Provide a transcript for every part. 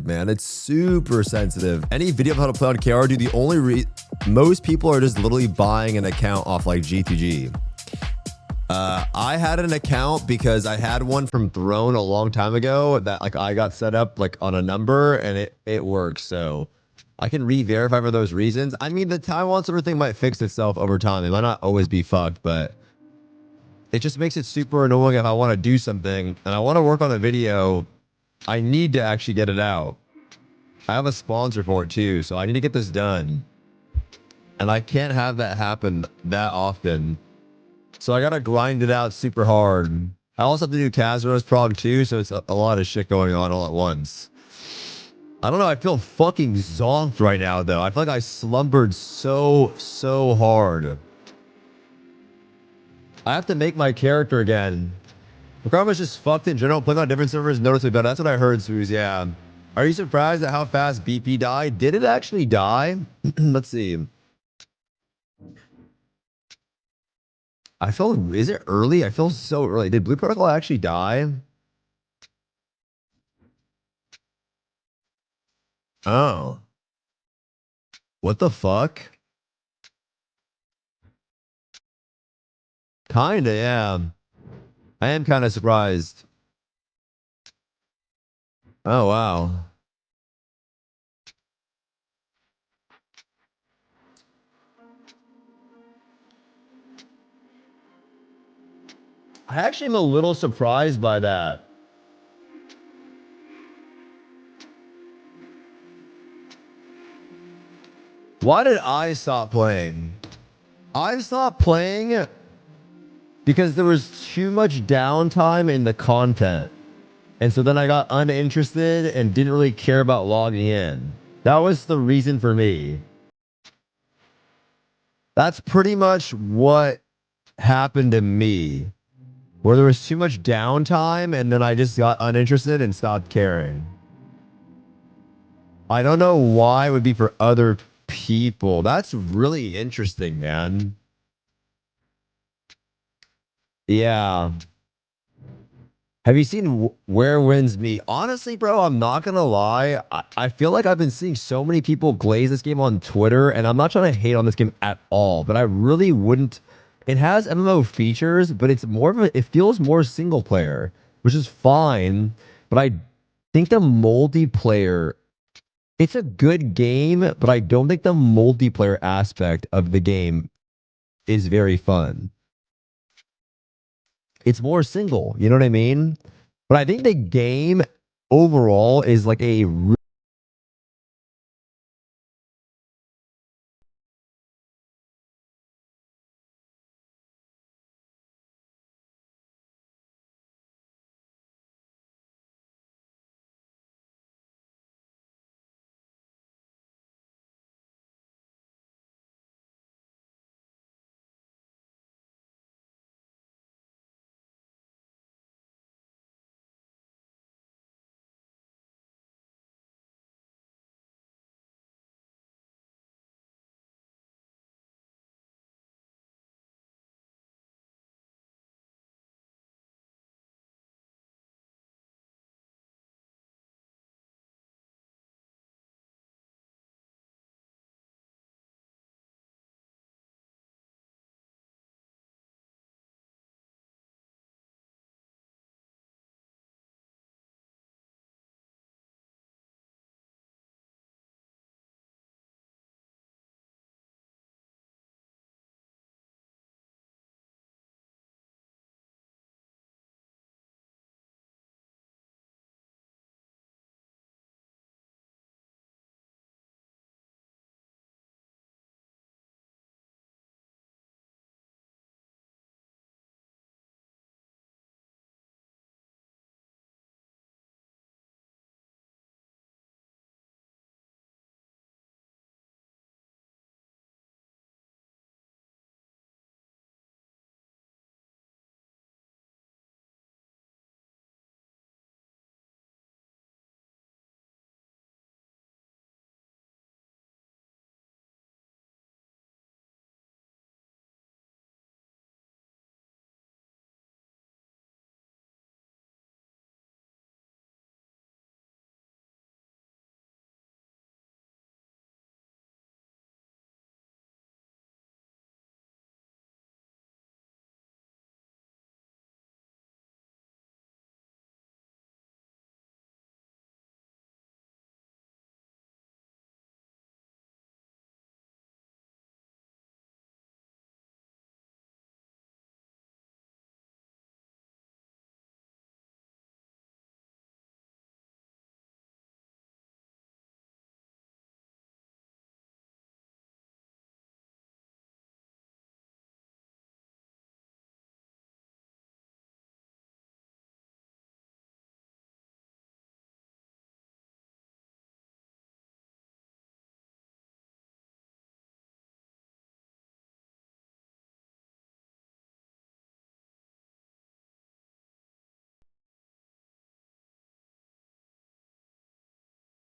man. It's super sensitive. Any video of how to play on KR, dude, the only most people are just literally buying an account off like G2G. I had an account because I had one from Throne a long time ago that like I got set up like on a number and it works. So I can re-verify for those reasons. I mean, the time server thing might fix itself over time. It might not always be fucked, but it just makes it super annoying if I want to do something and I want to work on a video. I need to actually get it out. I have a sponsor for it too, so I need to get this done. And I can't have that happen that often. So I gotta grind it out super hard. I also have to do Kazuro's prog too, so it's a lot of shit going on all at once. I don't know, I feel fucking zonked right now though. I feel like I slumbered so hard. I have to make my character again. Karma's just fucked in general. Playing on different servers noticeably better. That's what I heard, Stoopzz. Yeah. Are you surprised at how fast BP died? Did it actually die? Let's see. I feel, is it early? I feel so early. Did Blue Protocol actually die? Oh. What the fuck? Kinda, yeah. I am kind of surprised. Oh, wow. I actually am a little surprised by that. Why did I stop playing? I stopped playing because there was too much downtime in the content. And so then I got uninterested and didn't really care about logging in. That was the reason for me. That's pretty much what happened to me. Where there was too much downtime and then I just got uninterested and stopped caring. I don't know why it would be for other people. That's really interesting, man. Yeah. Have you seen Where Winds Meet? Honestly, bro, I'm not gonna lie. I feel like I've been seeing so many people glaze this game on Twitter, and I'm not trying to hate on this game at all, but I really wouldn't. It has MMO features, but it's more of a, it feels more single player, which is fine. But I think the multiplayer, it's a good game, but I don't think the multiplayer aspect of the game is very fun. It's more single, you know what I mean? But I think the game overall is like a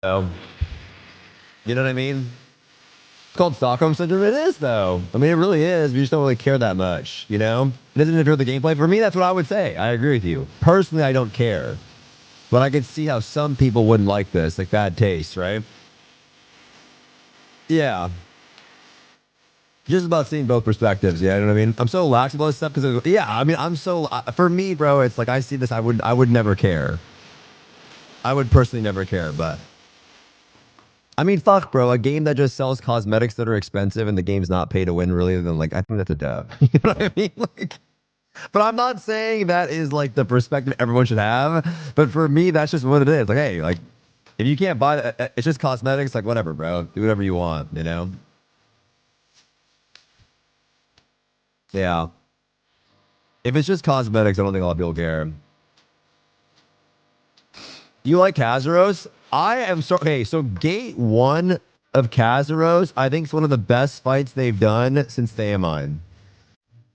So, you know what I mean? It's called Stockholm Syndrome. It is, though. I mean, it really is. We just don't really care that much, you know? It doesn't interfere with the gameplay. For me, that's what I would say. I agree with you. Personally, I don't care. But I can see how some people wouldn't like this. Like, bad taste, right? Yeah. Just about seeing both perspectives. Yeah, you know what I mean? I'm so lax about this stuff because, yeah, I mean, I'm so, for me, bro, it's like I see this, I would never care. I would personally never care, but I mean, fuck, bro. A game that just sells cosmetics that are expensive and the game's not pay to win, really, then like I think that's a dub. You know what I mean? Like, but I'm not saying that is like the perspective everyone should have. But for me, that's just what it is. Like, hey, like if you can't buy it, it's just cosmetics. Like, whatever, bro. Do whatever you want. You know? Yeah. If it's just cosmetics, I don't think a lot of people care. You like Kazuros? I am so okay. So Gate 1 of Kazuros, I think, is one of the best fights they've done since Theamine.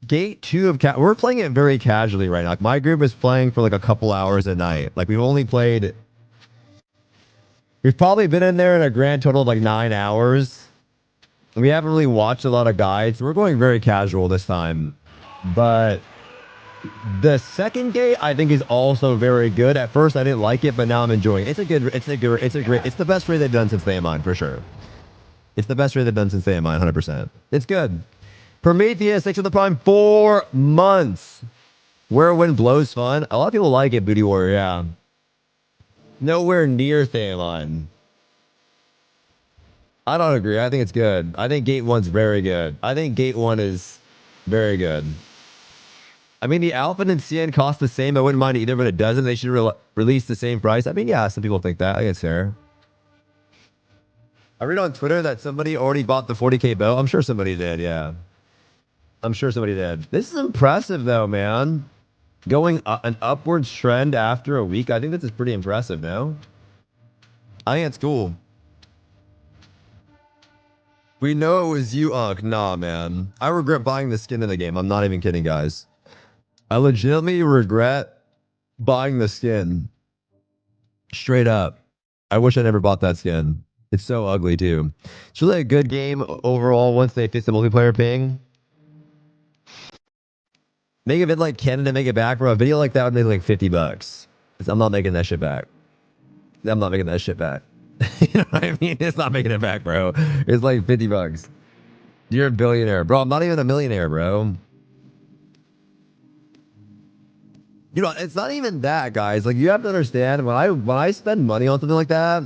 Gate 2 of we're playing it very casually right now. Like, my group is playing for like a couple hours a night. Like we've probably been in there in a grand total of like 9 hours. We haven't really watched a lot of guides. We're going very casual this time. But the second gate I think is also very good. At first I didn't like it, but now I'm enjoying it. It's the best raid they've done since Theamine, for sure. It's the best raid they've done since Theamine, 100%. It's good. Prometheus, thanks for the prime 4 months. Where Wind Blows fun. A lot of people like it, Booty Warrior, yeah. Nowhere near Theamine. I don't agree. I think it's good. I think Gate 1's very good. I think Gate 1 is very good. I mean, the Alpha and CN cost the same. I wouldn't mind either, but it doesn't. They should release the same price. I mean, yeah, some people think that. I guess fair. I read on Twitter that somebody already bought the 40K bow. I'm sure somebody did, yeah. I'm sure somebody did. This is impressive, though, man. Going an upwards trend after a week. I think this is pretty impressive, no? I think it's cool. We know it was you, Unk. Nah, man. I regret buying the skin in the game. I'm not even kidding, guys. I legitimately regret buying the skin. Straight up. I wish I never bought that skin. It's so ugly, too. It's really a good game overall once they fix the multiplayer ping. Make a vid like Canada, make it back, bro. A video like that would make like $50. I'm not making that shit back. I'm not making that shit back. You know what I mean? It's not making it back, bro. It's like $50. You're a billionaire, bro. I'm not even a millionaire, bro. You know, it's not even that, guys. Like, you have to understand when I spend money on something like that,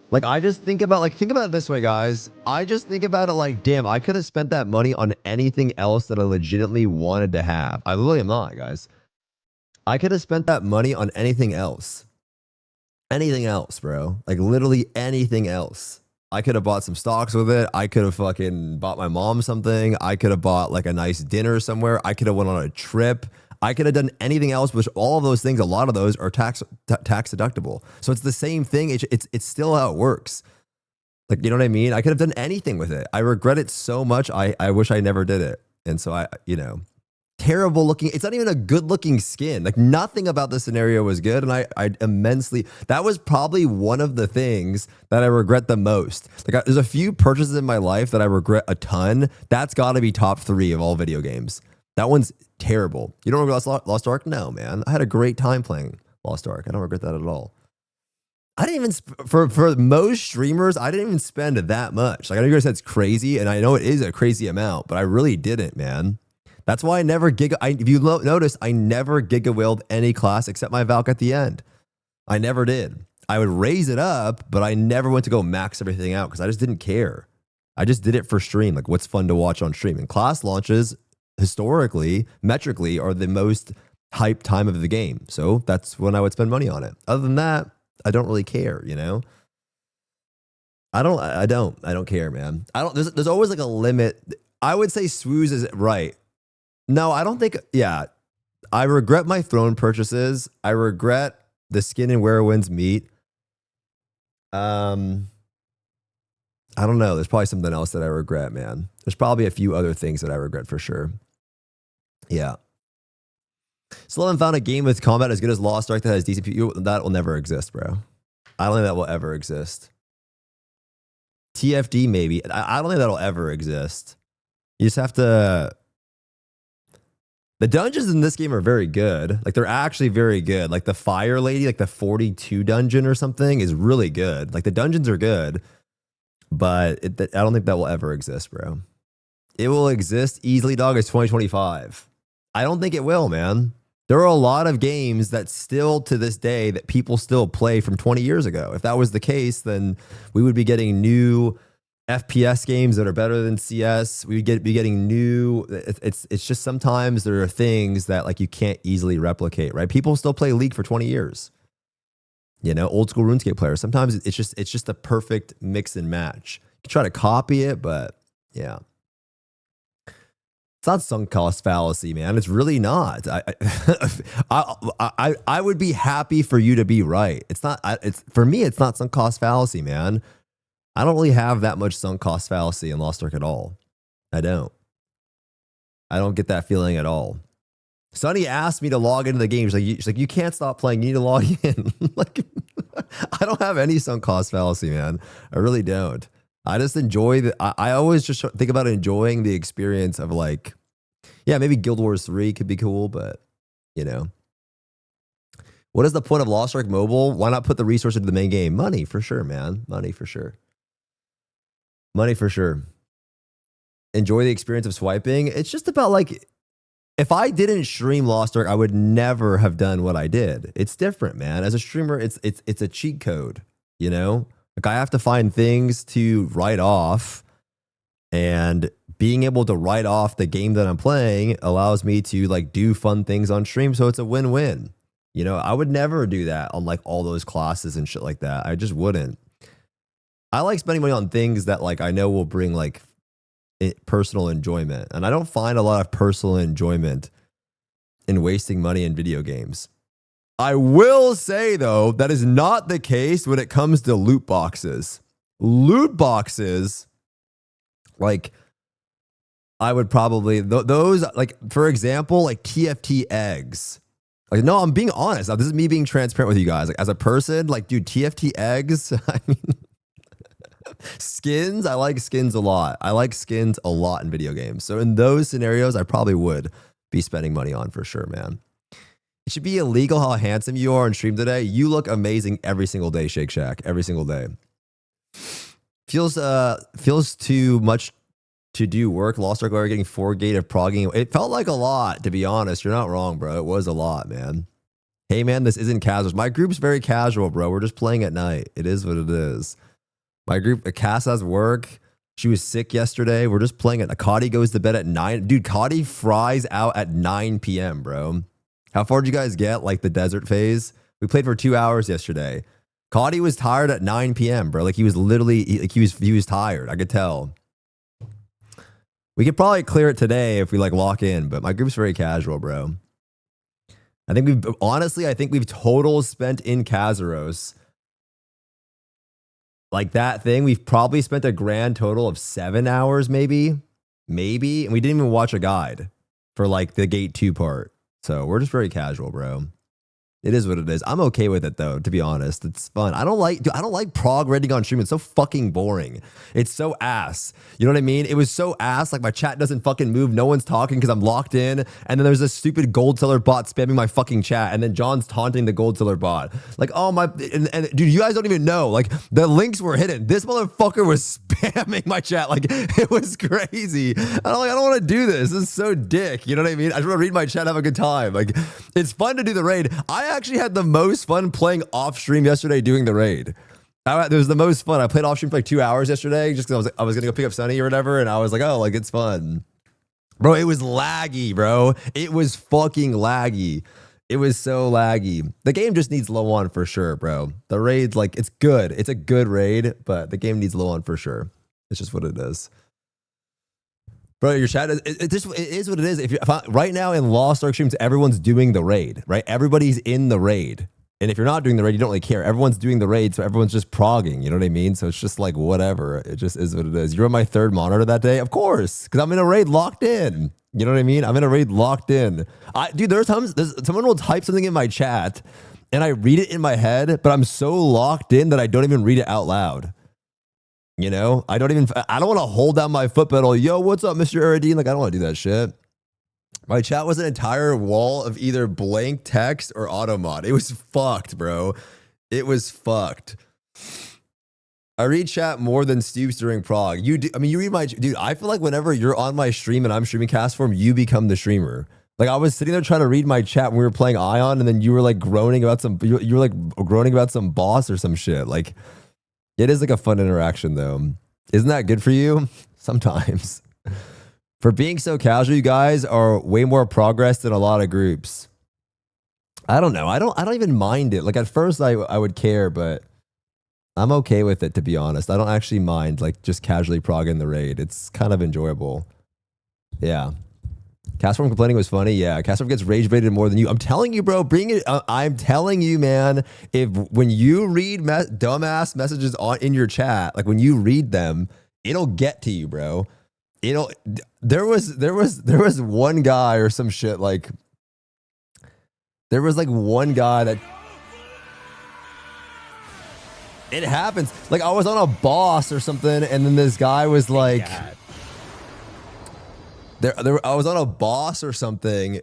like I just think about it this way, guys. I just think about it like, damn, I could have spent that money on anything else that I legitimately wanted to have. I literally am not, guys. I could have spent that money on anything else. Anything else, bro. Like literally anything else. I could have bought some stocks with it. I could have fucking bought my mom something. I could have bought like a nice dinner somewhere. I could have went on a trip. I could have done anything else, which all of those things, a lot of those are tax deductible. So it's the same thing. It's still how it works. Like, you know what I mean? I could have done anything with it. I regret it so much. I wish I never did it. And so terrible looking. It's not even a good looking skin. Like nothing about the scenario was good. And that was probably one of the things that I regret the most. Like there's a few purchases in my life that I regret a ton. That's gotta be top 3 of all video games. That one's terrible. You don't regret Lost Ark? No, man. I had a great time playing Lost Ark. I don't regret that at all. I didn't even, for most streamers, I didn't even spend that much. Like I know you guys said it's crazy, and I know it is a crazy amount, but I really didn't, man. That's why I never if you notice, I never giga whaled any class except my Valk at the end. I never did. I would raise it up, but I never went to go max everything out because I just didn't care. I just did it for stream. Like what's fun to watch on stream. And class launches, historically, metrically, are the most hyped time of the game. So that's when I would spend money on it. Other than that, I don't really care, you know? I don't care, man. There's always like a limit. I would say Stoopzz is right. No, I don't think, yeah. I regret my throne purchases. I regret the skin and Werewind's meat. I don't know. There's probably something else that I regret, man. There's probably a few other things that I regret for sure. Yeah. Still haven't found a game with combat as good as Lost Ark that has decent. That will never exist, bro. I don't think that will ever exist. TFD maybe. I don't think that'll ever exist. You just have to. The dungeons in this game are very good. Like they're actually very good. Like the fire lady, like the 42 dungeon or something is really good. Like the dungeons are good, but I don't think that will ever exist, bro. It will exist easily, dog, as 2025. I don't think it will, man. There are a lot of games that still to this day that people still play from 20 years ago. If that was the case, then we would be getting new FPS games that are better than CS. We would be getting new. It's just sometimes there are things that like you can't easily replicate, right? People still play League for 20 years. You know, old school RuneScape players. Sometimes it's just a perfect mix and match. You can try to copy it, but yeah. It's not sunk cost fallacy, man. It's really not. I would be happy for you to be right. It's not. It's for me. It's not sunk cost fallacy, man. I don't really have that much sunk cost fallacy in Lost Ark at all. I don't get that feeling at all. Sonny asked me to log into the game. She's like, you can't stop playing. You need to log in. Like, I don't have any sunk cost fallacy, man. I really don't. I just enjoy I always just think about enjoying the experience of like, yeah, maybe Guild Wars 3 could be cool, but you know. What is the point of Lost Ark Mobile? Why not put the resource into the main game? Money for sure, man. Money for sure. Money for sure. Enjoy the experience of swiping. It's just about like, if I didn't stream Lost Ark, I would never have done what I did. It's different, man. As a streamer, it's a cheat code, you know? Like I have to find things to write off, and being able to write off the game that I'm playing allows me to like do fun things on stream. So it's a win-win. You know, I would never do that on like all those classes and shit like that. I just wouldn't. I like spending money on things that like I know will bring like personal enjoyment. And I don't find a lot of personal enjoyment in wasting money in video games. I will say though, that is not the case when it comes to loot boxes. Loot boxes, like I would probably, those like, for example, like TFT eggs. Like, no, I'm being honest. Now, this is me being transparent with you guys. Like as a person, like dude, TFT eggs, I mean, skins, I like skins a lot. I like skins a lot in video games. So in those scenarios, I probably would be spending money on for sure, man. It should be illegal how handsome you are on stream today. You look amazing every single day, Shake Shack. Every single day. Feels too much to do work. Lost Ark getting 4 gate of progging. It felt like a lot, to be honest. You're not wrong, bro. It was a lot, man. Hey, man, this isn't casual. My group's very casual, bro. We're just playing at night. It is what it is. My group, Cass has work. She was sick yesterday. We're just playing it. Cody goes to bed at 9. Dude, Cody fries out at 9 p.m., bro. How far did you guys get? Like the desert phase? We played for 2 hours yesterday. Cody was tired at 9 p.m., bro. Like he was literally, like he was tired. I could tell. We could probably clear it today if we like lock in, but my group's very casual, bro. I think we've total spent in Kazaros. Like that thing, we've probably spent a grand total of 7 hours, maybe. And we didn't even watch a guide for like the gate 2 part. So we're just very casual, bro. It is what it is. I'm okay with it though, to be honest. It's fun. I don't like prog rating on stream. It's so fucking boring. It's so ass. You know what I mean? It was so ass. Like my chat doesn't fucking move. No one's talking because I'm locked in. And then there's this stupid gold seller bot spamming my fucking chat. And then John's taunting the gold seller bot. Like, oh my, and dude, you guys don't even know. Like the links were hidden. This motherfucker was spamming my chat. Like it was crazy. I don't want to do this. This is so dick. You know what I mean? I just want to read my chat, have a good time. Like it's fun to do the raid. I actually had the most fun playing off stream yesterday doing the raid. It was the most fun. I played off stream for like 2 hours yesterday just because I was gonna go pick up Sunny or whatever, and I was like, oh, like it's fun, bro. It was laggy, bro. It was fucking laggy. It was so laggy. The game just needs low on for sure, bro. The raid's like it's good. It's a good raid, but the game needs low on for sure. It's just what it is. Bro, your chat is it is what it is. Right now in Lost Ark streams, everyone's doing the raid, right? Everybody's in the raid. And if you're not doing the raid, you don't really care. Everyone's doing the raid, so everyone's just progging. You know what I mean? So it's just like whatever. It just is what it is. You're on my 3rd monitor that day? Of course, because I'm in a raid locked in. You know what I mean? I'm in a raid locked in. Dude, there's times someone will type something in my chat, and I read it in my head, but I'm so locked in that I don't even read it out loud. You know, I don't want to hold down my foot pedal. Yo, what's up, Mr. Aradine? Like, I don't want to do that shit. My chat was an entire wall of either blank text or automod. It was fucked, bro. It was fucked. I read chat more than Stoopzz during prog. You do, I mean, you read my, dude, I feel like whenever you're on my stream and I'm streaming cast form, you become the streamer. Like, I was sitting there trying to read my chat when we were playing Ion, and then you were like groaning about you were like groaning about some boss or some shit. Like, it is like a fun interaction though. Isn't that good for you? Sometimes. For being so casual, you guys are way more progress than a lot of groups. I don't know. I don't even mind it. Like, at first I would care, but I'm okay with it, to be honest. I don't actually mind like just casually progging the raid. It's kind of enjoyable. Yeah. Castform complaining was funny. Yeah, Castform gets rage baited more than you. I'm telling you, bro. Bring it. I'm telling you, man. If when you read dumbass messages in your chat, like when you read them, it'll get to you, bro. There was one guy or some shit like. There was like one guy that. It happens. Like, I was on a boss or something, and then this guy was like. I was on a boss or something.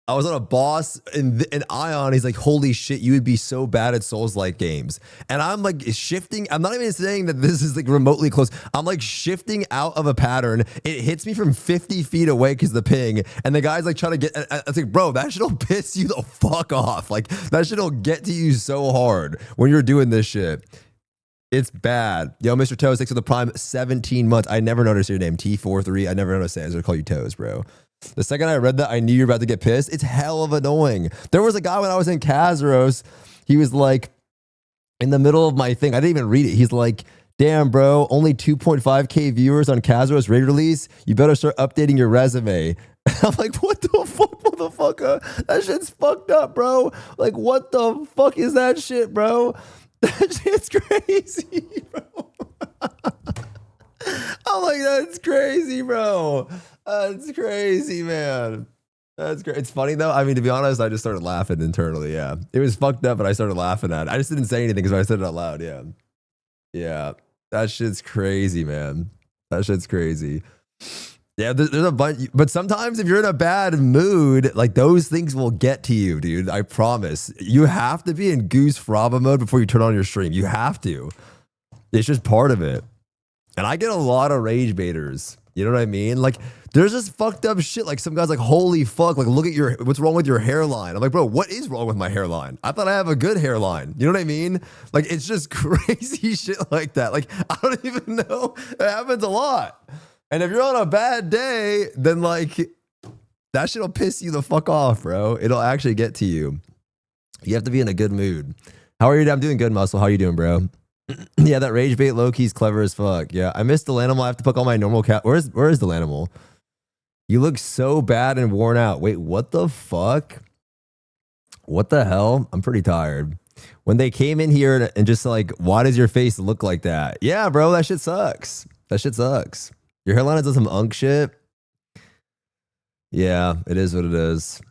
I was on a boss in Ion. He's like, holy shit, you would be so bad at Souls-like games. And I'm like shifting. I'm not even saying that this is like remotely close. I'm like shifting out of a pattern. It hits me from 50 feet away because the ping. And the guy's like trying to get, I was like, bro, that shit'll piss you the fuck off. Like, that shit'll get to you so hard when you're doing this shit. It's bad. Yo, Mr. Toes, thanks for the prime 17 months. I never noticed your name. T43. I never noticed it. I was going to call you Toes, bro. The second I read that, I knew you were about to get pissed. It's hell of annoying. There was a guy when I was in Kazros. He was like, in the middle of my thing, I didn't even read it. He's like, damn, bro, only 2.5K viewers on Kazros raid release. You better start updating your resume. I'm like, what the fuck, motherfucker? That shit's fucked up, bro. Like, what the fuck is that shit, bro? That shit's crazy, bro. I'm like, that's crazy, bro. That's crazy, man. That's great. It's funny though. I mean, to be honest, I just started laughing internally. Yeah, it was fucked up, but I started laughing at it. I just didn't say anything because I said it out loud. Yeah, yeah. That shit's crazy, man. That shit's crazy. Yeah, there's a bunch. But sometimes if you're in a bad mood, like those things will get to you, dude. I promise. You have to be in Goose Fraba mode before you turn on your stream. You have to. It's just part of it. And I get a lot of rage baiters. You know what I mean? Like, there's just fucked up shit. Like, some guy's like, holy fuck, like, look at what's wrong with your hairline? I'm like, bro, what is wrong with my hairline? I thought I have a good hairline. You know what I mean? Like, it's just crazy shit like that. Like, I don't even know. It happens a lot. And if you're on a bad day, then like, that shit'll piss you the fuck off, bro. It'll actually get to you. You have to be in a good mood. How are you? I'm doing good, Muscle. How are you doing, bro? Yeah, that rage bait low-key's clever as fuck. Yeah, I missed the Lanimal. I have to pick all my normal cat. Where is the Lanimal? You look so bad and worn out. Wait, what the fuck? What the hell? I'm pretty tired. When they came in here and just like, why does your face look like that? Yeah, bro, that shit sucks. That shit sucks. Your hairline is on some unk shit. Yeah, it is what it is.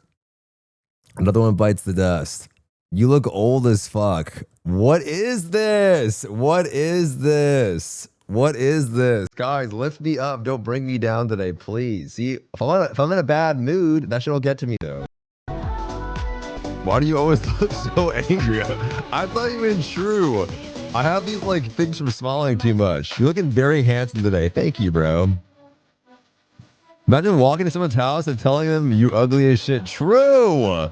Another one bites the dust. You look old as fuck. What is this? What is this? What is this? Guys, lift me up. Don't bring me down today, please. See, if I'm in a bad mood, that shit will get to me, though. Why do you always look so angry? I'm not even true. I have these, like, things from smiling too much. You're looking very handsome today. Thank you, bro. Imagine walking to someone's house and telling them you ugly as shit. True.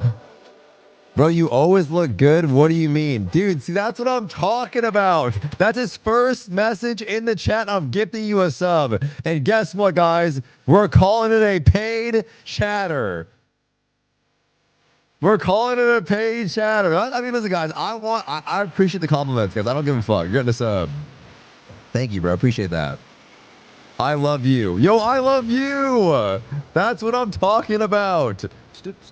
Bro, you always look good. What do you mean? Dude, see, that's what I'm talking about. That's his first message in the chat. I'm gifting you a sub. And guess what, guys? We're calling it a paid chatter. We're calling it a paid chatter. I mean, listen, guys, I appreciate the compliments, guys. I don't give a fuck. You're getting a sub. Thank you, bro. Appreciate that. I love you. Yo, I love you. That's what I'm talking about.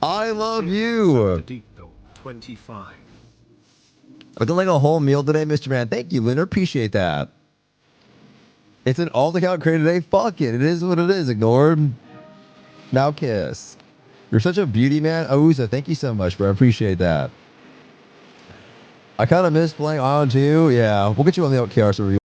I love you. 25. Looking like a whole meal today, Mr. Man. Thank you, Leonard. Appreciate that. It's an alt account created today. Fuck it. It is what it is. Ignored. Now kiss. You're such a beauty, man. Ouza, thank you so much, bro. I appreciate that. I kind of miss playing Ion too. Yeah, we'll get you on the OKR so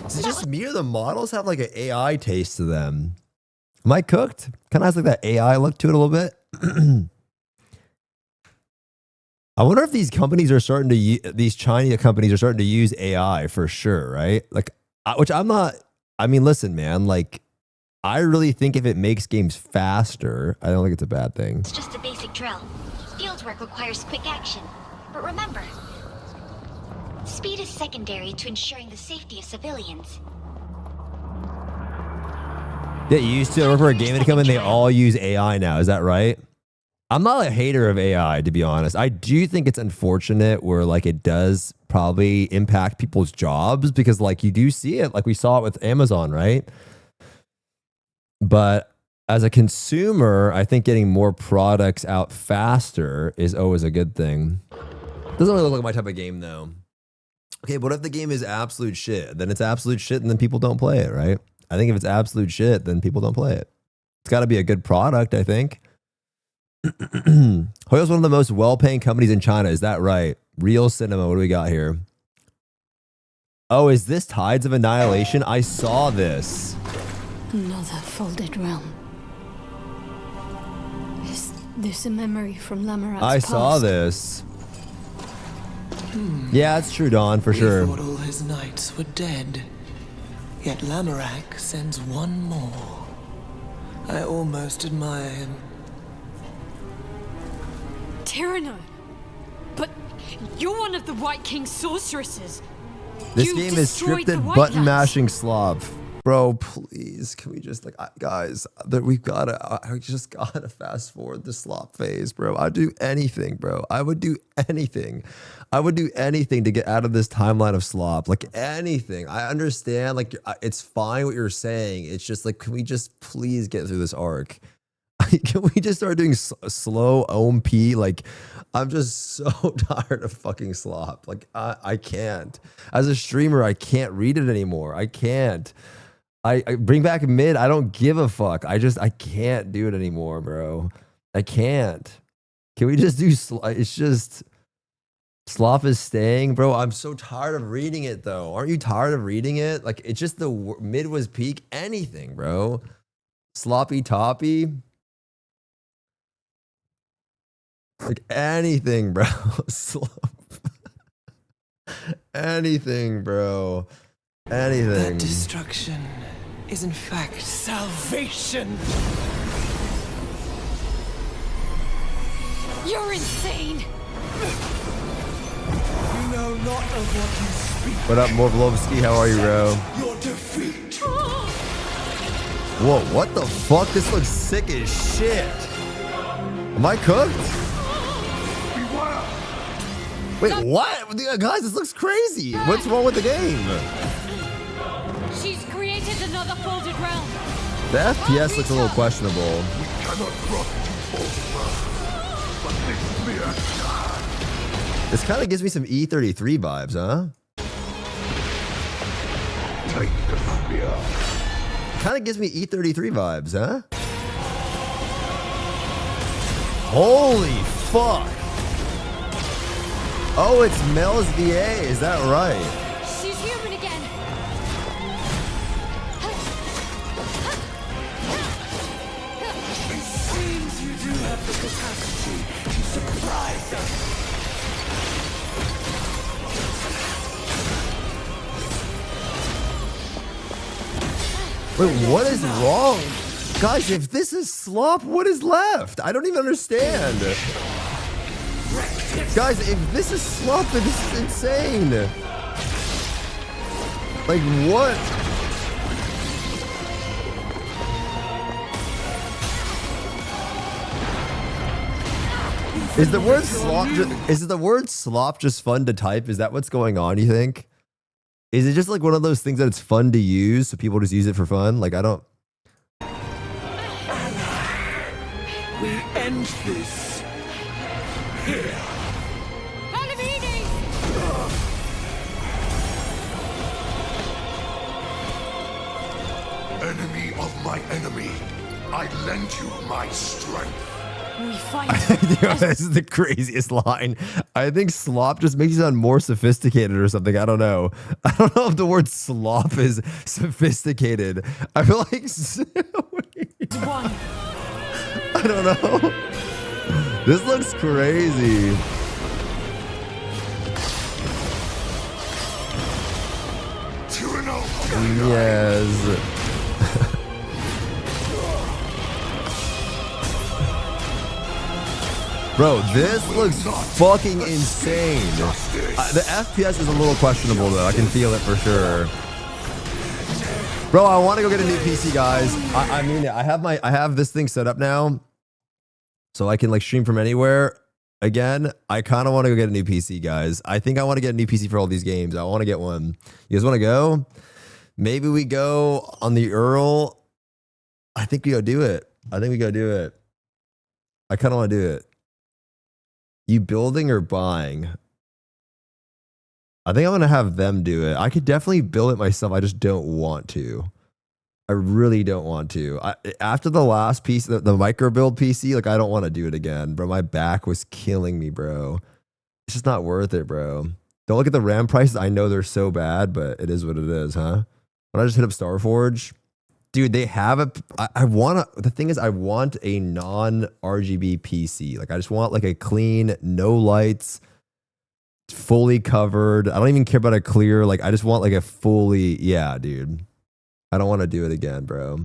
is it just me or the models have like an AI taste to them? Am I cooked? Kind of has like that AI look to it a little bit. I wonder if these companies are starting to these China companies are starting to use AI for sure, right? Like, which I'm not. I mean, listen, man. Like, I really think if it makes games faster, I don't think it's a bad thing. It's just a basic drill. Fieldwork requires quick action, but remember, speed is secondary to ensuring the safety of civilians. Yeah, you used to remember a game to come in, they all use AI now. Is that right? I'm not a hater of AI, to be honest. I do think it's unfortunate where like it does probably impact people's jobs because like you do see it, like we saw it with Amazon, right? But as a consumer, I think getting more products out faster is always a good thing. Doesn't really look like my type of game though. Okay, but what if the game is absolute shit? Then it's absolute shit and then people don't play it, right? I think if it's absolute shit, then people don't play it. It's got to be a good product, I think. Hoyo's one of the most well-paying companies in China. Is that right? Real Cinema, what do we got here? Oh, is this Tides of Annihilation? I saw this. Another folded realm. Is this a memory from Lamarat's I past? saw this. Yeah, it's true, Dawn, for sure. He thought all his knights were dead. Yet Lamarak sends one more. I almost admire him. Tyranno! But you're one of the White King's sorceresses. This You game is destroyed the scripted White button Lands. mashing Slav. Bro, please, can we just like, guys, we've gotta, I just gotta fast forward the slop phase, bro. I'd do anything, bro. I would do anything. I would do anything to get out of this timeline of slop, like anything. I understand, like, it's fine what you're saying. It's just like, can we just please get through this arc? Can we just start doing slow OMP? Like, I'm just so tired of fucking slop. Like, I can't. As a streamer, I can't read it anymore. I can't. I bring back mid. I don't give a fuck. I can't do it anymore, bro. I can't. Can we just do it's just slop is staying, bro. I'm so tired of reading it though. Aren't you tired of reading it? Like, it's just the mid was peak. Anything, bro. Sloppy toppy. Like anything, bro. Anything, bro. Anything. That destruction is in fact salvation. You're insane! You know not of what you speak. What up, Morvlovsky? How are you, bro? Your defeat. Whoa, what the fuck? This looks sick as shit. Am I cooked? Wait, what? Guys, this looks crazy. What's wrong with the game? She's created another folded realm. The FPS looks a little questionable. We cannot profit but this mere This kind of gives me some E33 vibes, huh? take the spear. Kind of gives me E33 vibes, huh? Holy fuck. Oh, it's Mel's VA. Is that right? She's human again. It seems you do have the capacity to surprise us. Wait, what is wrong? Guys, if this is slop, what is left? I don't even understand. Guys, if this is slop, then this is insane. Like, what? Is the word slop is the word slop just fun to type? Is that what's going on, you think? Is it just like one of those things that it's fun to use, so people just use it for fun? Like, I don't... We end this here. Enemy of my enemy, I lend you my strength. We fight. This is the craziest line. I think slop just makes you sound more sophisticated or something. I don't know. I don't know if the word slop is sophisticated. I feel like... One. I don't know. This looks crazy. Tyranno. Yes. Bro, this looks fucking insane. The FPS is a little questionable though. I can feel it for sure. Bro, I want to go get a new PC, guys. I mean, I have this thing set up now, so I can like stream from anywhere. Again, I kind of want to go get a new PC, guys. I think I want to get a new PC for all these games. I want to get one. You guys want to go? Maybe we go on the Earl. I think we go do it. I think we go do it. I kind of want to do it. You building or buying? I think I'm going to have them do it. I could definitely build it myself. I just don't want to. I really don't want to. After the last piece, the micro build PC, like I don't want to do it again, bro. My back was killing me, bro. It's just not worth it, bro. Don't look at the RAM prices. I know they're so bad, but it is what it is, huh? When I just hit up Starforge, dude, they have a, the thing is I want a non-RGB PC. Like I just want like a clean, no lights, fully covered. I don't even care about a clear. Like I just want like a fully, yeah, dude. I don't want to do it again, bro.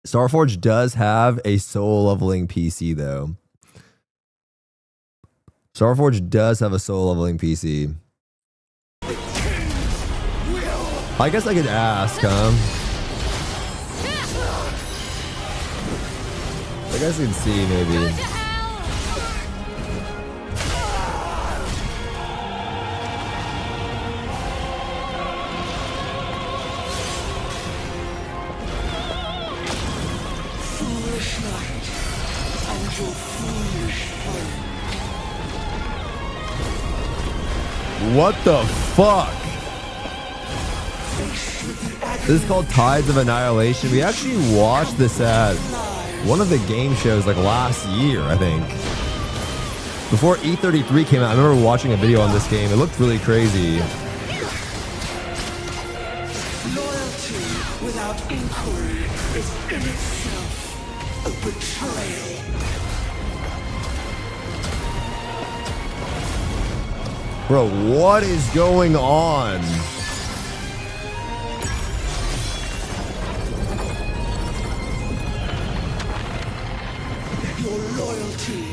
Starforge does have a soul leveling PC though. Starforge does have a soul leveling PC. The king will I guess I could ask, huh? I guess we can see, maybe. Foolish night, and your foolish foe. What the fuck? This is called Tides of Annihilation. We actually watched this at one of the game shows like last year, I think. Before E33 came out, I remember watching a video on this game. It looked really crazy. Loyalty without inquiry is in itself a betrayal. Bro, what is going on? Your loyalty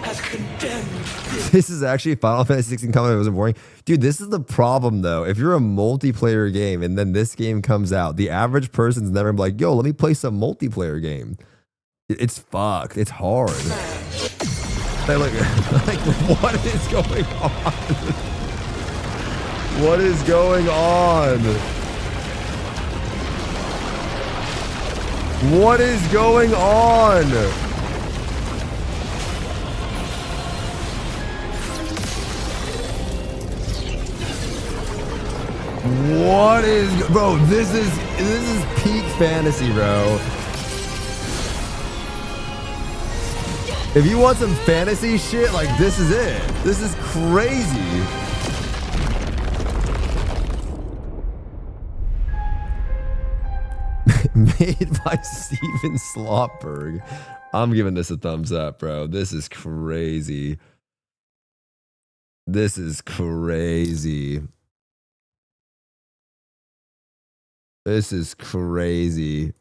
has condemned this. This is actually Final Fantasy 16 combat. It wasn't boring. Dude, this is the problem though. If you're a multiplayer game and then this game comes out, the average person's never gonna be like, yo, let me play some multiplayer game. It's fucked. It's hard. Like, what is going on? What is going on? What is going on? What is, bro? This is peak fantasy, bro. If you want some fantasy shit, like this is it. This is crazy. Made by Steven Slotberg. I'm giving this a thumbs up, bro. This is crazy. This is crazy. This is crazy.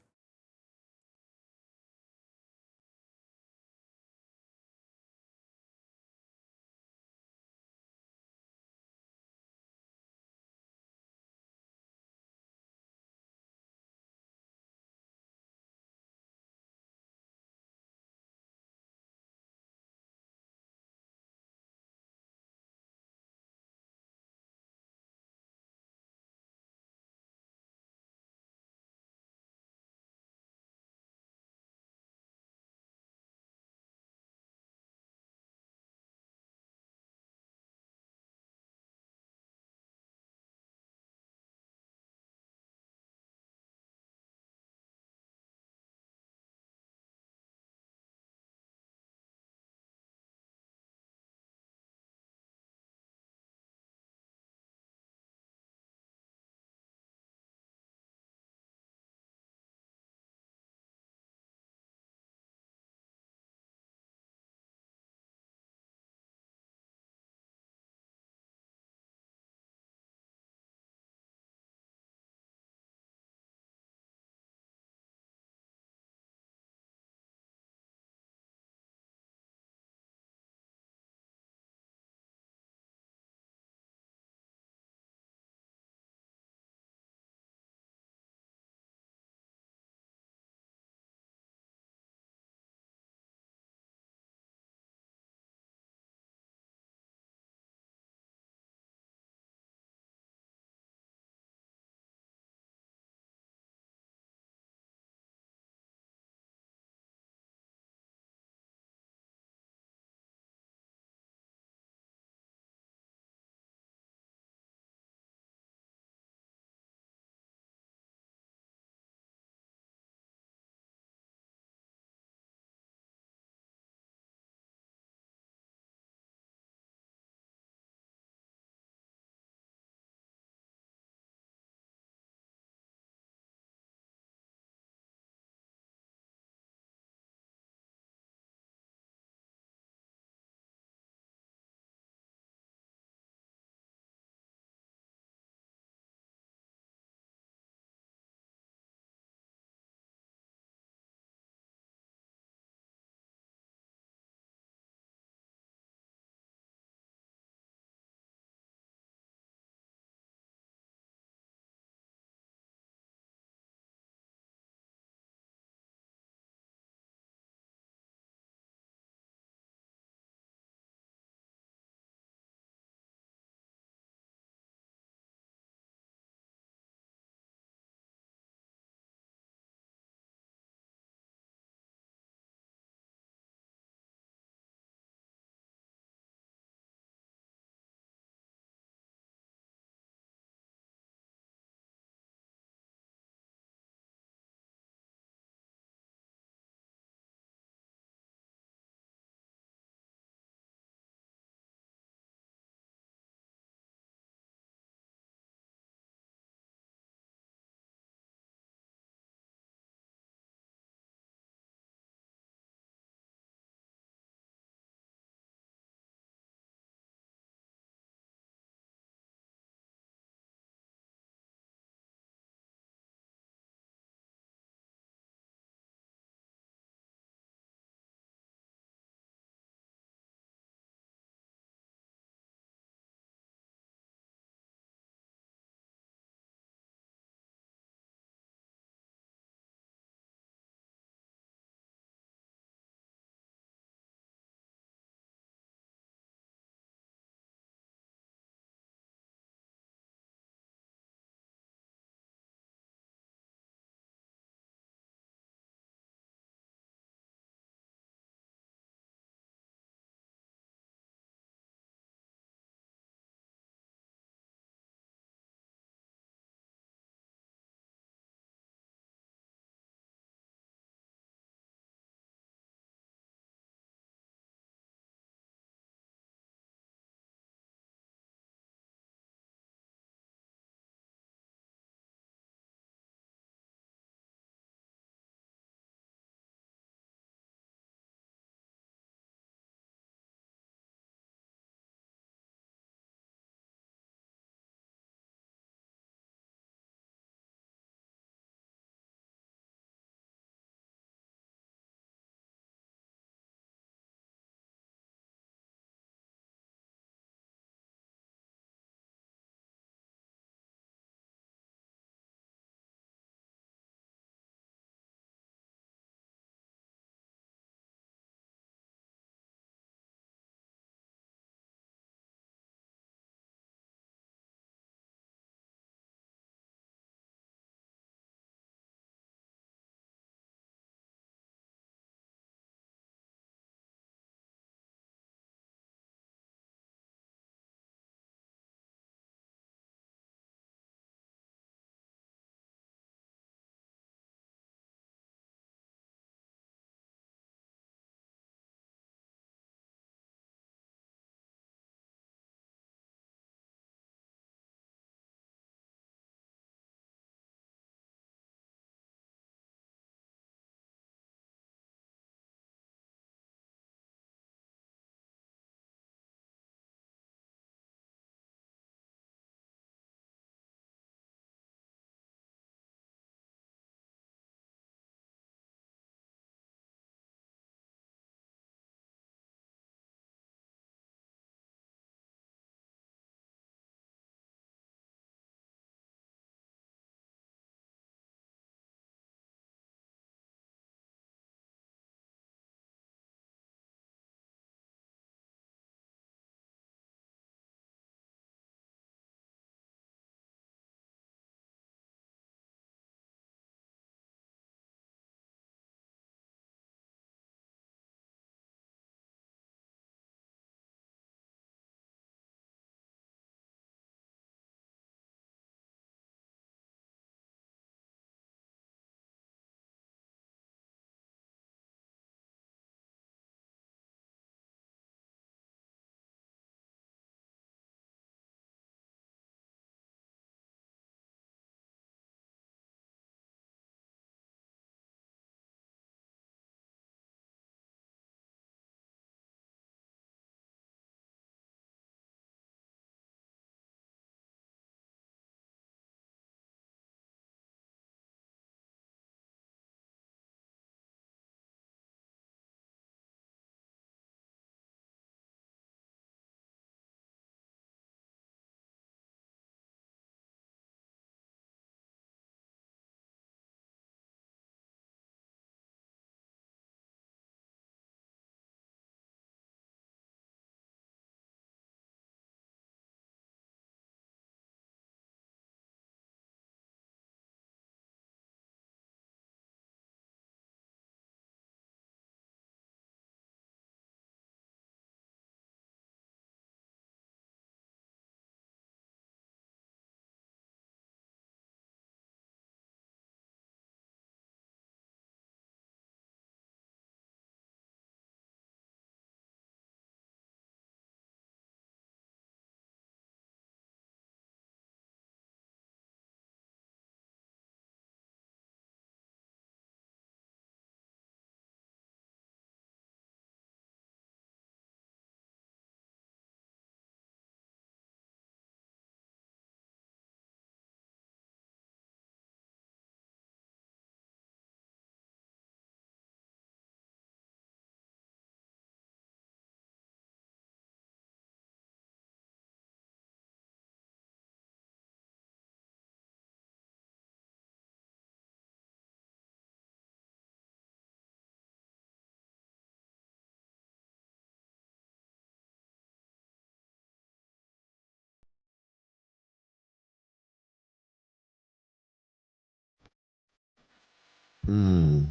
Hmm.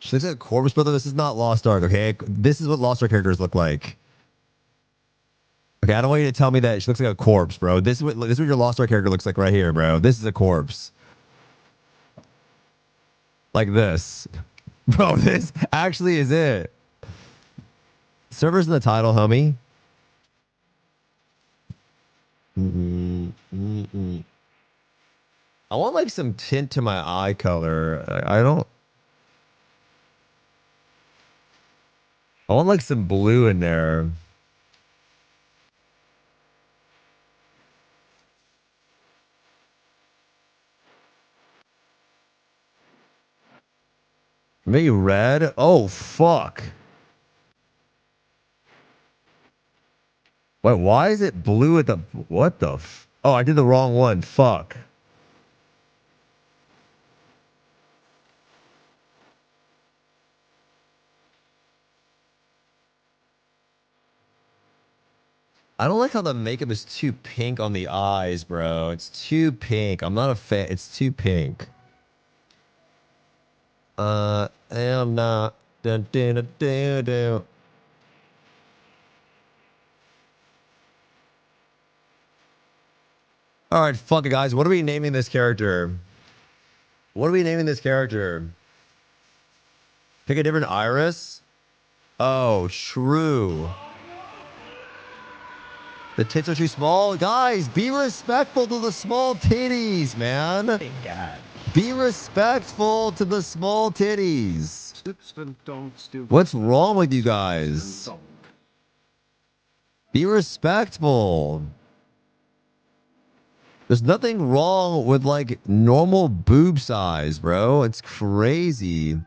She looks like a corpse, brother. This is not Lost Ark, okay? This is what Lost Ark characters look like. Okay, I don't want you to tell me that she looks like a corpse, bro. This is what your Lost Ark character looks like right here, bro. This is a corpse. Like this. Bro, this actually is it. Server's in the title, homie. I want like some tint to my eye color. I don't. I want like some blue in there. Maybe red? Oh, fuck. Wait, why is it blue at the... What the... Oh, I did the wrong one. Fuck. I don't like how the makeup is too pink on the eyes, bro. It's too pink. I'm not a fan. It's too pink. I'm not... Dun, dun, dun, dun, dun. All right, fuck it, guys. What are we naming this character? What are we naming this character? Pick a different iris? Oh, true. The tits are too small. Guys, be respectful to the small titties, man. God. Be respectful to the small titties. What's wrong with you guys? Be respectful. There's nothing wrong with like normal boob size, bro. It's crazy.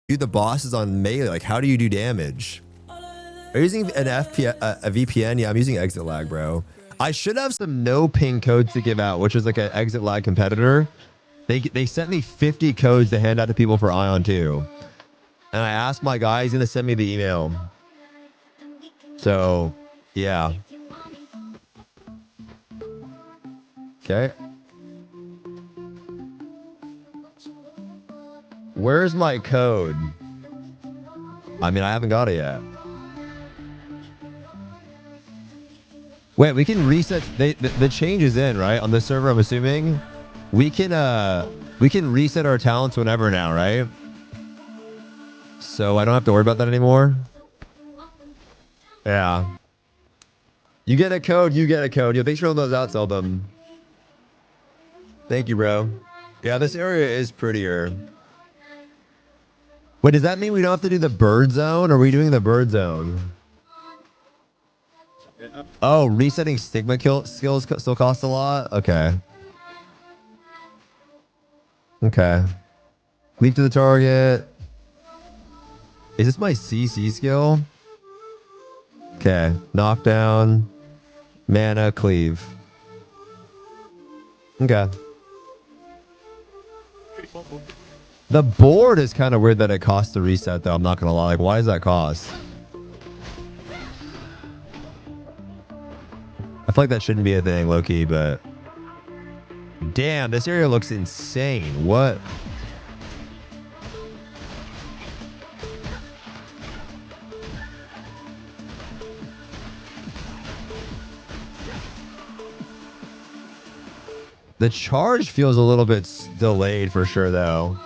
Dude, the boss is on melee. Like, how do you do damage? Are you using an a VPN? Yeah, I'm using exit lag, bro. I should have some no ping codes to give out, which is like an exit lag competitor. They sent me 50 codes to hand out to people for Ion 2. And I asked my guy, he's gonna send me the email. So, yeah. Okay. Where's my code? I mean, I haven't got it yet. Wait, we can reset. The change is in, right? On the server, I'm assuming. We can reset our talents whenever now, right? So I don't have to worry about that anymore. Yeah. You get a code, you get a code. Yo, thanks for all those out, Seldom. Thank you, bro. Yeah, this area is prettier. Wait, does that mean we don't have to do the bird zone? Or are we doing the bird zone? Oh, resetting stigma skills still costs a lot? Okay. Okay. Leap to the target. Is this my CC skill? Okay. Knockdown. Mana. Cleave. Okay. The board is kind of weird that it costs to reset, though. I'm not going to lie. Like, why does that cost? I feel like that shouldn't be a thing, low-key, but... Damn, this area looks insane. What? The charge feels a little bit delayed for sure, though.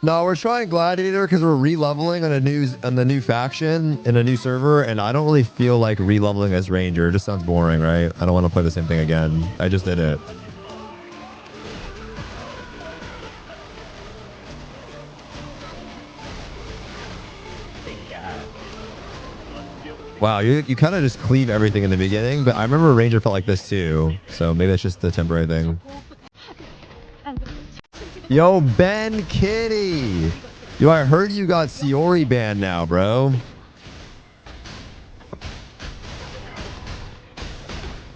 No, we're trying Gladiator because we're re-leveling on the new faction in a new server, and I don't really feel like re-leveling as Ranger. It just sounds boring, right? I don't want to play the same thing again. I just did it. Wow, you kind of just cleave everything in the beginning, but I remember Ranger felt like this too, so maybe that's just the temporary thing. Yo, Ben Kitty! Yo, I heard you got Siori banned now, bro.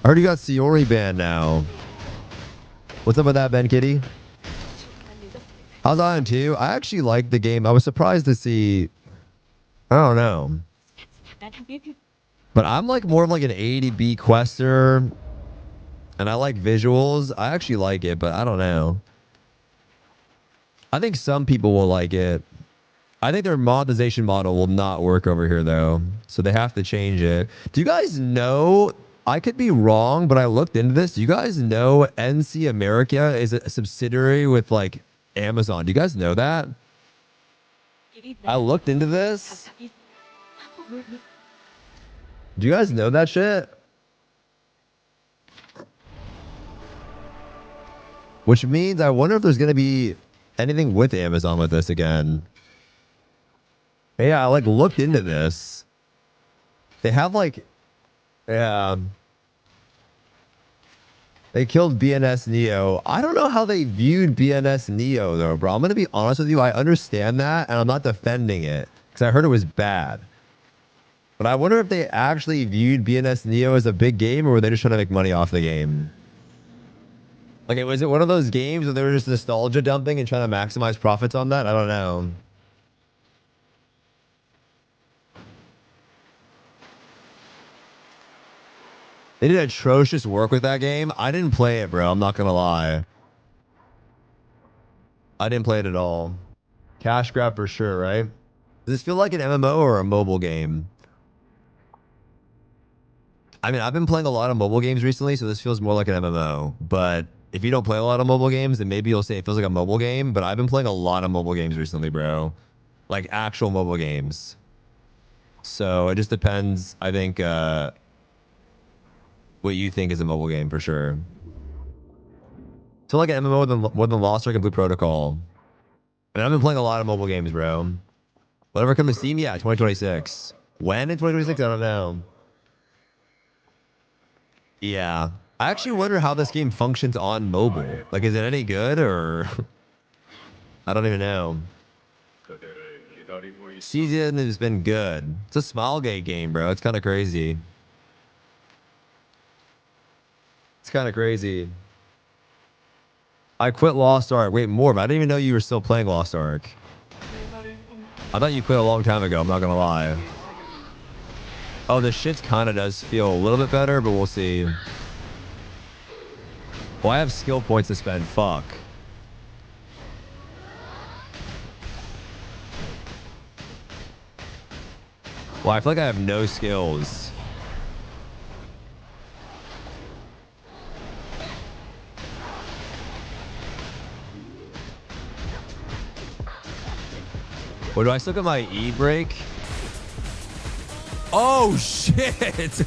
I heard you got Siori banned now. What's up with that, Ben Kitty? How's Ion 2? I actually liked the game. I was surprised to see... I don't know. But I'm like more of like an A to B quester. And I like visuals. I actually like it, but I don't know. I think some people will like it. I think their monetization model will not work over here, though. So they have to change it. Do you guys know... I could be wrong, but I looked into this. Do you guys know NC America is a subsidiary with, like, Amazon? Do you guys know that? I looked into this. Do you guys know that shit? Which means I wonder if there's going to be anything with Amazon with this again. Yeah, I like looked into this. They have like, yeah. They killed BNS Neo. I don't know how they viewed BNS Neo though, bro. I'm going to be honest with you. I understand that and I'm not defending it because I heard it was bad. But I wonder if they actually viewed BNS Neo as a big game or were they just trying to make money off the game? Like, was it one of those games where they were just nostalgia dumping and trying to maximize profits on that? I don't know. They did atrocious work with that game. I didn't play it, bro. I'm not going to lie. I didn't play it at all. Cash grab for sure, right? Does this feel like an MMO or a mobile game? I mean, I've been playing a lot of mobile games recently, so this feels more like an MMO. But if you don't play a lot of mobile games, then maybe you'll say it feels like a mobile game. But I've been playing a lot of mobile games recently, bro. Like actual mobile games. So it just depends, I think, what you think is a mobile game for sure. So like an MMO more than Lost Ark and Blue Protocol. I mean, I've been playing a lot of mobile games, bro. Whatever comes to Steam, yeah, 2026. When in 2026? I don't know. Yeah. I actually wonder how this game functions on mobile. Like, is it any good or... I don't even know. Season has been good. It's a Smilegate game, bro. It's kind of crazy. It's kind of crazy. I quit Lost Ark. Wait, Morb, I didn't even know you were still playing Lost Ark. I thought you quit a long time ago. I'm not gonna lie. Oh, the shit kind of does feel a little bit better, but we'll see. Well, I have skill points to spend. Fuck. Well, I feel like I have no skills. What do I still get my E break? Oh shit!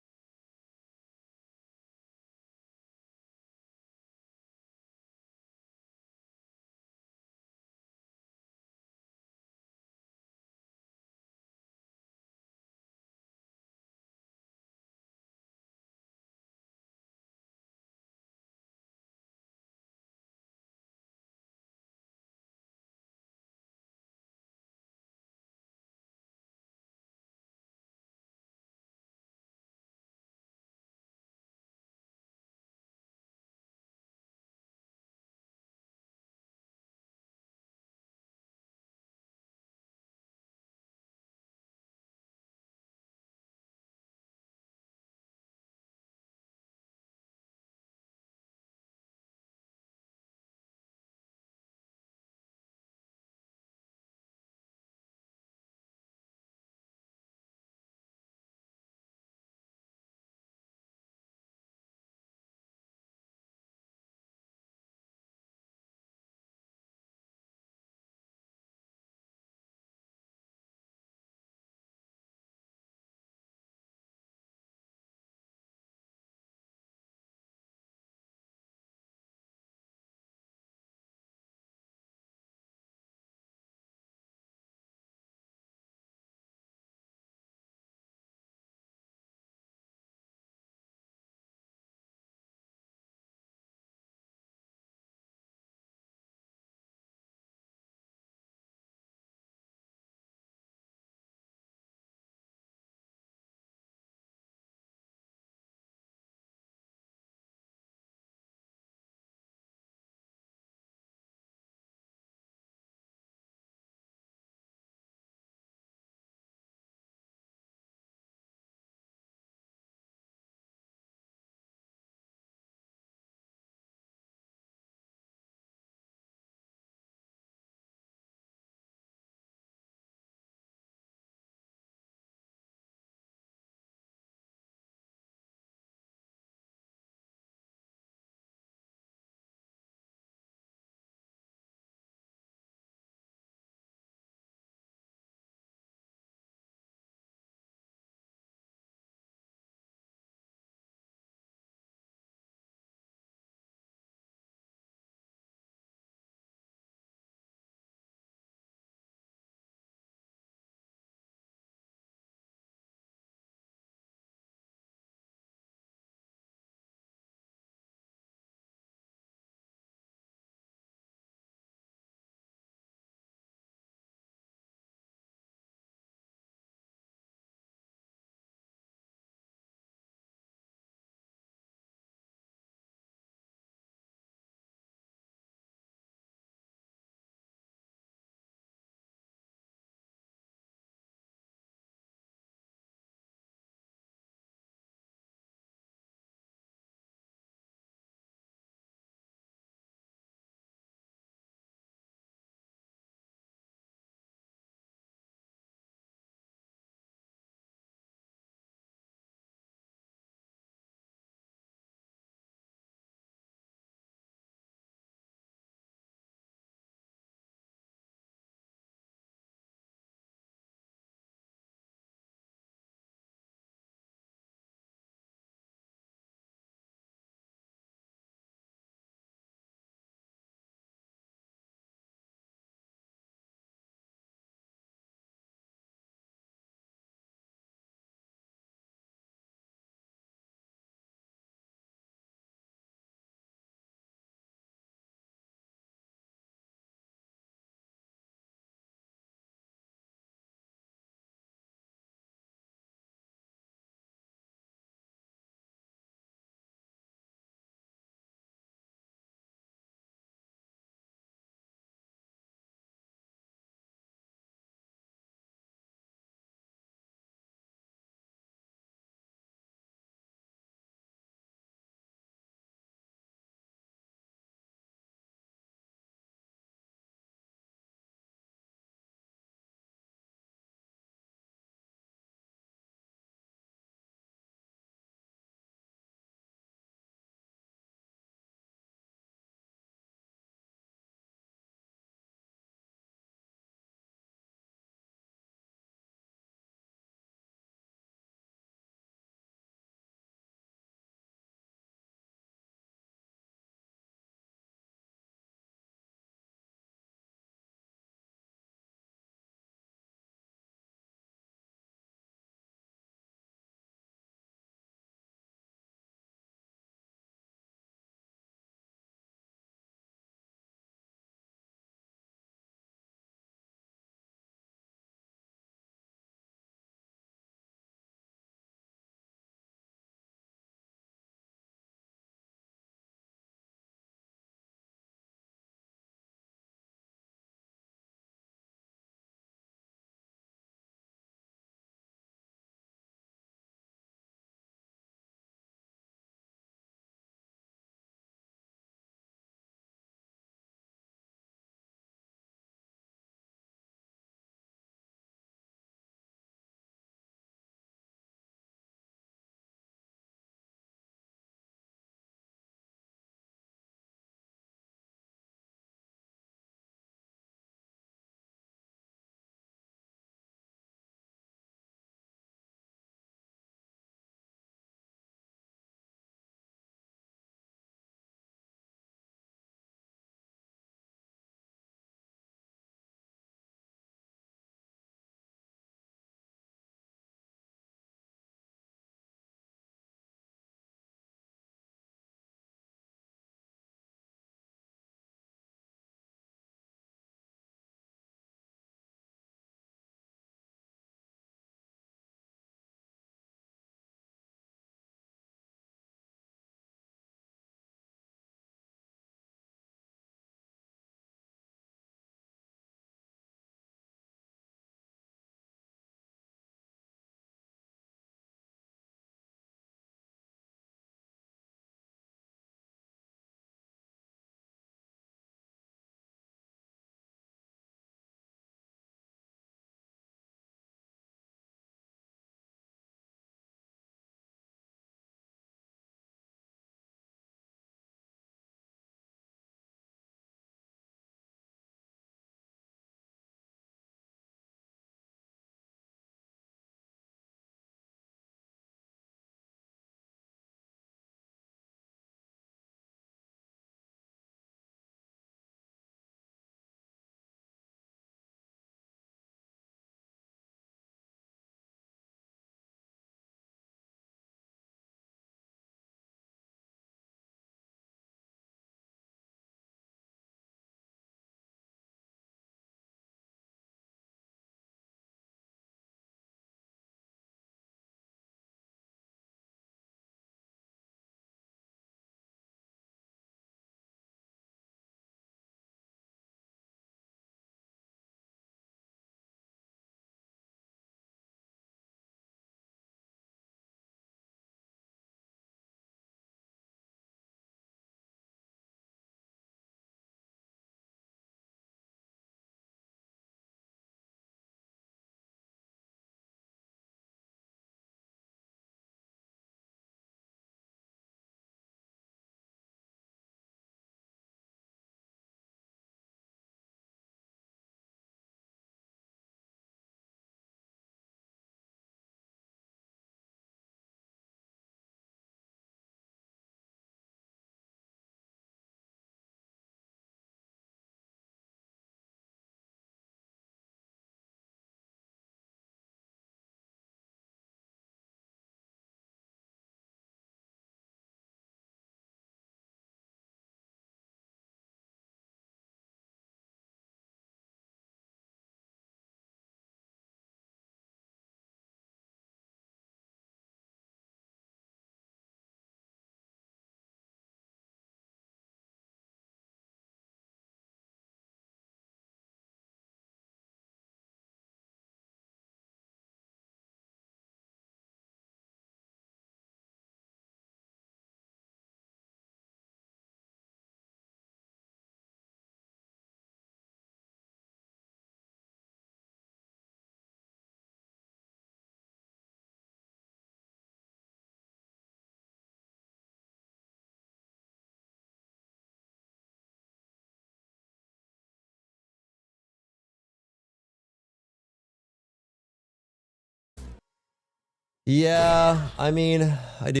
Yeah, I mean, I do.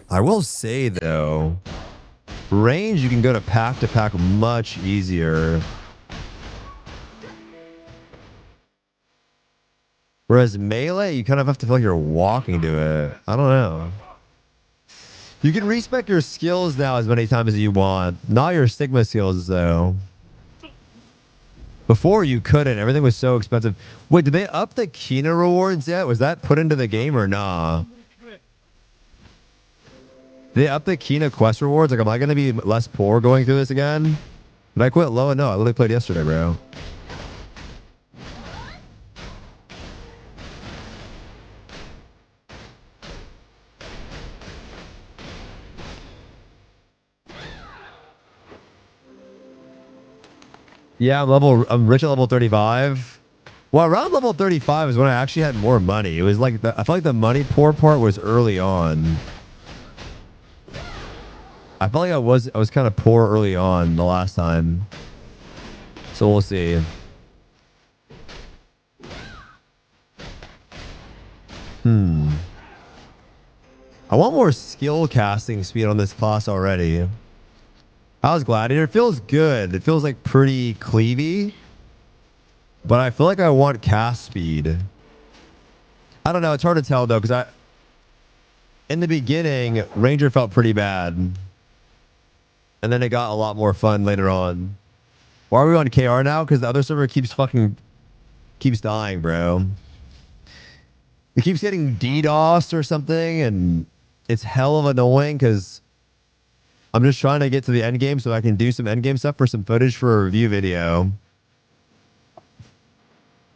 I will say though, range you can go to pack much easier. Whereas melee, you kind of have to feel like you're walking to it. I don't know. You can respec your skills now as many times as you want. Not your Sigma skills though. Before you couldn't. Everything was so expensive. Wait, did they up the Kina rewards yet? Was that put into the game or nah? Did they up the Kina quest rewards? Like, am I going to be less poor going through this again? Did I quit low? No, I literally played yesterday, bro. Yeah, I'm rich at level 35. Well, around level 35 is when I actually had more money. It was like, I felt like the money poor part was early on. I felt like I was kind of poor early on the last time. So we'll see. I want more skill casting speed on this class already. How's Gladiator? It feels good. It feels like pretty cleavy. But I feel like I want cast speed. I don't know. It's hard to tell though, because in the beginning, Ranger felt pretty bad. And then it got a lot more fun later on. Why are we on KR now? Because the other server keeps dying, bro. It keeps getting DDoSed or something, and it's hell of annoying because I'm just trying to get to the end game so I can do some end game stuff for some footage for a review video.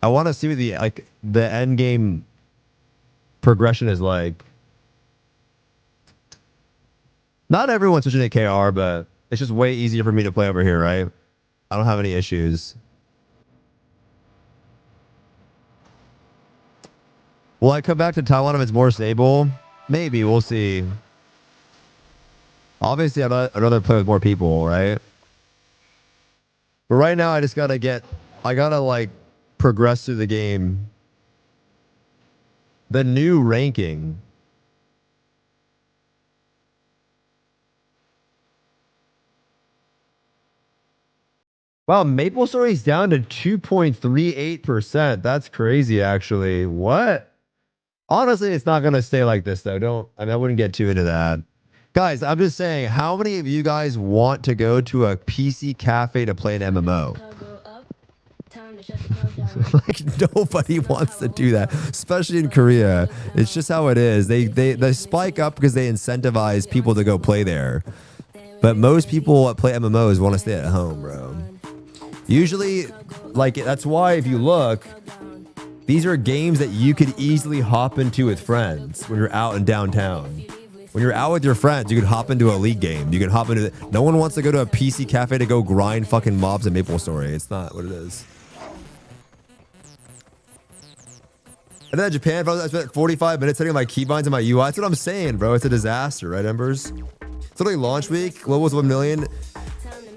I want to see what the end game progression is like. Not everyone's switching to KR, but it's just way easier for me to play over here, right? I don't have any issues. Will I come back to Taiwan if it's more stable? Maybe. We'll see. Obviously, I'd rather play with more people, right? But right now, I just gotta like progress through the game. The new ranking. Wow, Maple Story's down to 2.38%. That's crazy, actually. What? Honestly, it's not going to stay like this, though. I wouldn't get too into that. Guys, I'm just saying, how many of you guys want to go to a PC cafe to play an MMO? Like, nobody wants to do that, especially in Korea. It's just how it is. They spike up because they incentivize people to go play there. But most people that play MMOs want to stay at home, bro. Usually, like, that's why if you look, these are games that you could easily hop into with friends when you're out in downtown. When you're out with your friends, you could hop into a League game. You can hop into no one wants to go to a PC cafe to go grind fucking mobs in Maple Story. It's not what it is. And then Japan, bro, I spent 45 minutes setting my keybinds and my UI. That's what I'm saying, bro. It's a disaster, right, Embers? It's literally launch week. Global's 1 million.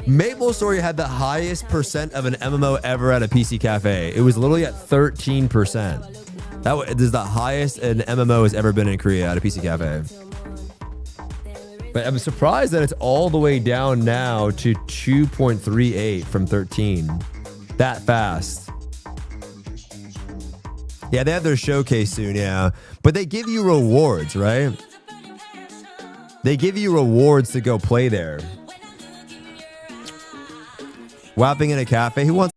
Maple Story had the highest percent of an MMO ever at a PC cafe. It was literally at 13%. That is the highest an MMO has ever been in Korea at a PC cafe. But I'm surprised that it's all the way down now to 2.38 from 13. That fast. Yeah, they have their showcase soon, yeah. But they give you rewards, right? They give you rewards to go play there. Wapping in a cafe. Who wants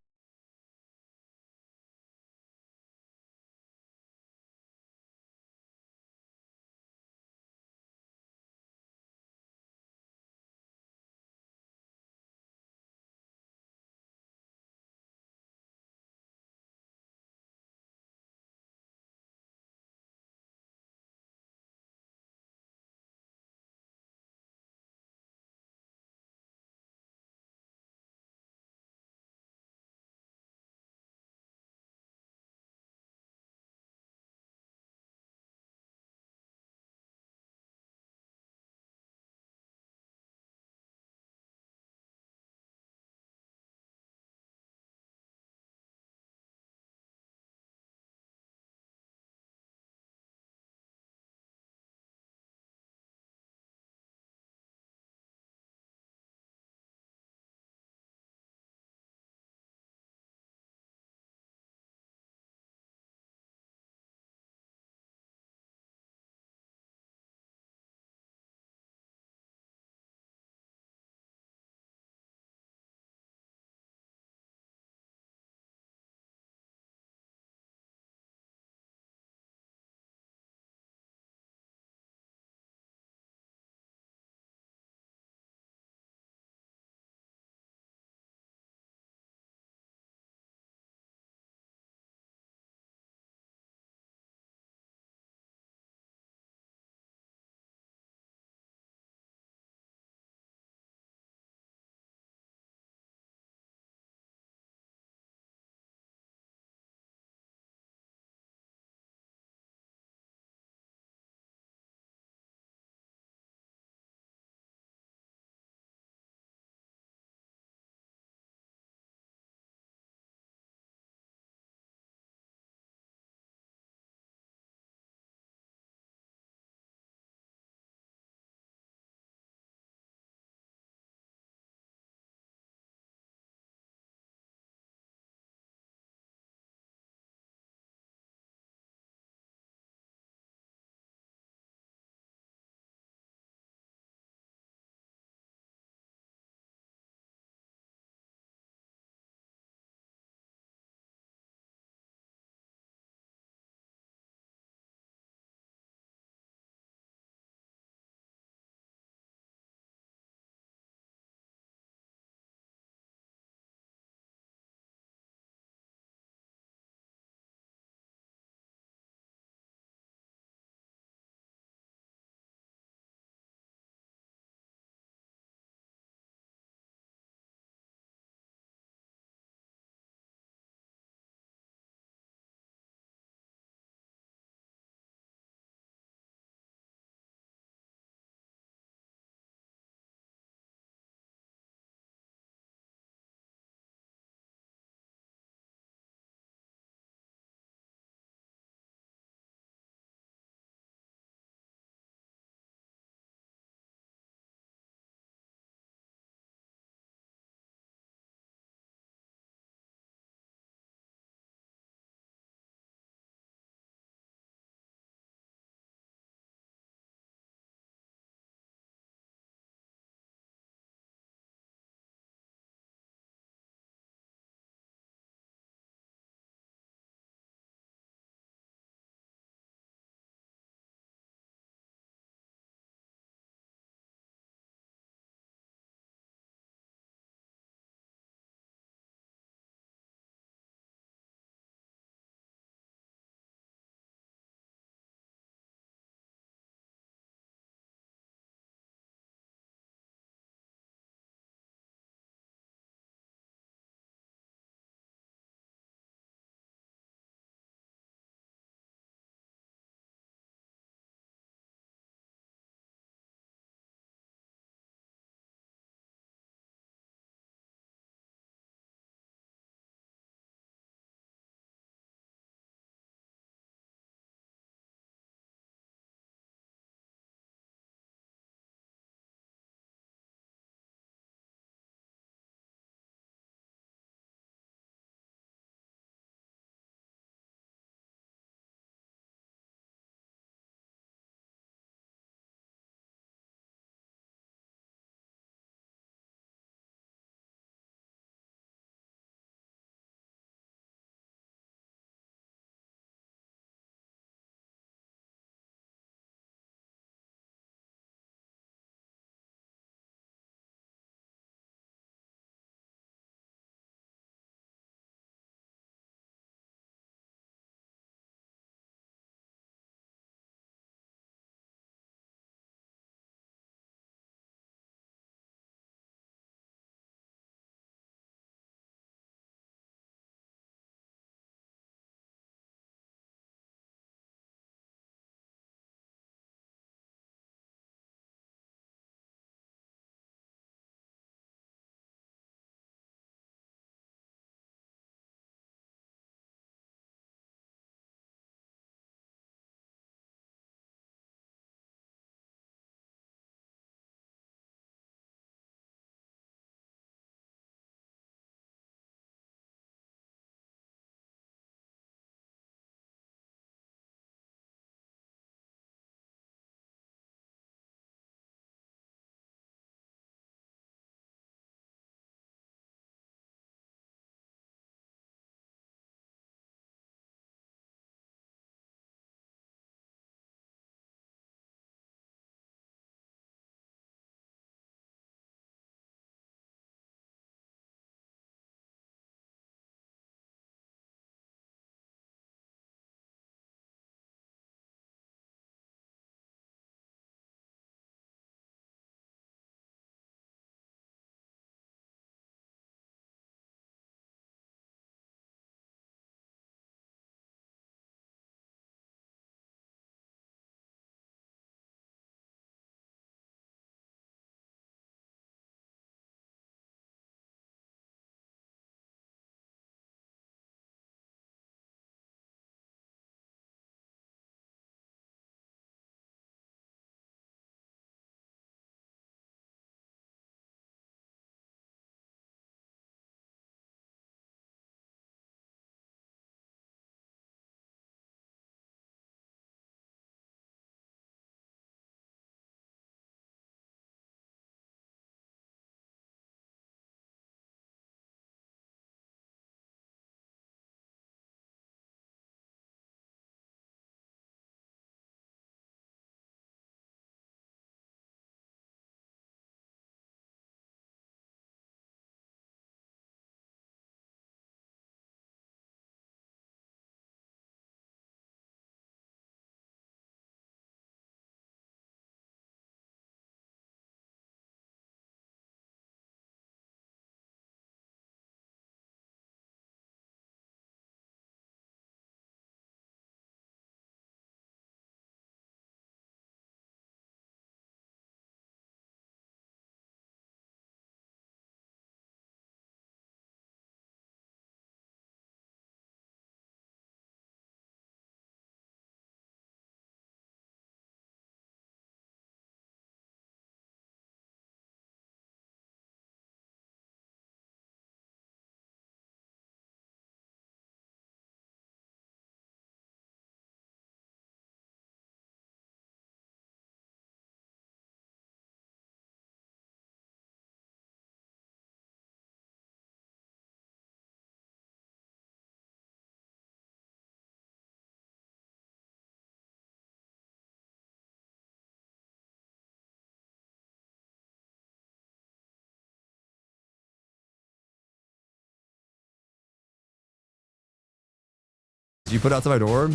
Did you put it outside my door?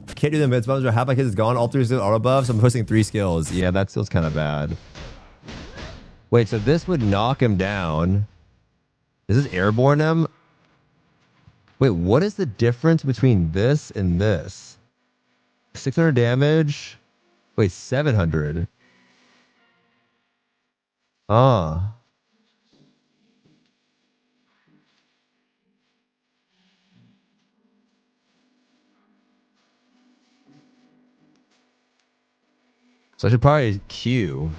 I can't do the invincible buttons. Half my kids is gone. All 3 skills auto buffs. I'm posting 3 skills. Yeah, that feels kind of bad. Wait, so this would knock him down. Is this airborne him? Wait, what is the difference between this and this? 600 damage? Wait, 700. Ah. So I should probably Q.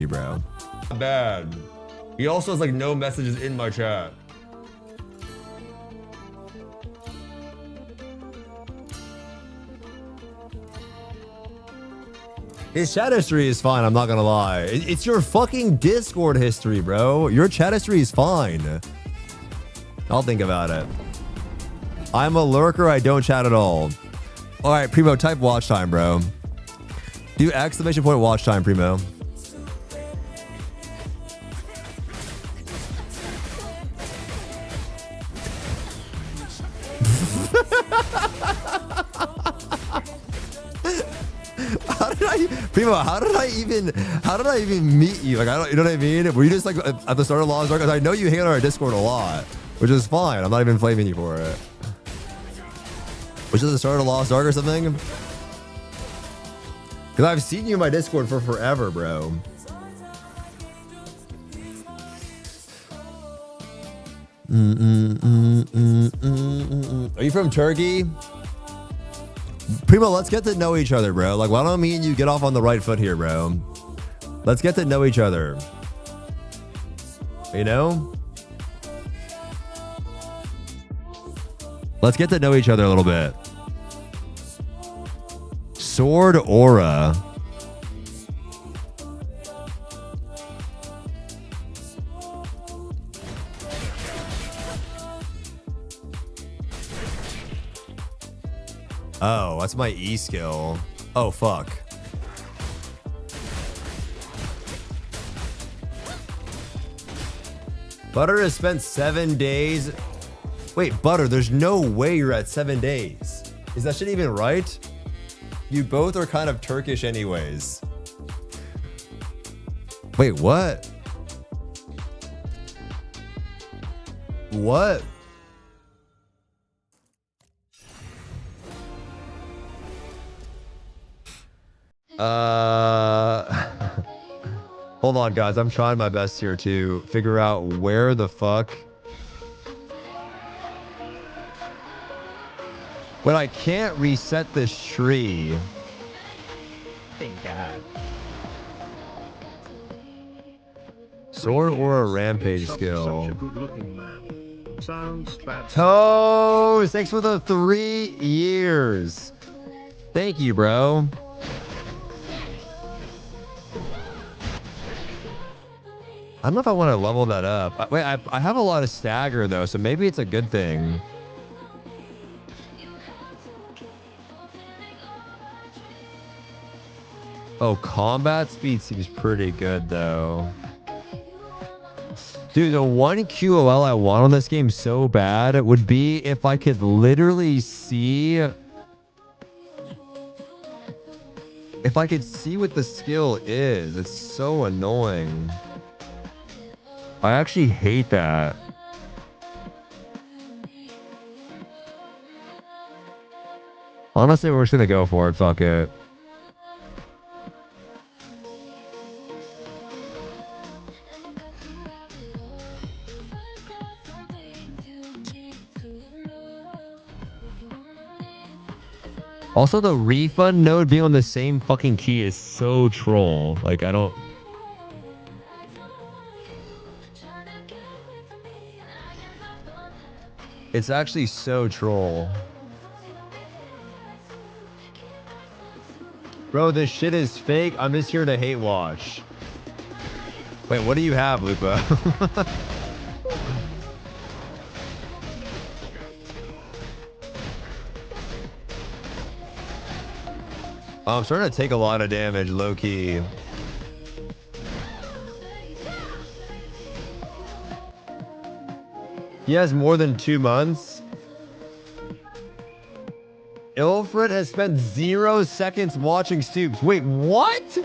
Bro. Not bad. He also has like no messages in my chat. His chat history is fine, I'm not gonna lie. It's your fucking Discord history, bro. Your chat history is fine. I'll think about it. I'm a lurker, I don't chat at all. All right, Primo, type watch time, bro. Do exclamation point watch time, Primo. Primo, how did I even meet you? Like, I don't, you know what I mean? Were you just like at the start of Lost Ark? Because I know you hang on our Discord a lot, which is fine. I'm not even flaming you for it. Was it the start of Lost Ark or something? Because I've seen you in my Discord for forever, bro. Are you from Turkey? Primo, let's get to know each other, bro. Like, why don't me and you get off on the right foot here, bro? Let's get to know each other. You know? Let's get to know each other a little bit. Sword aura. Oh, that's my E skill. Oh, fuck. Butter has spent 7 days. Wait, Butter, there's no way you're at 7 days. Is that shit even right? You both are kind of Turkish anyways. Wait, what? What? Hold on, guys. I'm trying my best here to figure out where the fuck. But I can't reset this tree. Thank God. Sword or a rampage skill. Toes, thanks for the 3 years. Thank you, bro. I don't know if I want to level that up. Wait, I have a lot of stagger though, so maybe it's a good thing. Oh, combat speed seems pretty good though. Dude, the one QOL I want on this game so bad would be if I could literally see... If I could see what the skill is. It's so annoying. I actually hate that. Honestly, we're just gonna go for it. Fuck it. Also, the refund node being on the same fucking key is so troll. Like, I don't... It's actually so troll. Bro, this shit is fake. I'm just here to hate watch. Wait, what do you have, Lupa? Oh, I'm starting to take a lot of damage, low-key. He has more than 2 months. Ilfred has spent 0 seconds watching Stoopzz. Wait, what?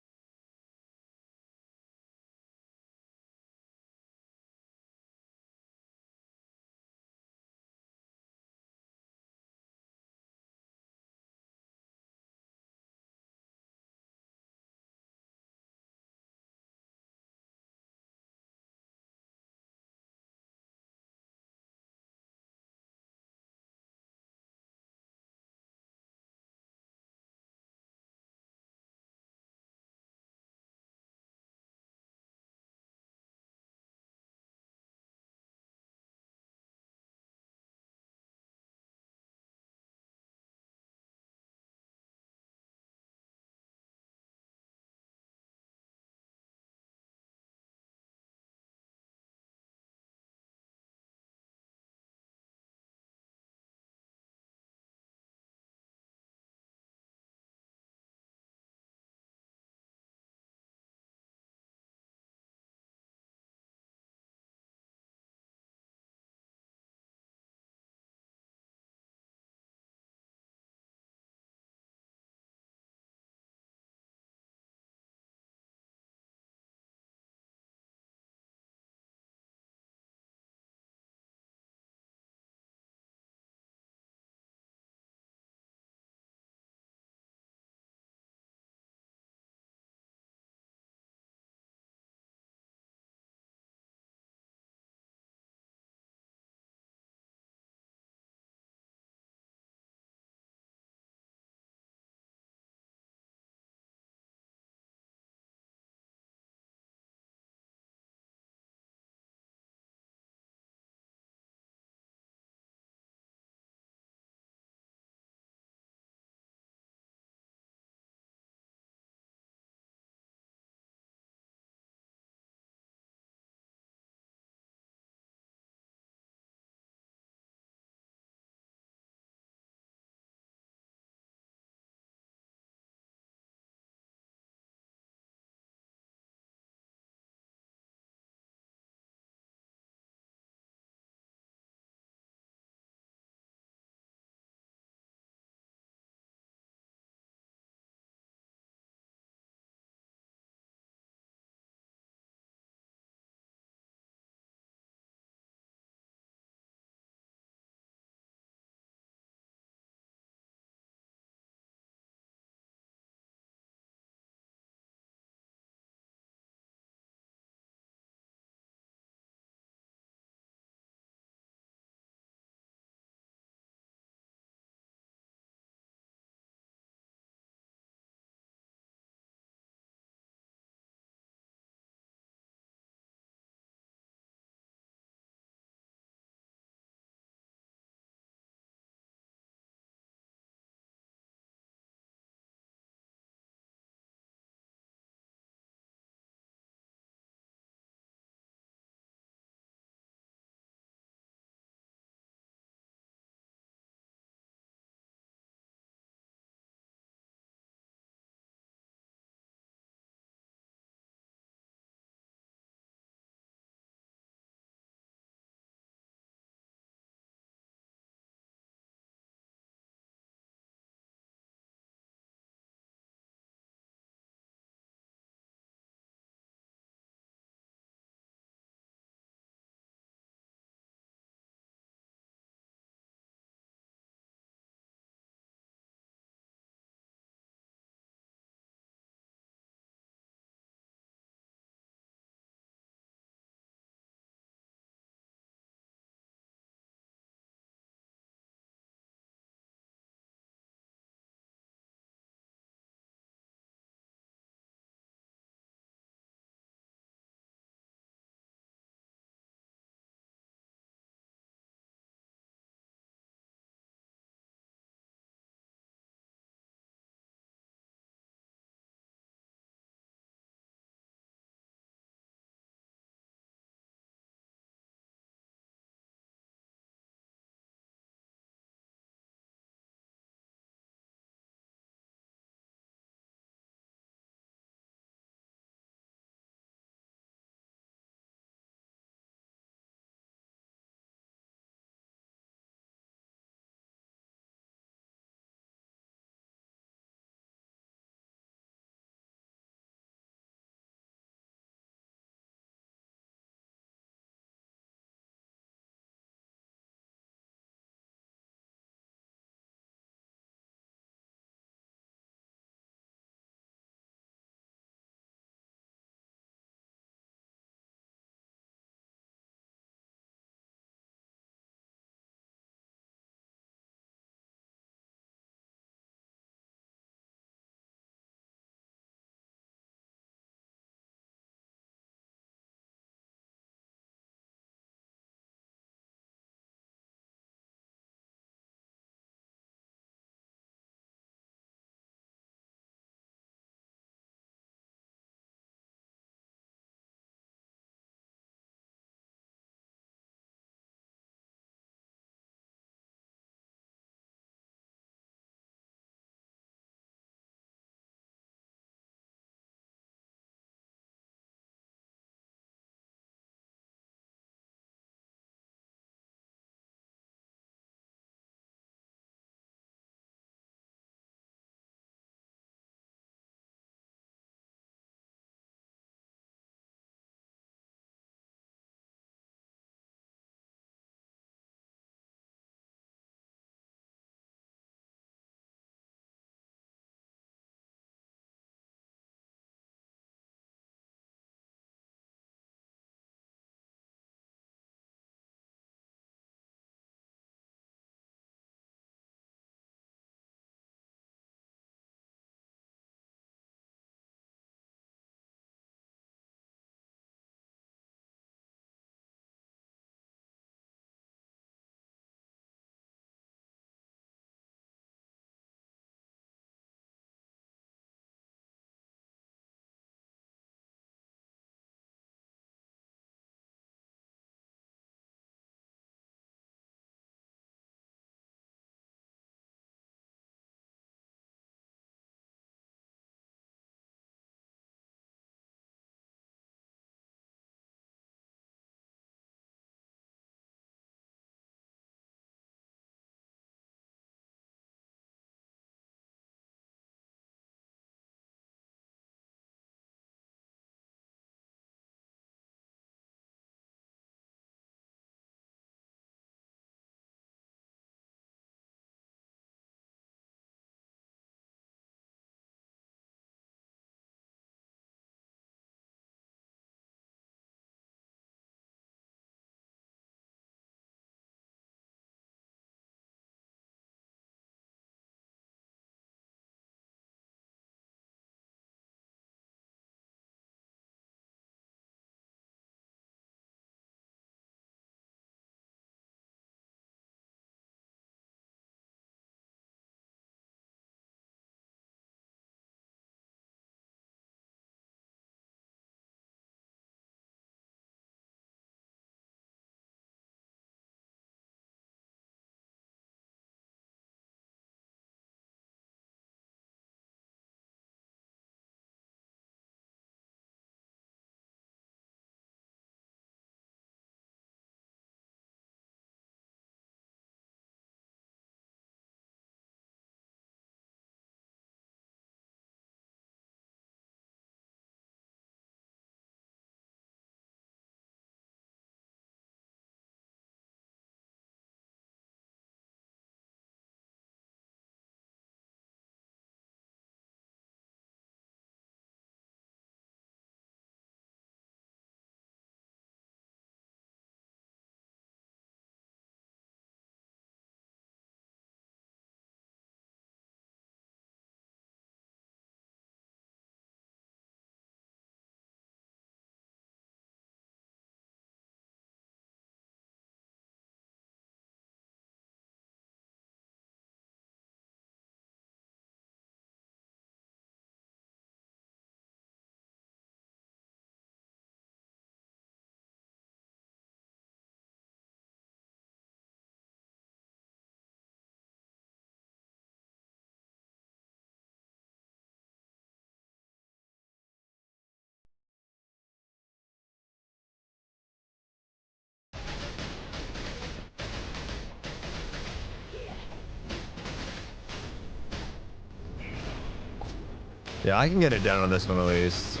Yeah, I can get it down on this one at least.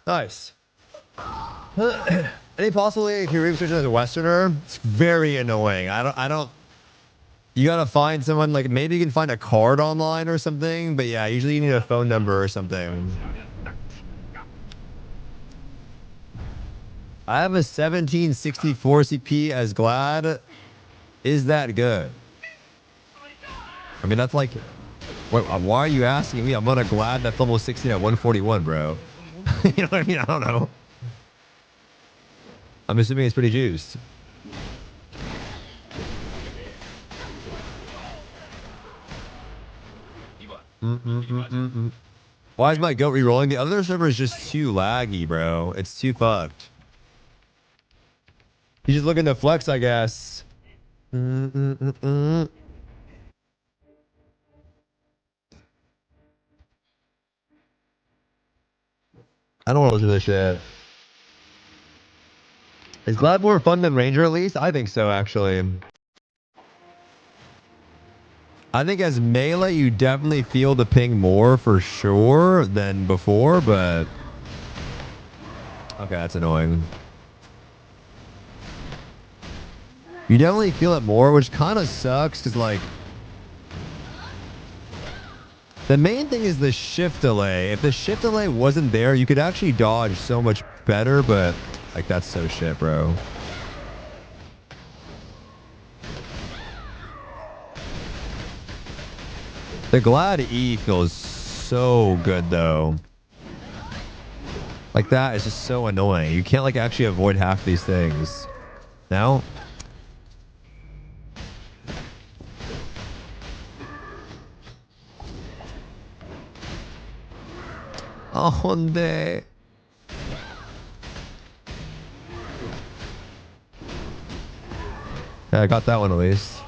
Nice. Any possibility if you're researching as a Westerner? It's very annoying. I don't. You gotta find someone, like, maybe you can find a card online or something, but yeah, usually you need a phone number or something. I have a 1764 CP as Glad. Is that good? I mean, that's like, why are you asking me? I'm on a Glad that's level 16 at 141, bro. You know what I mean? I don't know. I'm assuming it's pretty juiced. Why is my goat re-rolling? The other server is just too laggy, bro. It's too fucked. He's just looking to flex, I guess. I don't want to listen to this shit. Is Glad more fun than Ranger at least? I think so, actually. I think as melee, you definitely feel the ping more for sure than before, but... Okay, that's annoying. You definitely feel it more, which kind of sucks, because, like... The main thing is the shift delay. If the shift delay wasn't there, you could actually dodge so much better, but... Like, that's so shit, bro. The Glad E feels so good, though. Like, that is just so annoying. You can't, like, actually avoid half these things. Now? Onde? Yeah, I got that one at least.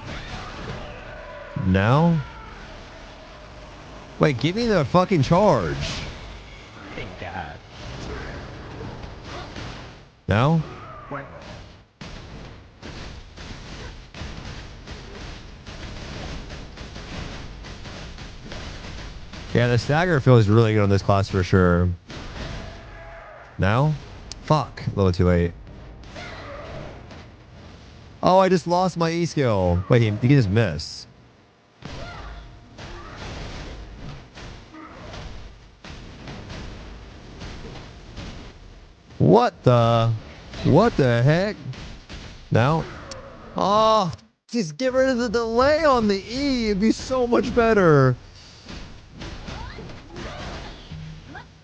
Now? Wait, give me the fucking charge. Thank God. Now? What? Yeah, the stagger feels really good on this class for sure. Now? Fuck. A little too late. Oh, I just lost my E skill. Wait, you can just miss. What the heck? Now? Oh, just get rid of the delay on the E. It'd be so much better.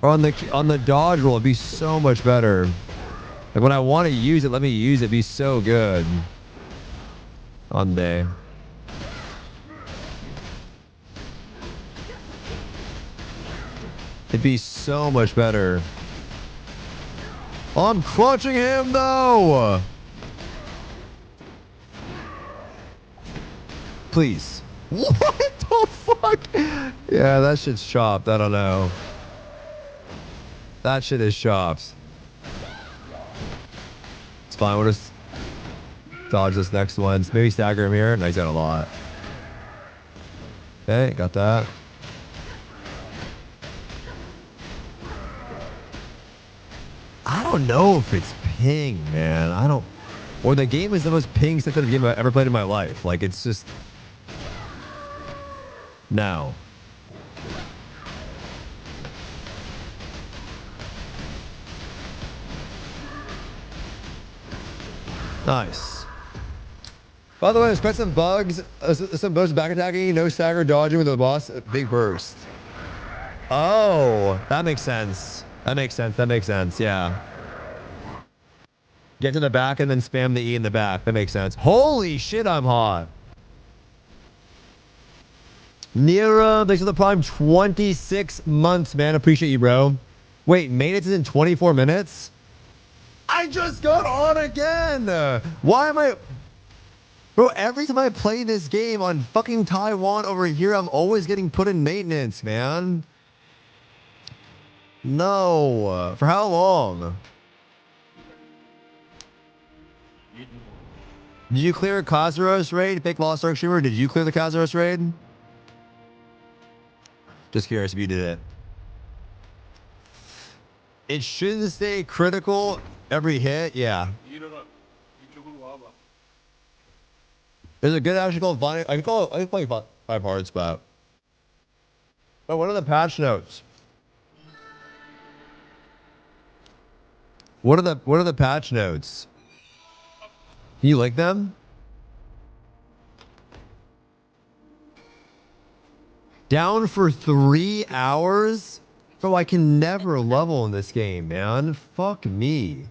Or on the dodge roll, it'd be so much better. Like when I want to use it, let me use it. It'd be so good. On there. It'd be so much better. I'm crunching him though. Please. What the fuck? Yeah, that shit's chopped. I don't know. That shit is chopped. It's fine. We'll just dodge this next one. Maybe stagger him here. Nice, got a lot. Okay, got that. I don't know if it's ping, man. I don't... Or the game is the most ping sensitive game I've ever played in my life. Like, it's just... No. Nice. By the way, there's quite some bugs. Some bugs back attacking, no stagger dodging with the boss. Big burst. Oh, that makes sense. That makes sense. That makes sense. Yeah. Get to the back and then spam the E in the back. That makes sense. Holy shit, I'm hot. Nira, thanks for the prime. 26 months, man. Appreciate you, bro. Wait, maintenance is in 24 minutes? I just got on again. Why am I... Bro, every time I play this game on fucking Taiwan over here, I'm always getting put in maintenance, man. No. For how long? Did you clear Kazuro's raid? Fake Lost Ark streamer, did you clear the Kazuro's raid? Just curious if you did it. It shouldn't stay critical every hit. Yeah. There's a good actually called Vine. I can play 5 hearts, but. Oh, what are the patch notes? What are the patch notes? Can you link them? Down for 3 hours? Bro, I can never level in this game, man. Fuck me.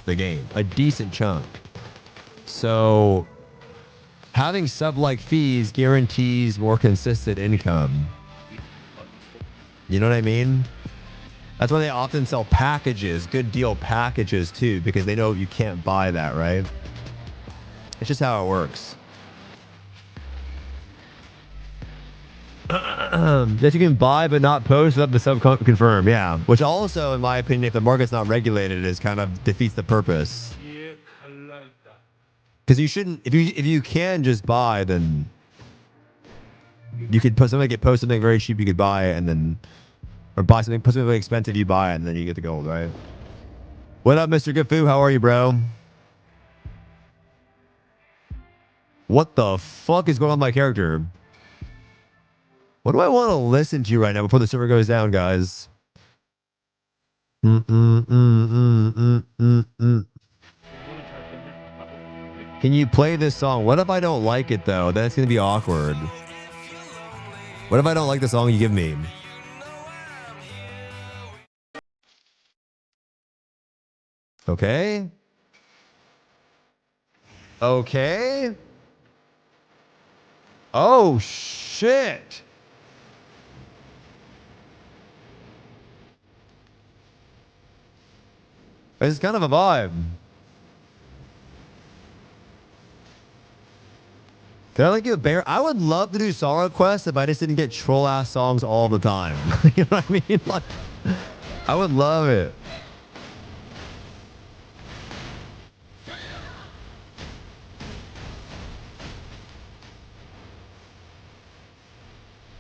the game, a decent chunk. So having sub-like fees guarantees more consistent income. You know what I mean? That's why they often sell packages, good deal packages too, because they know you can't buy that, right? It's just how it works. That you can buy but not post without the sub confirm, yeah. Which also, in my opinion, if the market's not regulated, is kind of defeats the purpose. Because you shouldn't, if you can just buy, then you could post something very cheap, you could buy it, and then, or buy something, put something really expensive, you buy it, and then you get the gold, right? What up, Mr. Gifu? How are you, bro? What the fuck is going on with my character? What do I want to listen to right now before the server goes down, guys? Can you play this song? What if I don't like it, though? Then it's going to be awkward. What if I don't like the song you give me? Okay. Okay. Oh, shit. It's kind of a vibe. Can I like you a bear? I would love to do song requests if I just didn't get troll ass songs all the time. You know what I mean? Like, I would love it.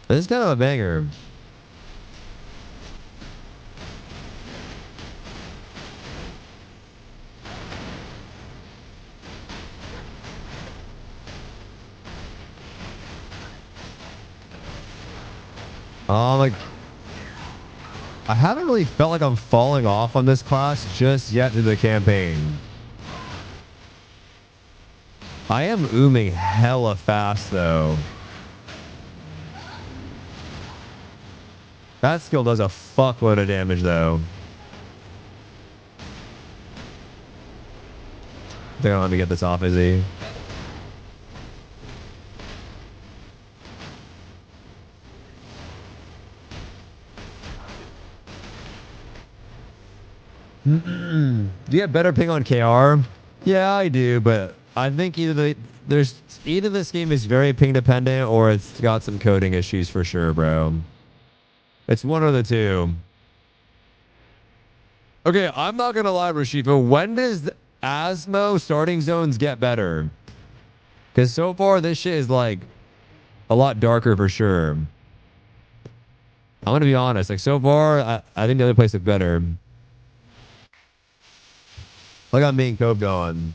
This is kind of a banger. Like, I haven't really felt like I'm falling off on this class just yet through the campaign. I am ooming hella fast, though. That skill does a fuckload of damage, though. I think I'll let me get this off, Izzy. Do you have better ping on KR? Yeah, I do, but I think either this game is very ping dependent or it's got some coding issues for sure, bro. It's one of the two. Okay, I'm not gonna lie, Rashifa. When does Asmo starting zones get better? Because so far this shit is like a lot darker for sure. I'm gonna be honest. Like so far, I think the other place is better. Like I'm being coped on.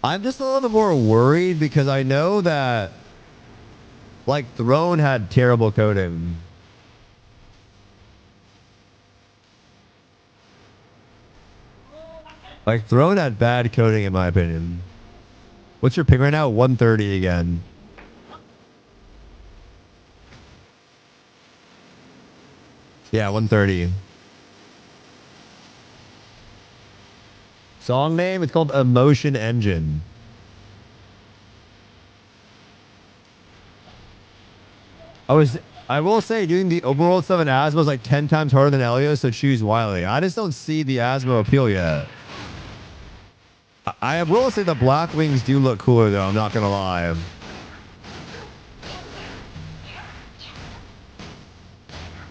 I'm just a little bit more worried because I know that like Throne had terrible coding. Like Throne had bad coding in my opinion. What's your ping right now? 130 again. Yeah, 130. Song name? It's called Emotion Engine. I will say doing the overworld stuff in Asmo is like 10 times harder than Elio, so choose wisely. I just don't see the Asmo appeal yet. I will say the black wings do look cooler though, I'm not gonna lie.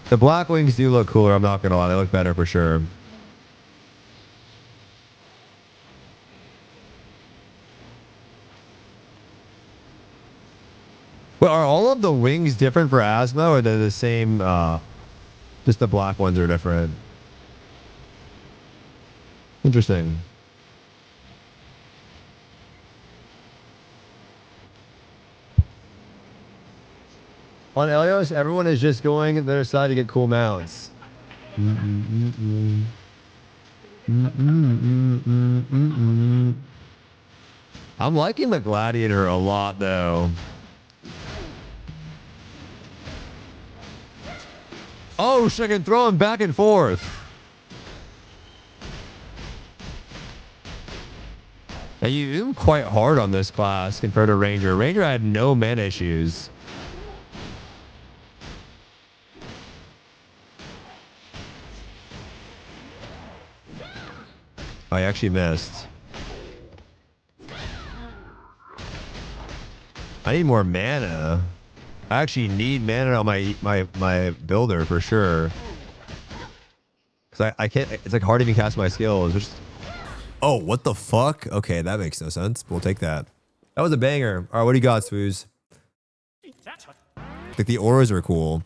The black wings do look cooler, I'm not gonna lie. They look better for sure. But are all of the wings different for Asmo, or they're the same? Just the black ones are different. Interesting. On Elios, everyone is just going to their side to get cool mounts. I'm liking the Gladiator a lot, though. Oh, shit, I can throw him back and forth. And you quite hard on this class compared to Ranger. Ranger had no mana issues. I actually missed. I need more mana. I actually need mana on my builder for sure. Cause I can't. It's like hard to even cast my skills. Just, oh, what the fuck? Okay, that makes no sense. We'll take that. That was a banger. All right, what do you got, Stoopzz? Like the auras are cool.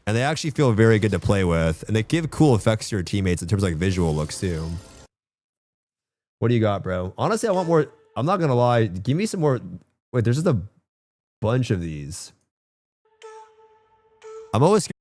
And they actually feel very good to play with. And they give cool effects to your teammates in terms of like visual looks too. What do you got, bro? Honestly, I want more. I'm not going to lie. Give me some more. Wait, there's just a bunch of these. I'm always scared.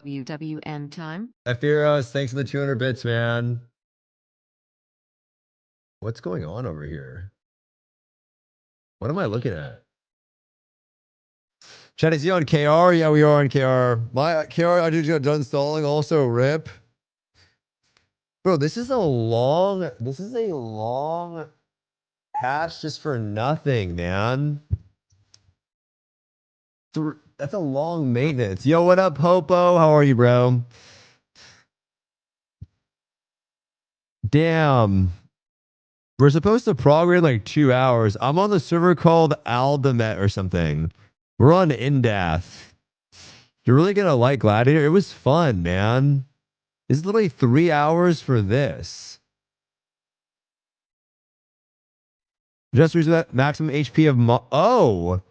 WWM time. Fearos, thanks for the 200 bits, man. What's going on over here? What am I looking at? Chat, is he on KR? Yeah, we are on KR. My KR, I just got done stalling. Also, rip. Bro, this is a long patch just for nothing, man. That's a long maintenance. Yo, what up, Popo? How are you, bro? Damn. We're supposed to progress in like 2 hours. I'm on the server called Aldemet or something. We're on Indath. You're really gonna like Gladiator? It was fun, man. It's literally 3 hours for this. Just reach that maximum HP of oh.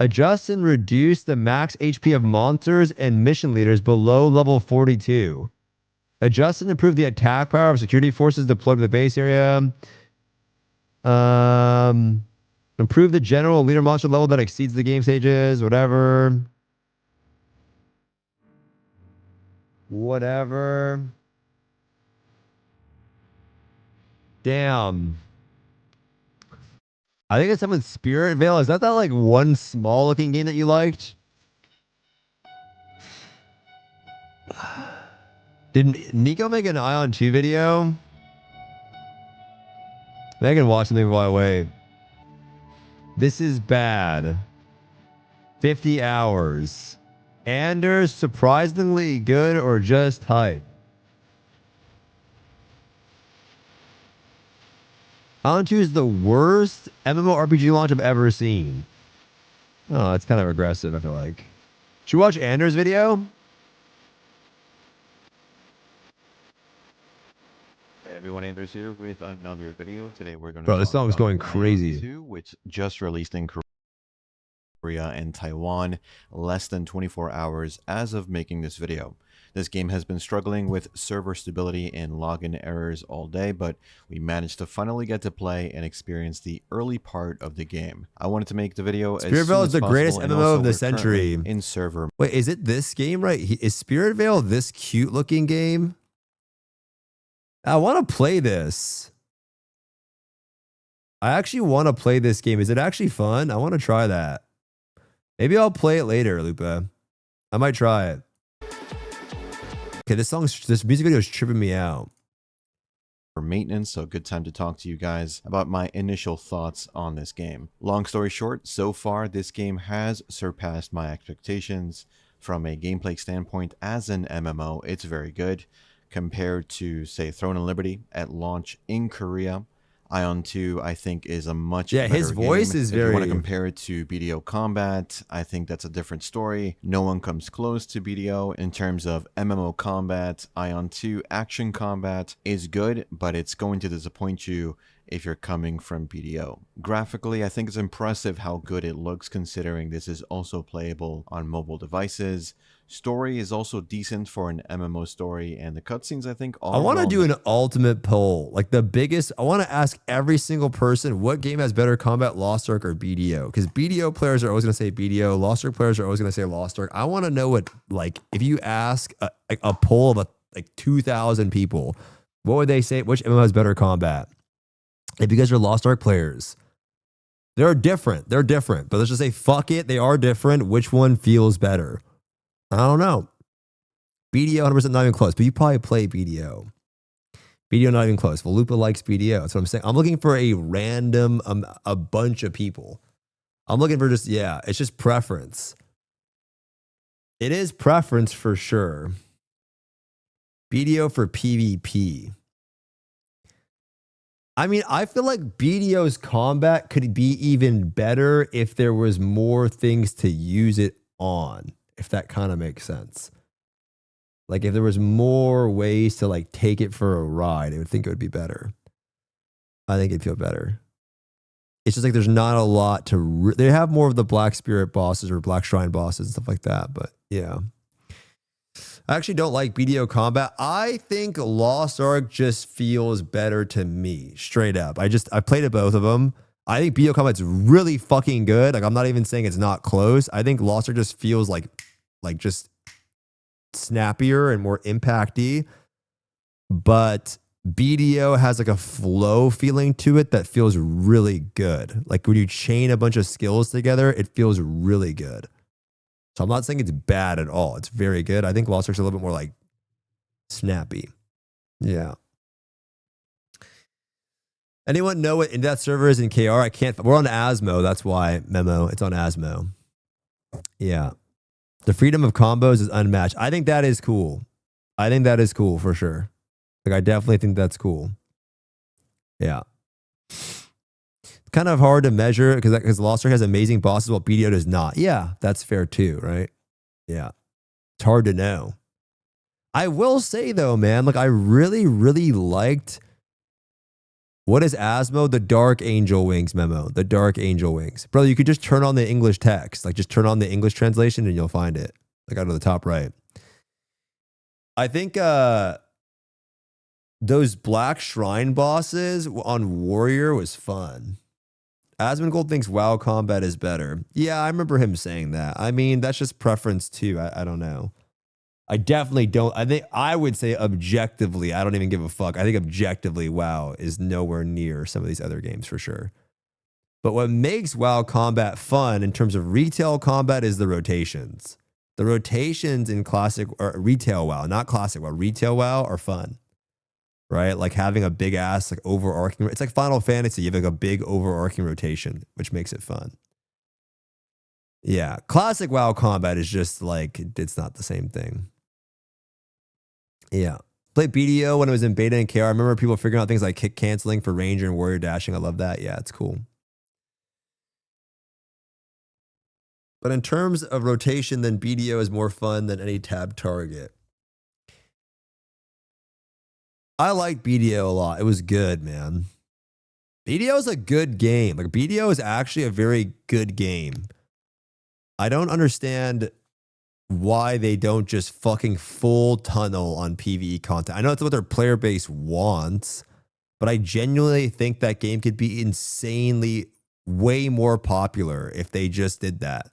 Adjust and reduce the max HP of monsters and mission leaders below level 42. Adjust and improve the attack power of security forces deployed to the base area. Improve the general leader monster level that exceeds the game stages. Whatever. Damn. I think it's something with Spirit Veil. Is that like one small looking game that you liked? Did Nico make an Ion 2 video? I can watch something while I wait. This is bad. 50 hours. Anders, surprisingly good or just hype? Ion 2 is the worst MMORPG launch I've ever seen. Oh, that's kind of aggressive, I feel like. Should we watch Anders' video? Hey everyone, Anders here with another video. Today we're going to Bro, this song is going crazy. 2, which just released in Korea and Taiwan less than 24 hours as of making this video. This game has been struggling with server stability and login errors all day, but we managed to finally get to play and experience the early part of the game. I wanted to make the video Spirit Veil is the greatest MMO of the century. In server. Wait, is it this game, right? Is Spirit Veil this cute looking game? I want to play this. I actually want to play this game. Is it actually fun? I want to try that. Maybe I'll play it later, Lupa. I might try it. Okay, this music video is tripping me out. For maintenance, so good time to talk to you guys about my initial thoughts on this game. Long story short, so far this game has surpassed my expectations. From a gameplay standpoint, as an MMO, it's very good. Compared to, say, Throne and Liberty at launch in Korea, Ion 2, I think, is a much better his voice game. is If very... you want to compare it to BDO Combat, I think that's a different story. No one comes close to BDO in terms of MMO combat. Ion 2 action combat is good, but it's going to disappoint you if you're coming from BDO. Graphically, I think it's impressive how good it looks considering this is also playable on mobile devices. Story is also decent for an MMO story, and the cutscenes, I think, I want to do an ultimate poll. Like the biggest, I want to ask every single person, what game has better combat, Lost Ark or BDO? Because BDO players are always going to say BDO. Lost Ark players are always going to say Lost Ark. I want to know what, like, if you ask a poll of like 2,000 people, what would they say? Which MMO has better combat? If you guys are Lost Ark players, they're different. They're different. But let's just say, fuck it. They are different. Which one feels better? I don't know. BDO 100% not even close, but you probably play BDO. BDO not even close. Well, Lupa likes BDO. That's what I'm saying. I'm looking for a random, a bunch of people. I'm looking for just, yeah, it's just preference. It is preference for sure. BDO for PvP. I mean, I feel like BDO's combat could be even better if there was more things to use it on. If that kind of makes sense. Like if there was more ways to like take it for a ride, I would think it would be better. I think it'd feel better. It's just like there's not a lot to... They have more of the Black Spirit bosses or Black Shrine bosses and stuff like that, but yeah. I actually don't like BDO combat. I think Lost Ark just feels better to me, straight up. I played at both of them. I think BDO combat's really fucking good. Like, I'm not even saying it's not close. I think Lost Ark just feels like just snappier and more impacty. But BDO has like a flow feeling to it that feels really good. Like when you chain a bunch of skills together, it feels really good. So I'm not saying it's bad at all. It's very good. I think Lost Ark's a little bit more like snappy. Yeah. Anyone know what Indath server is in KR? I can't. We're on Asmo. That's why, Memo. It's on Asmo. Yeah. The freedom of combos is unmatched. I think that is cool. I think that is cool for sure. Like, I definitely think that's cool. Yeah. Kind of hard to measure because Lost Ark has amazing bosses while BDO does not. Yeah, that's fair too, right? Yeah. It's hard to know. I will say though, man, like I really, really liked What is Asmo? The Dark Angel Wings memo. The Dark Angel Wings. Brother, you could just turn on the English text. Like just turn on the English translation and you'll find it. Like out of the top right. I think those Black Shrine bosses on Warrior was fun. Asmongold thinks WoW combat is better. Yeah, I remember him saying that. I mean, that's just preference too. I don't know. I definitely don't. I think I would say objectively, I don't even give a fuck. I think objectively, WoW is nowhere near some of these other games for sure. But what makes WoW combat fun in terms of retail combat is the rotations. The rotations in classic or retail WoW, not classic WoW, retail WoW are fun. Right? Like having a big ass, like overarching, it's like Final Fantasy. You have like a big overarching rotation, which makes it fun. Yeah. Classic WoW combat is just like, it's not the same thing. Yeah. Played BDO when it was in beta and KR. I remember people figuring out things like kick canceling for Ranger and Warrior dashing. I love that. Yeah, it's cool. But in terms of rotation, then BDO is more fun than any tab target. I like BDO a lot. It was good, man. BDO is a good game. Like BDO is actually a very good game. I don't understand why they don't just fucking full tunnel on PvE content. I know that's what their player base wants, but I genuinely think that game could be insanely way more popular if they just did that.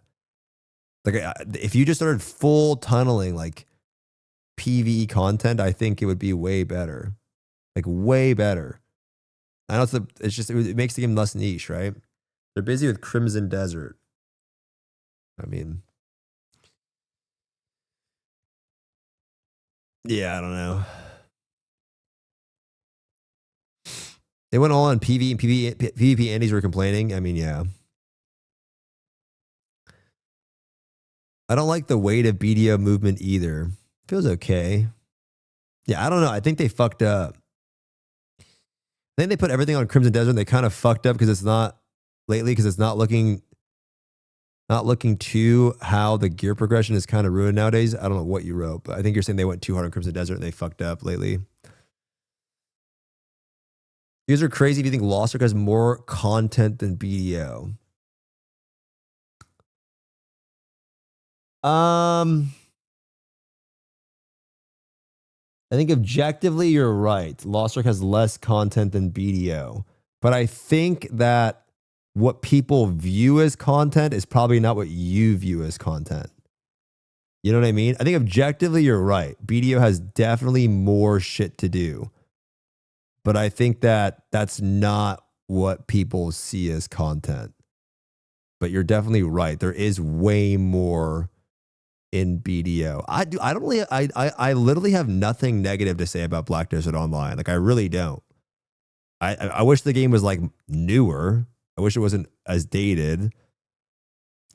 Like if you just started full tunneling like PvE content, I think it would be way better. Like way better. I know it makes the game less niche, right? They're busy with Crimson Desert. I mean, yeah, I don't know. They went all on PvE and PvP Andes were complaining. I mean, yeah. I don't like the weight of BDO movement either. Feels okay. Yeah, I don't know. I think they fucked up. I think they put everything on Crimson Desert and they kind of fucked up because it's not looking to how the gear progression is kind of ruined nowadays. I don't know what you wrote, but I think you're saying they went too hard on Crimson Desert and they fucked up lately. You guys are crazy if you think Lost Ark has more content than BDO. I think objectively you're right. Lost Ark has less content than BDO. But I think that what people view as content is probably not what you view as content. You know what I mean? I think objectively you're right. BDO has definitely more shit to do. But I think that that's not what people see as content. But you're definitely right. There is way more in BDO. I literally have nothing negative to say about Black Desert Online. Like I really don't. I wish the game was like newer. I wish it wasn't as dated.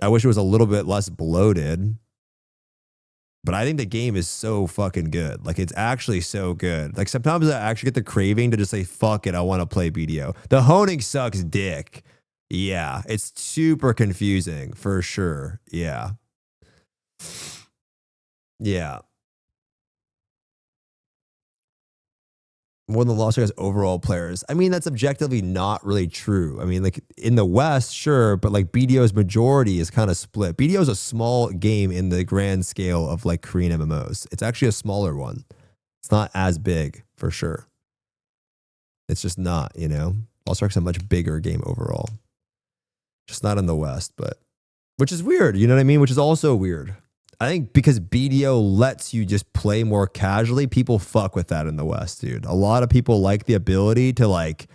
I wish it was a little bit less bloated. But I think the game is so fucking good. Like it's actually so good. Like sometimes I actually get the craving to just say, fuck it, I want to play BDO. The honing sucks dick. Yeah, it's super confusing for sure. Yeah. Yeah. More than Lost Ark has overall players. I mean, that's objectively not really true. I mean, like in the West, sure, but like BDO's majority is kind of split. BDO is a small game in the grand scale of like Korean MMOs. It's actually a smaller one. It's not as big for sure. It's just not, you know. Lost Ark's a much bigger game overall. Just not in the West, but which is weird, you know what I mean? Which is also weird. I think because BDO lets you just play more casually, people fuck with that in the West, dude. A lot of people like the ability to like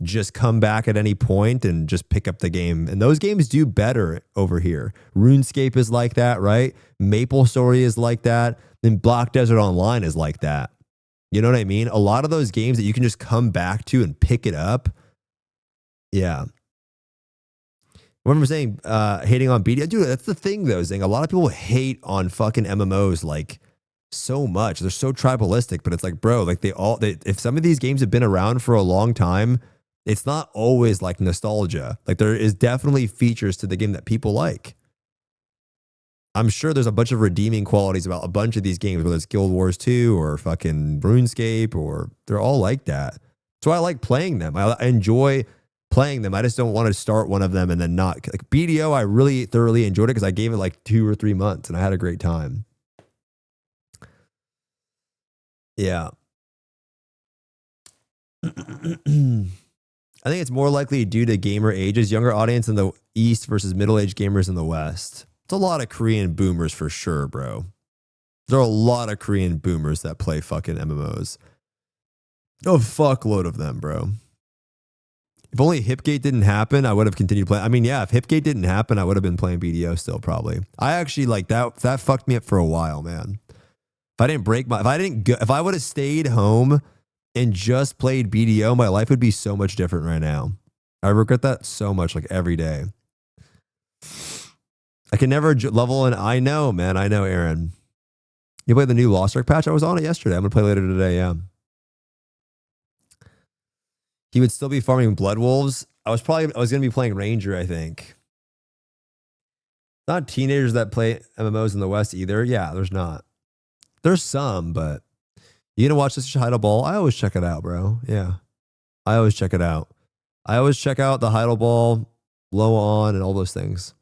just come back at any point and just pick up the game. And those games do better over here. RuneScape is like that, right? MapleStory is like that. Then Black Desert Online is like that. You know what I mean? A lot of those games that you can just come back to and pick it up. Yeah. I remember saying, hating on BDO. Dude, that's the thing though, Zing. A lot of people hate on fucking MMOs like so much. They're so tribalistic, but it's like, bro, like if some of these games have been around for a long time, it's not always like nostalgia. Like there is definitely features to the game that people like. I'm sure there's a bunch of redeeming qualities about a bunch of these games, whether it's Guild Wars 2 or fucking RuneScape, or they're all like that. So I like playing them. I enjoy playing them. I just don't want to start one of them and then not. Like BDO, I really thoroughly enjoyed it because I gave it like 2 or 3 months and I had a great time. Yeah. I think it's more likely due to gamer ages, younger audience in the East versus middle-aged gamers in the West. It's a lot of Korean boomers for sure, bro. There are a lot of Korean boomers that play fucking MMOs. A fuckload of them, bro. If only Hipgate didn't happen, I would have continued playing. I mean, yeah, if Hipgate didn't happen, I would have been playing BDO still probably. I actually like that. That fucked me up for a while, man. If I didn't break my, if I would have stayed home and just played BDO, my life would be so much different right now. I regret that so much, like every day. I can never level, and I know, man. I know, Aaron. You played the new Lost Ark patch? I was on it yesterday. I'm gonna play later today. Yeah. He would still be farming Blood Wolves. I was gonna be playing Ranger, I think. Not teenagers that play MMOs in the West either. Yeah, there's not. There's some, but you gonna watch this Heidel Ball? I always check it out, bro. Yeah. I always check it out. I always check out the Heidel Ball, Low On, and all those things.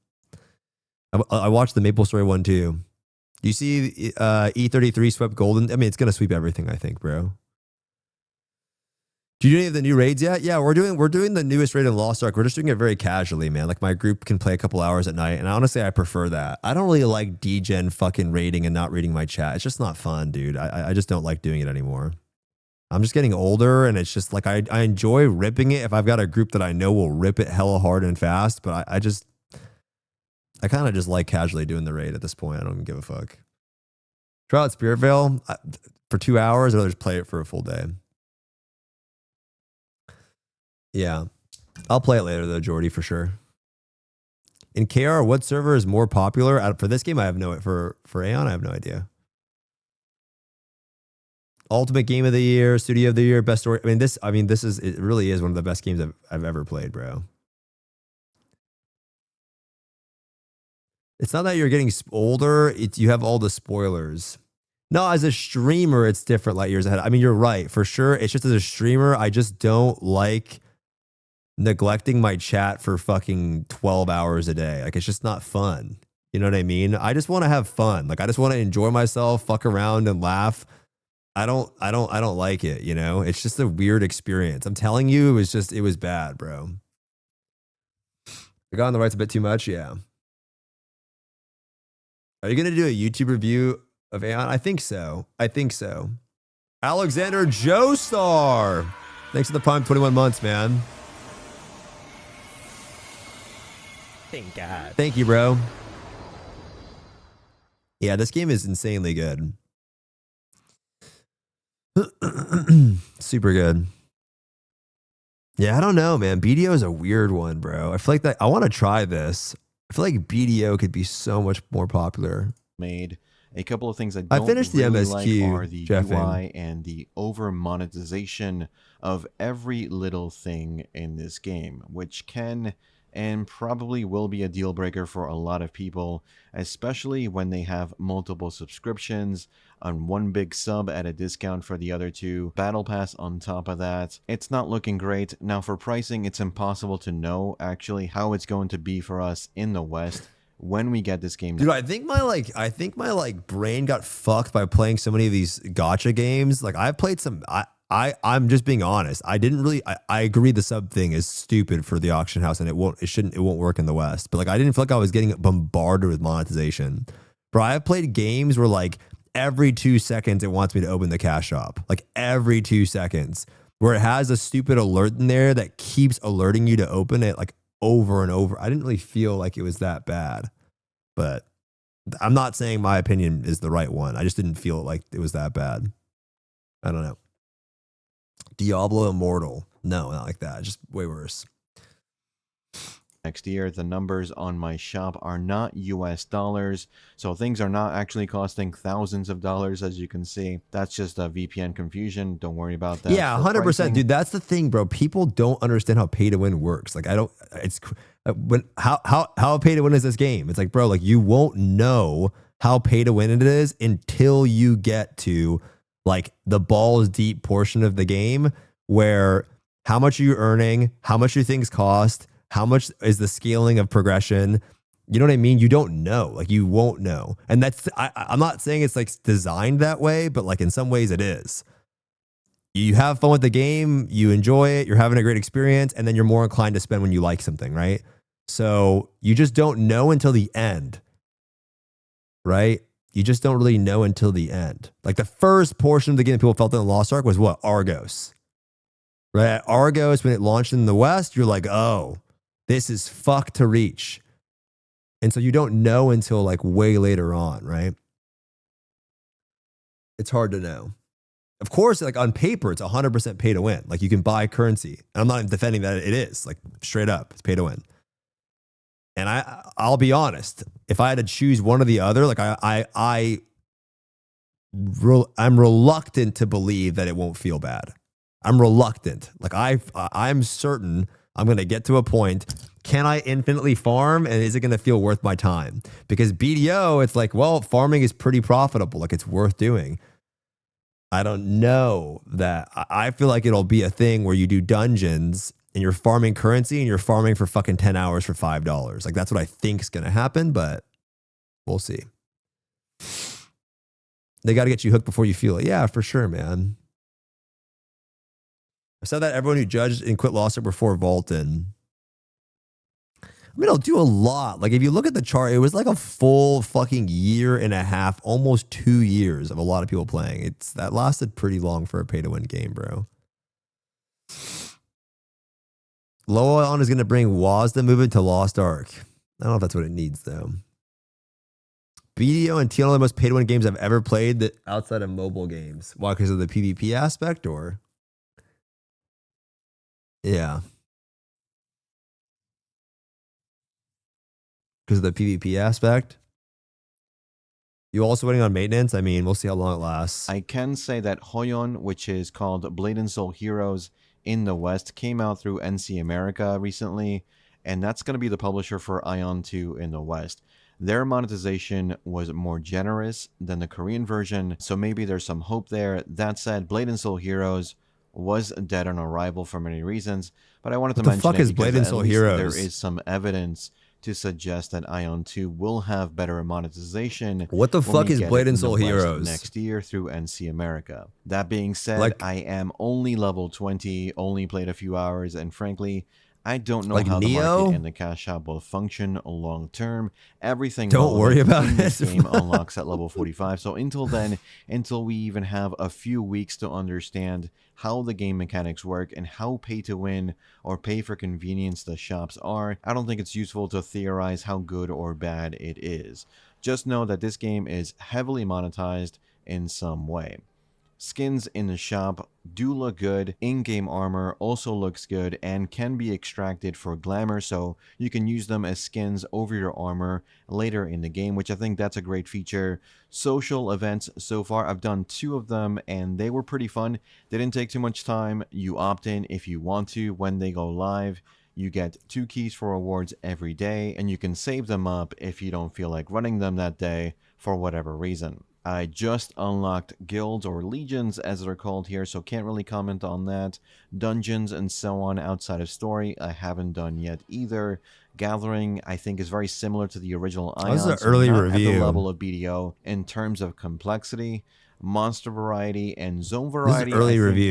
I watched the Maple Story one too. You see E33 swept Golden? I mean, it's gonna sweep everything, I think, bro. Do you do any of the new raids yet? Yeah, we're doing the newest raid in Lost Ark. We're just doing it very casually, man. Like my group can play a couple hours at night, and honestly, I prefer that. I don't really like degen fucking raiding and not reading my chat. It's just not fun, dude. I just don't like doing it anymore. I'm just getting older, and it's just like I enjoy ripping it if I've got a group that I know will rip it hella hard and fast. But I kind of just like casually doing the raid at this point. I don't even give a fuck. Try out Spirit Veil for 2 hours, or just play it for a full day. Yeah, I'll play it later though, Jordy, for sure. In KR, what server is more popular? For this game, I have no. For Aeon, I have no idea. Ultimate Game of the Year, Studio of the Year, Best Story. It really is one of the best games I've ever played, bro. It's not that you're getting older. You have all the spoilers. No, as a streamer, it's different light years ahead. I mean, you're right, for sure. It's just as a streamer, I just don't like neglecting my chat for fucking 12 hours a day. Like, it's just not fun. You know what I mean? I just want to have fun. Like, I just want to enjoy myself, fuck around and laugh. I don't like it, you know? It's just a weird experience. I'm telling you, it was bad, bro. I got on the rights a bit too much, yeah. Are you going to do a YouTube review of Aeon? I think so. Alexander Joestar. Thanks for the Prime 21 months, man. Thank God. Thank you, bro. Yeah, this game is insanely good. Super good. Yeah, I don't know, man. BDO is a weird one, bro. I feel like I want to try this. I feel like BDO could be so much more popular. Made a couple of things I don't finished the really MSQ, like are the Jeff, UI and the over monetization of every little thing in this game, which can and probably will be a deal breaker for a lot of people, especially when they have multiple subscriptions on one big sub at a discount for the other two, battle pass on top of that. It's not looking great. Now for pricing, it's impossible to know actually how it's going to be for us in the West when we get this game. Dude, I think my brain got fucked by playing so many of these gacha games. Like I've played some. I'm just being honest. I agree the sub thing is stupid for the auction house, and it won't work in the West. But like I didn't feel like I was getting bombarded with monetization. Bro, I've played games where like every 2 seconds it wants me to open the cash shop. Like every 2 seconds, where it has a stupid alert in there that keeps alerting you to open it like over and over. I didn't really feel like it was that bad, but I'm not saying my opinion is the right one. I just didn't feel like it was that bad. I don't know. Diablo Immortal. No, not like that. Just way worse. Next year, the numbers on my shop are not US dollars, so things are not actually costing thousands of dollars, as you can see. That's just a VPN confusion. Don't worry about that. Yeah, 100%, dude. That's the thing, bro. People don't understand how pay to win works. Like, how pay to win is this game? It's like, bro, like you won't know how pay to win it is until you get to like the balls deep portion of the game where how much are you earning? How much do things cost? How much is the scaling of progression? You know what I mean? You don't know. Like, you won't know. And that's, I'm not saying it's like designed that way, but like in some ways it is. You have fun with the game, you enjoy it, you're having a great experience, and then you're more inclined to spend when you like something, right? So you just don't know until the end, right? You just don't really know until the end. Like, the first portion of the game that people felt in the Lost Ark was what? Argos. Right? At Argos, when it launched in the West, you're like, oh, this is fucked to reach. And so you don't know until like way later on, right? It's hard to know. Of course, like on paper, it's 100% pay to win. Like, you can buy currency. And I'm not even defending that it is. Like, straight up, it's pay to win. And I'll be honest, if I had to choose one or the other, like I'm reluctant to believe that it won't feel bad. I'm reluctant. Like, I'm certain I'm going to get to a point. Can I infinitely farm? And is it going to feel worth my time? Because BDO, it's like, well, farming is pretty profitable. Like, it's worth doing. I don't know that. I feel like it'll be a thing where you do dungeons and you're farming currency and you're farming for fucking 10 hours for $5. Like, that's what I think is going to happen, but we'll see. They got to get you hooked before you feel it. Yeah, for sure, man. I said that everyone who judged and quit Lost Ark before Vaulton. I mean, I'll do a lot. Like, if you look at the chart, it was like a full fucking year and a half, almost 2 years of a lot of people playing. That lasted pretty long for a pay-to-win game, bro. Low-On is going to bring WASD movement to Lost Ark. I don't know if that's what it needs, though. BDO and TL are the most pay-to-win games I've ever played outside of mobile games. Why? Because of the PvP aspect, or? Yeah. Because of the PvP aspect. You also waiting on maintenance? I mean, we'll see how long it lasts. I can say that Hoyon, which is called Blade and Soul Heroes in the West, came out through NC America recently, and that's going to be the publisher for Ion 2 in the West. Their monetization was more generous than the Korean version, so maybe there's some hope there. That said, Blade and Soul Heroes was dead on arrival for many reasons, but I wanted to mention it because Blade and Soul Heroes? There is some evidence to suggest that Ion 2 will have better monetization. What the fuck is Blade and Soul Heroes? Next year through NC America. That being said, I am only level 20, only played a few hours, and frankly, I don't know how the market and the cash shop will function long term. Everything don't worry about in this game unlocks at level 45. So until then, until we even have a few weeks to understand how the game mechanics work and how pay to win or pay for convenience the shops are, I don't think it's useful to theorize how good or bad it is. Just know that this game is heavily monetized in some way. Skins in the shop do look good. In-game armor also looks good and can be extracted for glamour, so you can use them as skins over your armor later in the game, which I think that's a great feature. Social events so far, I've done 2 of them and they were pretty fun. They didn't take too much time. You opt in if you want to when they go live. You get 2 keys for rewards every day, and you can save them up if you don't feel like running them that day for whatever reason. I just unlocked guilds, or legions as they're called here, so can't really comment on that. Dungeons and so on outside of story, I haven't done yet either. Gathering, I think, is very similar to the original Ion. This is an early review. At the level of BDO in terms of complexity. Monster variety and zone variety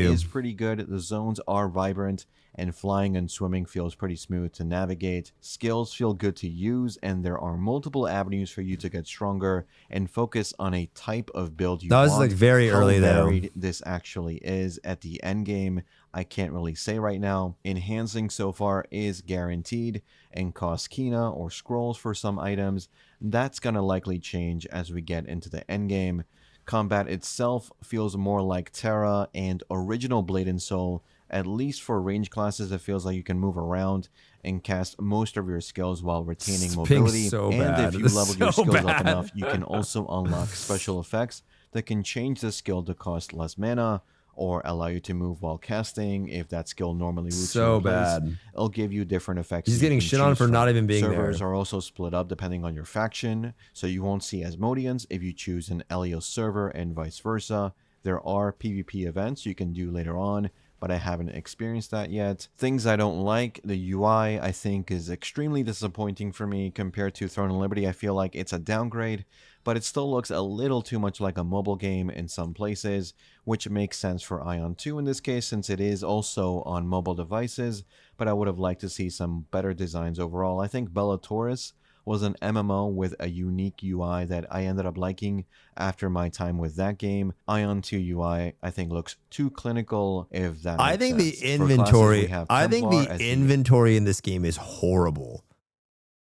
is pretty good. The zones are vibrant, and flying and swimming feels pretty smooth to navigate. Skills feel good to use, and there are multiple avenues for you to get stronger and focus on a type of build you want. That was like very early though. How varied this actually is at the end game, I can't really say right now. Enhancing so far is guaranteed and costs Kina or scrolls for some items. That's gonna likely change as we get into the end game. Combat itself feels more like Terra and original Blade and Soul. At least for range classes, it feels like you can move around and cast most of your skills while retaining mobility. And if you level your skills up enough, you can also unlock special effects that can change the skill to cost less mana or allow you to move while casting. If that skill normally roots in place, it'll give you different effects. He's getting shit on for not even being there. Servers are also split up depending on your faction, so you won't see Asmodeans if you choose an Elios server and vice versa. There are PvP events you can do later on but I haven't experienced that yet. Things I don't like, the UI I think is extremely disappointing for me compared to Throne and Liberty. I feel like it's a downgrade, but it still looks a little too much like a mobile game in some places, which makes sense for Ion 2 in this case since it is also on mobile devices, but I would have liked to see some better designs overall. I think Bellatorus was an MMO with a unique UI that I ended up liking after my time with that game. Ion 2 UI, I think, looks too clinical, if that makes I think sense. the inventory, in this game is horrible.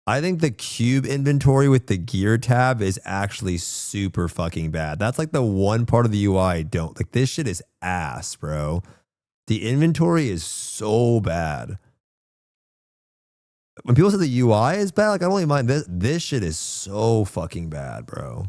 I think the cube inventory with the gear tab is actually super fucking bad. That's like the one part of the UI I don't like. This shit is ass, bro. The inventory is so bad. When people say the UI is bad, like I don't really mind this. This shit is so fucking bad, bro.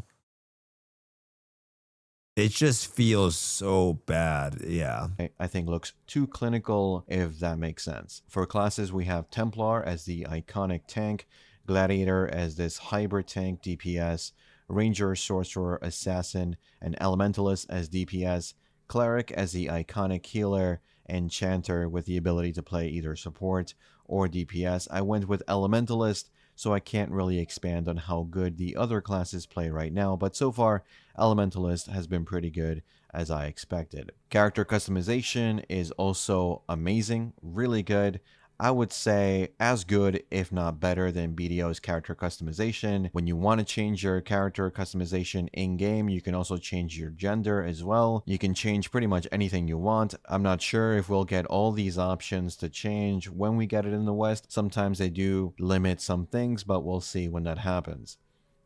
It just feels so bad. Yeah. I think looks too clinical, if that makes sense. For classes, we have Templar as the iconic tank, Gladiator as this hybrid tank DPS, Ranger, Sorcerer, Assassin, and Elementalist as DPS, Cleric as the iconic healer, and Chanter with the ability to play either support or DPS. I went with Elementalist, so I can't really expand on how good the other classes play right now, but so far, Elementalist has been pretty good as I expected. Character customization is also amazing, really good. I would say as good, if not better, than BDO's character customization. When you want to change your character customization in-game, you can also change your gender as well. You can change pretty much anything you want. I'm not sure if we'll get all these options to change when we get it in the West. Sometimes they do limit some things, but we'll see when that happens.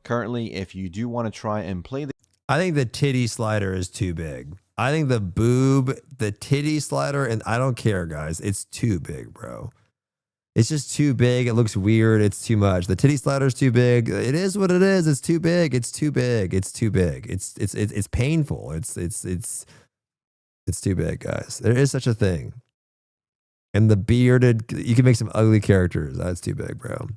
Currently, if you do want to try and play I think the titty slider is too big. I think the titty slider, and I don't care, guys. It's too big, bro. It's just too big. It looks weird. It's too much. The titty slider is too big. It is what it is. It's too big. It's too big. It's too big. It's painful. It's too big, guys. There is such a thing. And the bearded, you can make some ugly characters. That's too big, bro.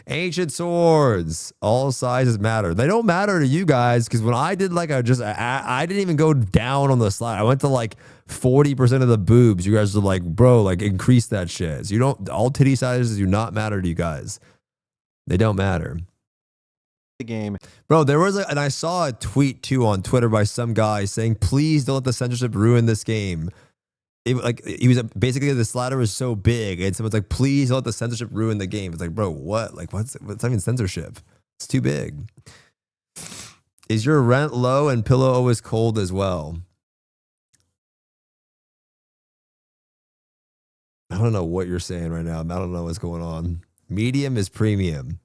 Ancient swords. All sizes matter. They don't matter to you guys because when I did I didn't even go down on the slide. I went to like 40% of the boobs. You guys are like, bro, like increase that shit. So you don't, all titty sizes do not matter to you guys. They don't matter. the game. Bro, there was and I saw a tweet too on Twitter by some guy saying, please don't let the censorship ruin this game. He was basically, the slider was so big and someone's like, please don't let the censorship ruin the game. It's like, bro, what? Like, what's not even censorship? It's too big. Is your rent low and pillow always cold as well? I don't know what you're saying right now. I don't know what's going on. Medium is premium.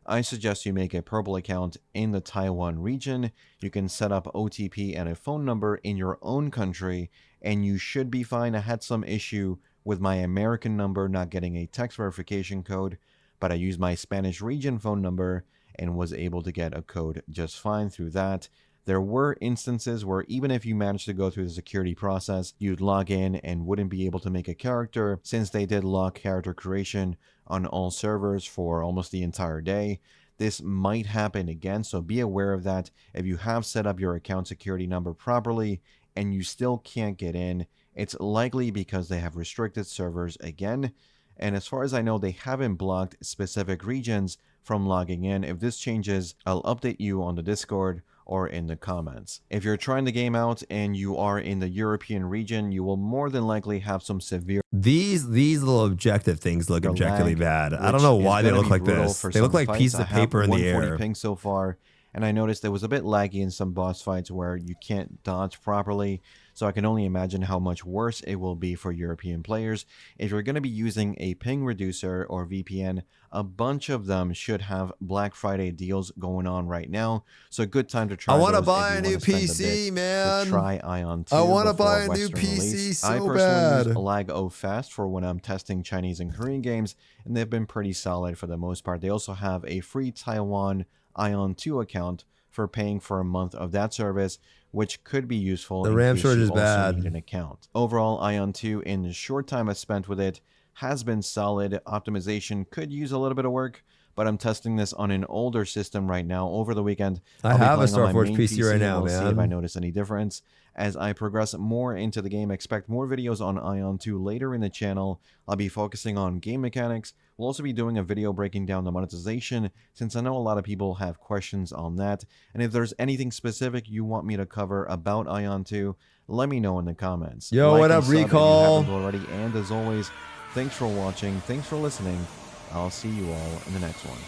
I suggest you make a purple account in the Taiwan region. You can set up OTP and a phone number in your own country, and you should be fine. I had some issue with my American number not getting a text verification code, but I used my Spanish region phone number and was able to get a code just fine through that. There were instances where even if you managed to go through the security process, you'd log in and wouldn't be able to make a character, since they did lock character creation on all servers for almost the entire day. This might happen again, so be aware of that. If you have set up your account security number properly and you still can't get in, it's likely because they have restricted servers again. And as far as I know, they haven't blocked specific regions from logging in. If this changes, I'll update you on the Discord or in the comments. If you're trying the game out and you are in the European region, you will more than likely have some severe... These little objective things look objectively bad. I don't know why they look like this. They look like pieces of paper in the air. 140 ping so far, and I noticed it was a bit laggy in some boss fights where you can't dodge properly, so I can only imagine how much worse it will be for European players. If you're going to be using a ping reducer or VPN, a bunch of them should have Black Friday deals going on right now, so a good time to try. I want to buy a new PC, man. Try Ion 2. I want to buy a new PC so bad. I personally use Lag-O-Fast for when I'm testing Chinese and Korean games, and they've been pretty solid for the most part. They also have a free Taiwan Ion 2 account for paying for a month of that service, which could be useful. The RAM shortage is bad. Need an account. Overall, Ion 2, in the short time I spent with it, has been solid. Optimization could use a little bit of work, but I'm testing this on an older system right now over the weekend. I have a Starforge PC right now, we'll man. see if I notice any difference. As I progress more into the game, expect more videos on Ion 2 later in the channel. I'll be focusing on game mechanics. We'll also be doing a video breaking down the monetization, since I know a lot of people have questions on that. And if there's anything specific you want me to cover about Ion 2, let me know in the comments. Yo, what up, Recall? If you haven't already. And as always, thanks for watching. Thanks for listening. I'll see you all in the next one.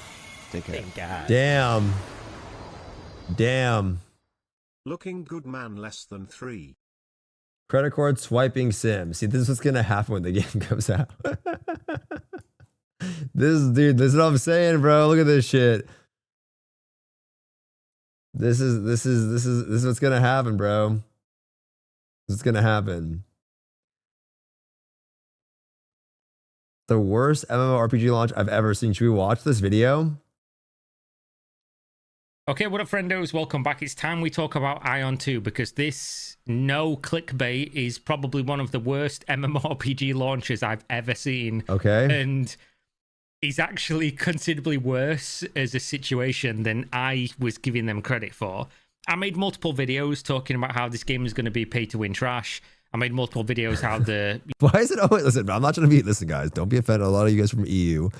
Take care. Damn. Damn. Looking good, man. Less than 3. Credit card swiping sim. See, this is what's gonna happen when the game comes out. Dude, this is what I'm saying, bro. Look at this shit. This is what's gonna happen, bro. This is gonna happen. The worst MMORPG launch I've ever seen. Should we watch this video? Okay, what up, friendos? Welcome back. It's time we talk about Ion 2, because this, no clickbait, is probably one of the worst MMORPG launches I've ever seen. Okay. And is actually considerably worse as a situation than I was giving them credit for. I made multiple videos talking about how this game is going to be pay-to-win trash. I made multiple videos how the... Why is it always... Listen, I'm not trying to be... Listen, guys, don't be offended. A lot of you guys from EU.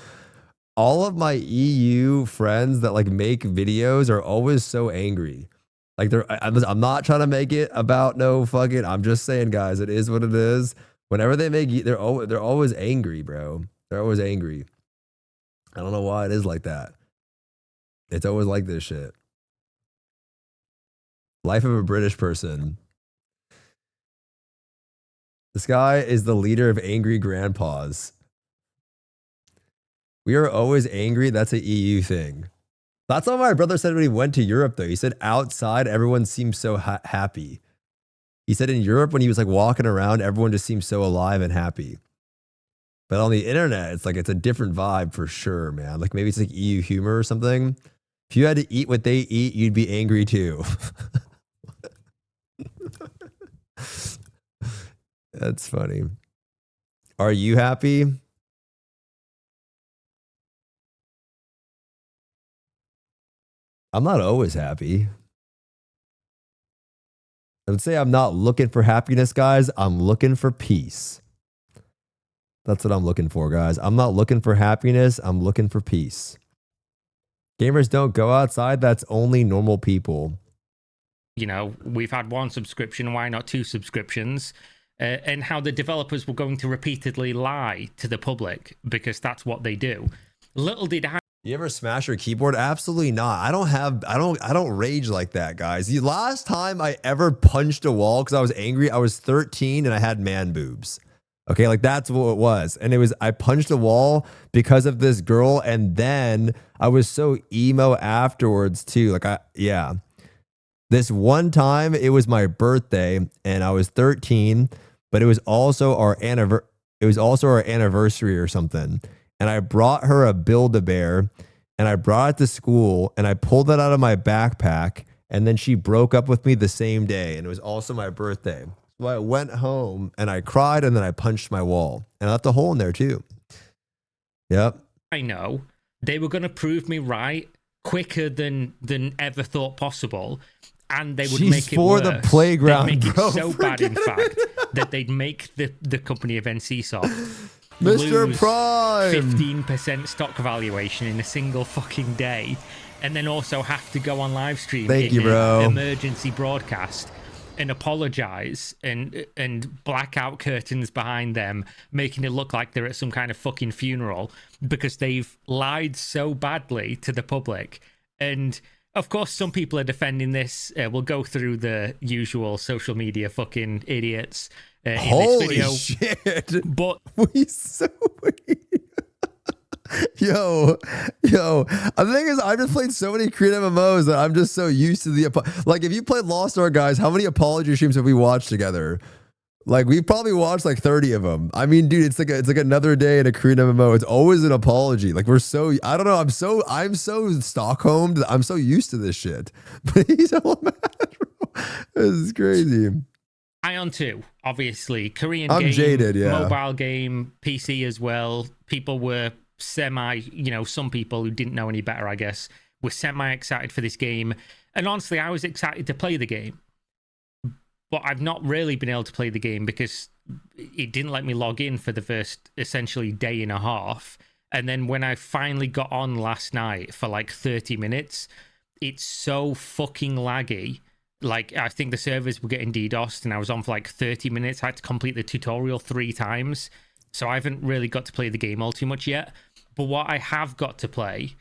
All of my EU friends that like make videos are always so angry. Like I'm not trying to make it about no fucking. I'm just saying, guys, it is what it is. Whenever they make, they're always angry, bro. They're always angry. I don't know why it is like that. It's always like this shit. Life of a British person. This guy is the leader of angry grandpas. We are always angry. That's an EU thing. That's what my brother said when he went to Europe, though. He said outside, everyone seems so happy. He said in Europe, when he was like walking around, everyone just seems so alive and happy. But on the internet, it's like it's a different vibe for sure, man. Like maybe it's like EU humor or something. If you had to eat what they eat, you'd be angry too. That's funny. Are you happy? I'm not always happy. I would say I'm not looking for happiness, guys. I'm looking for peace. That's what I'm looking for, guys. I'm not looking for happiness. I'm looking for peace. Gamers don't go outside. That's only normal people. You know, we've had 1 subscription. Why not 2 subscriptions? And how the developers were going to repeatedly lie to the public, because that's what they do. Little did I... You ever smash your keyboard? Absolutely not. I don't rage like that, guys. The last time I ever punched a wall because I was angry, I was 13 and I had man boobs. Okay, like that's what it was. And it was, I punched a wall because of this girl, and then I was so emo afterwards too. Like yeah. This one time, it was my birthday and I was 13, but it was also our anniversary or something. And I brought her a Build-A-Bear, and I brought it to school, and I pulled it out of my backpack, and then she broke up with me the same day, and it was also my birthday. So I went home, and I cried, and then I punched my wall. And I left a hole in there, too. Yep. I know. They were going to prove me right quicker than ever thought possible, and they would make it for worse. The playground, they'd make bro. it so bad, in fact, that they'd make the company of NCSoft Mr. lose Prime 15% stock valuation in a single fucking day, and then also have to go on live stream emergency broadcast and apologize and blackout curtains behind them, making it look like they're at some kind of fucking funeral because they've lied so badly to the public. And of course, some people are defending this. We'll go through the usual social media fucking idiots in Holy this video. Shit. But we so weird. Yo, the thing is, I've just played so many Korean MMOs that I'm just so used to the like. If you played Lost Ark, guys, how many apology streams have we watched together? Like we've probably watched like 30 of them. I mean, dude, it's like another day in a Korean MMO. It's always an apology. Like we're so, I don't know. I'm so Stockholmed. I'm so used to this shit. But he's all mad, bro. This is crazy. Ion 2, obviously, Korean I'm game, jaded, yeah. mobile game, PC as well. People were some people who didn't know any better, I guess, were semi-excited for this game. And honestly, I was excited to play the game. But I've not really been able to play the game because it didn't let me log in for the first, essentially, day and a half. And then when I finally got on last night for like 30 minutes, it's so fucking laggy. Like, I think the servers were getting DDoSed and I was on for like 30 minutes. I had to complete the tutorial 3 times. So I haven't really got to play the game all too much yet. But what I have got to play,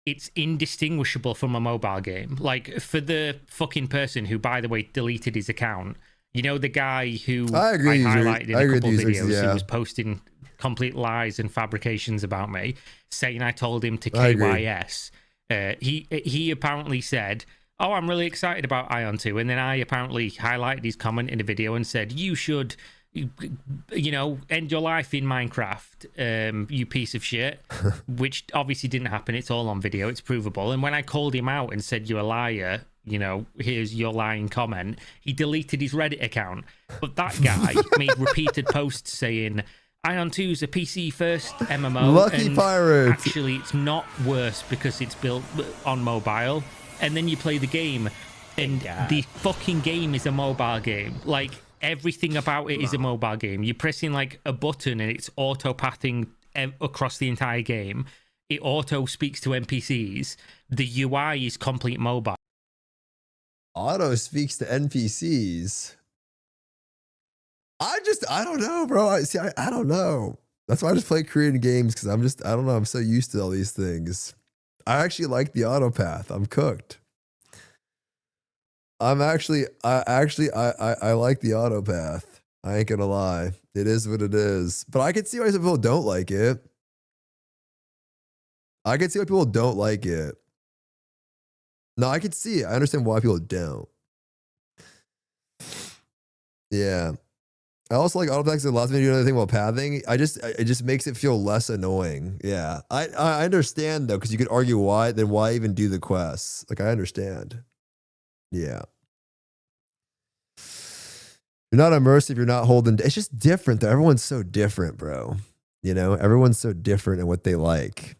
it's indistinguishable from a mobile game. Like, for the fucking person who, by the way, deleted his account, you know, the guy who I highlighted in a couple of videos who was posting complete lies and fabrications about me, saying I told him to KYS. He apparently said, oh, I'm really excited about Ion 2. And then I apparently highlighted his comment in a video and said, you should, end your life in Minecraft, you piece of shit, which obviously didn't happen. It's all on video. It's provable. And when I called him out and said, you're a liar, here's your lying comment, he deleted his Reddit account. But that guy made repeated posts saying, Ion 2 is a PC-first MMO. Lucky pirate. Actually, it's not worse because it's built on mobile. And then you play the game, and the fucking game is a mobile game. Like, everything about it is a mobile game. You're pressing, like, a button, and it's auto-pathing across the entire game. It auto-speaks to NPCs. The UI is complete mobile. Auto speaks to NPCs. I don't know, bro. I don't know. That's why I just play Korean games, because I don't know. I'm so used to all these things. I actually like the auto path. I'm cooked. I like the auto path. I ain't gonna lie. It is what it is. But I can see why some people don't like it. I can see why people don't like it. No, I can see it. I understand why people don't. Yeah. I also like autopacks that allows me to do another thing while pathing. It just makes it feel less annoying. Yeah. I understand though, because you could argue why even do the quests? Like, I understand. Yeah. You're not immersive, you're not holding. It's just different though. Everyone's so different, bro. Everyone's so different in what they like.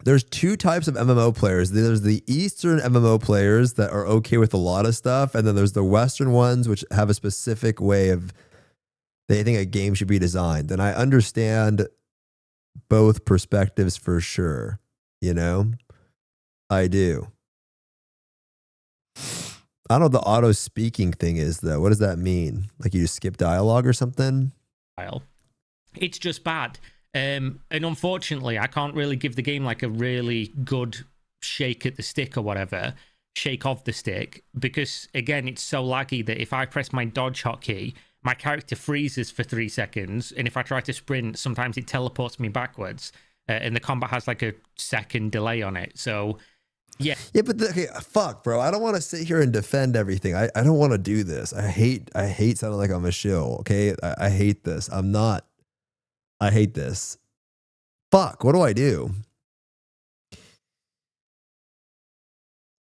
There's 2 types of MMO players. There's the Eastern MMO players that are okay with a lot of stuff. And then there's the Western ones, which have a specific way of they think a game should be designed. And I understand both perspectives for sure. I do. I don't know what the auto speaking thing is though. What does that mean? Like you just skip dialogue or something? It's just bad. And unfortunately, I can't really give the game like a really good shake at the stick or whatever, shake of the stick, because again, it's so laggy that if I press my dodge hotkey, my character freezes for 3 seconds, and if I try to sprint, sometimes it teleports me backwards, and the combat has like a second delay on it. So yeah, but okay, fuck, bro. I don't want to sit here and defend everything. I don't want to do this. I hate sounding like I'm a shill. Okay, I hate this. I hate this. Fuck, what do I do?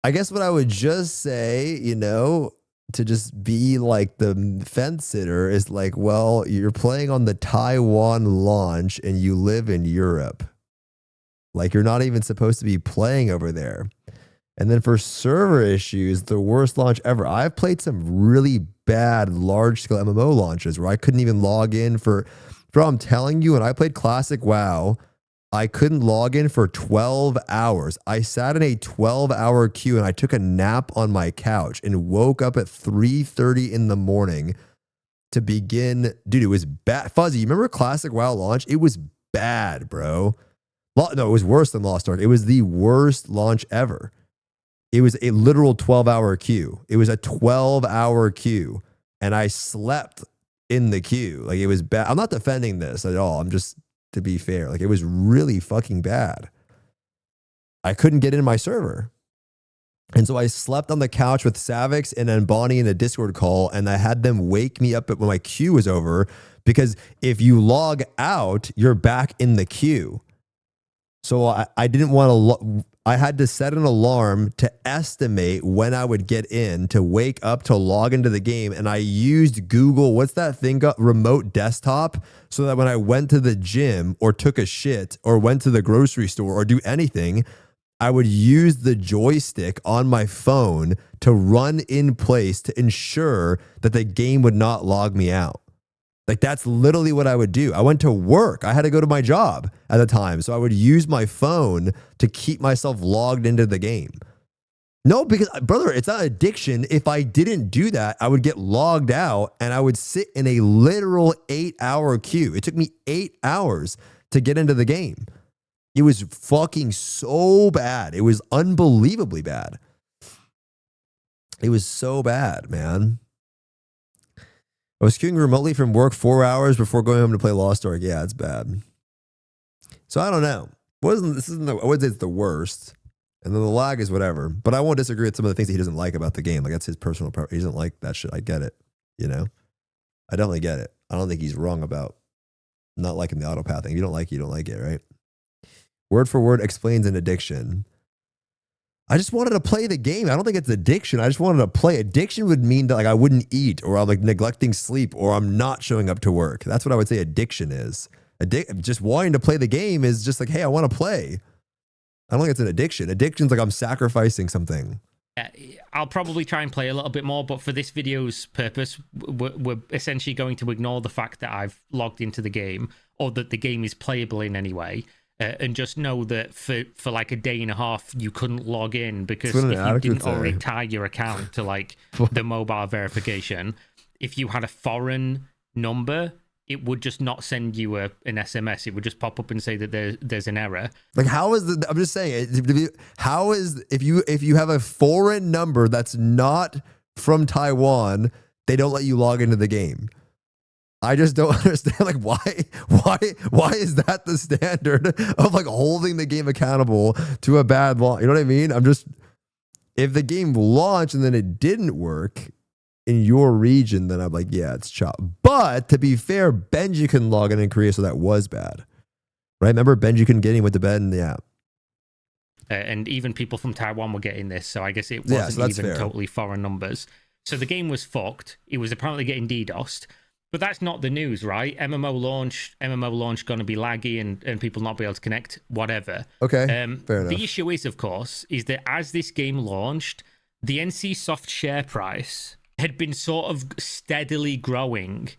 I guess what I would just say, to just be like the fence sitter is like, well, you're playing on the Taiwan launch and you live in Europe. Like, you're not even supposed to be playing over there. And then for server issues, the worst launch ever. I've played some really bad large-scale MMO launches where I couldn't even log in for... Bro, I'm telling you, when I played Classic WoW, I couldn't log in for 12 hours. I sat in a 12-hour queue and I took a nap on my couch and woke up at 3:30 in the morning to begin. Dude, it was bad. Fuzzy, you remember Classic WoW launch? It was bad, bro. No, it was worse than Lost Ark. It was the worst launch ever. It was a literal 12-hour queue. It was a 12-hour queue. And I slept in the queue. Like, it was bad. I'm not defending this at all. I'm just, to be fair, like, it was really fucking bad. I couldn't get in my server. And so I slept on the couch with Savix and then Bonnie in a Discord call, and I had them wake me up when my queue was over, because if you log out, you're back in the queue. So I didn't want to I had to set an alarm to estimate when I would get in to wake up to log into the game. And I used Google, what's that thing, remote desktop, so that when I went to the gym or took a shit or went to the grocery store or do anything, I would use the joystick on my phone to run in place to ensure that the game would not log me out. Like, that's literally what I would do. I went to work. I had to go to my job at the time. So I would use my phone to keep myself logged into the game. No, because, brother, it's not addiction. If I didn't do that, I would get logged out and I would sit in a literal 8-hour queue. It took me 8 hours to get into the game. It was fucking so bad. It was unbelievably bad. It was so bad, man. I was queuing remotely from work 4 hours before going home to play Lost Ark. Yeah, it's bad. So I don't know. I wouldn't say it's the worst. And then the lag is whatever. But I won't disagree with some of the things that he doesn't like about the game. Like, that's his personal preference. He doesn't like that shit. I get it. You know? I definitely get it. I don't think he's wrong about not liking the autopathing. If you don't like it, you don't like it, right? Word for word explains an addiction. I just wanted to play the game. I don't think it's addiction. I just wanted to play. Addiction would mean that, like, I wouldn't eat, or I'm like neglecting sleep, or I'm not showing up to work. That's what I would say addiction is. Just wanting to play the game is just like, hey, I want to play. I don't think it's an addiction. Addiction's like I'm sacrificing something. I'll probably try and play a little bit more, but for this video's purpose, we're essentially going to ignore the fact that I've logged into the game or that the game is playable in any way. And just know that for like a day and a half, you couldn't log in because if you didn't already tie your account to like the mobile verification, if you had a foreign number, it would just not send you an SMS. It would just pop up and say that there's an error. Like, how is the? I'm just saying, how is if you have a foreign number that's not from Taiwan, they don't let you log into the game. I just don't understand, like, why is that the standard of like holding the game accountable to a bad law? You know what I mean? If the game launched and then it didn't work in your region, then I'm like, yeah, it's chopped. But to be fair, Benji couldn't log in Korea, so that was bad, right? Remember, Benji couldn't get in, went to bed, and yeah. And even people from Taiwan were getting this, so I guess it wasn't even fair. Totally foreign numbers. So the game was fucked. It was apparently getting DDoSed. But that's not the news, right? MMO launch going to be laggy and people not be able to connect, whatever. Okay, fair enough. The issue is, of course, is that as this game launched, the NCSoft share price had been sort of steadily growing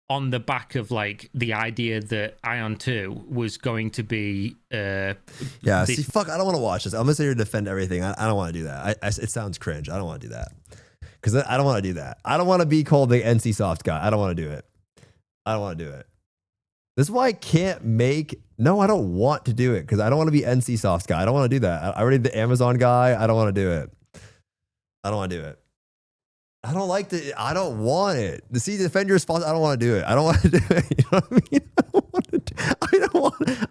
on the back of like the idea that Ion 2 was going to be... I don't want to watch this. I'm going to sit here to defend everything. I don't want to do that. It sounds cringe. I don't want to do that. Because I don't want to do that. I don't want to be called the NCSoft guy. I don't want to do it. I don't want to do it. This is why I can't make... No, I don't want to do it because I don't want to be NCSoft guy. I don't want to do that. I already the Amazon guy. I don't want to do it. I don't want to do it. I don't like the... I don't want it. The See Defend Your Sponsor. I don't want to do it. I don't want to do it. You know what I mean?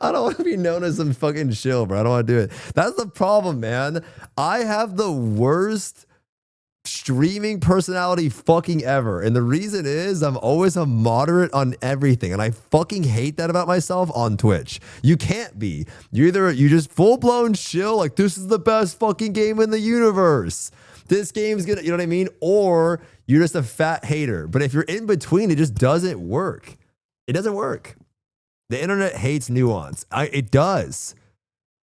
I don't want to be known as some fucking shill, bro. I don't want to do it. That's the problem, man. I have the worst streaming personality fucking ever, and the reason is I'm always a moderate on everything, and I fucking hate that about myself on Twitch. You can't be. You just full-blown chill, like this is the best fucking game in the universe, this game's gonna, you know what I mean, or you're just a fat hater. But if you're in between, it just doesn't work. It doesn't work. The internet hates nuance. It does.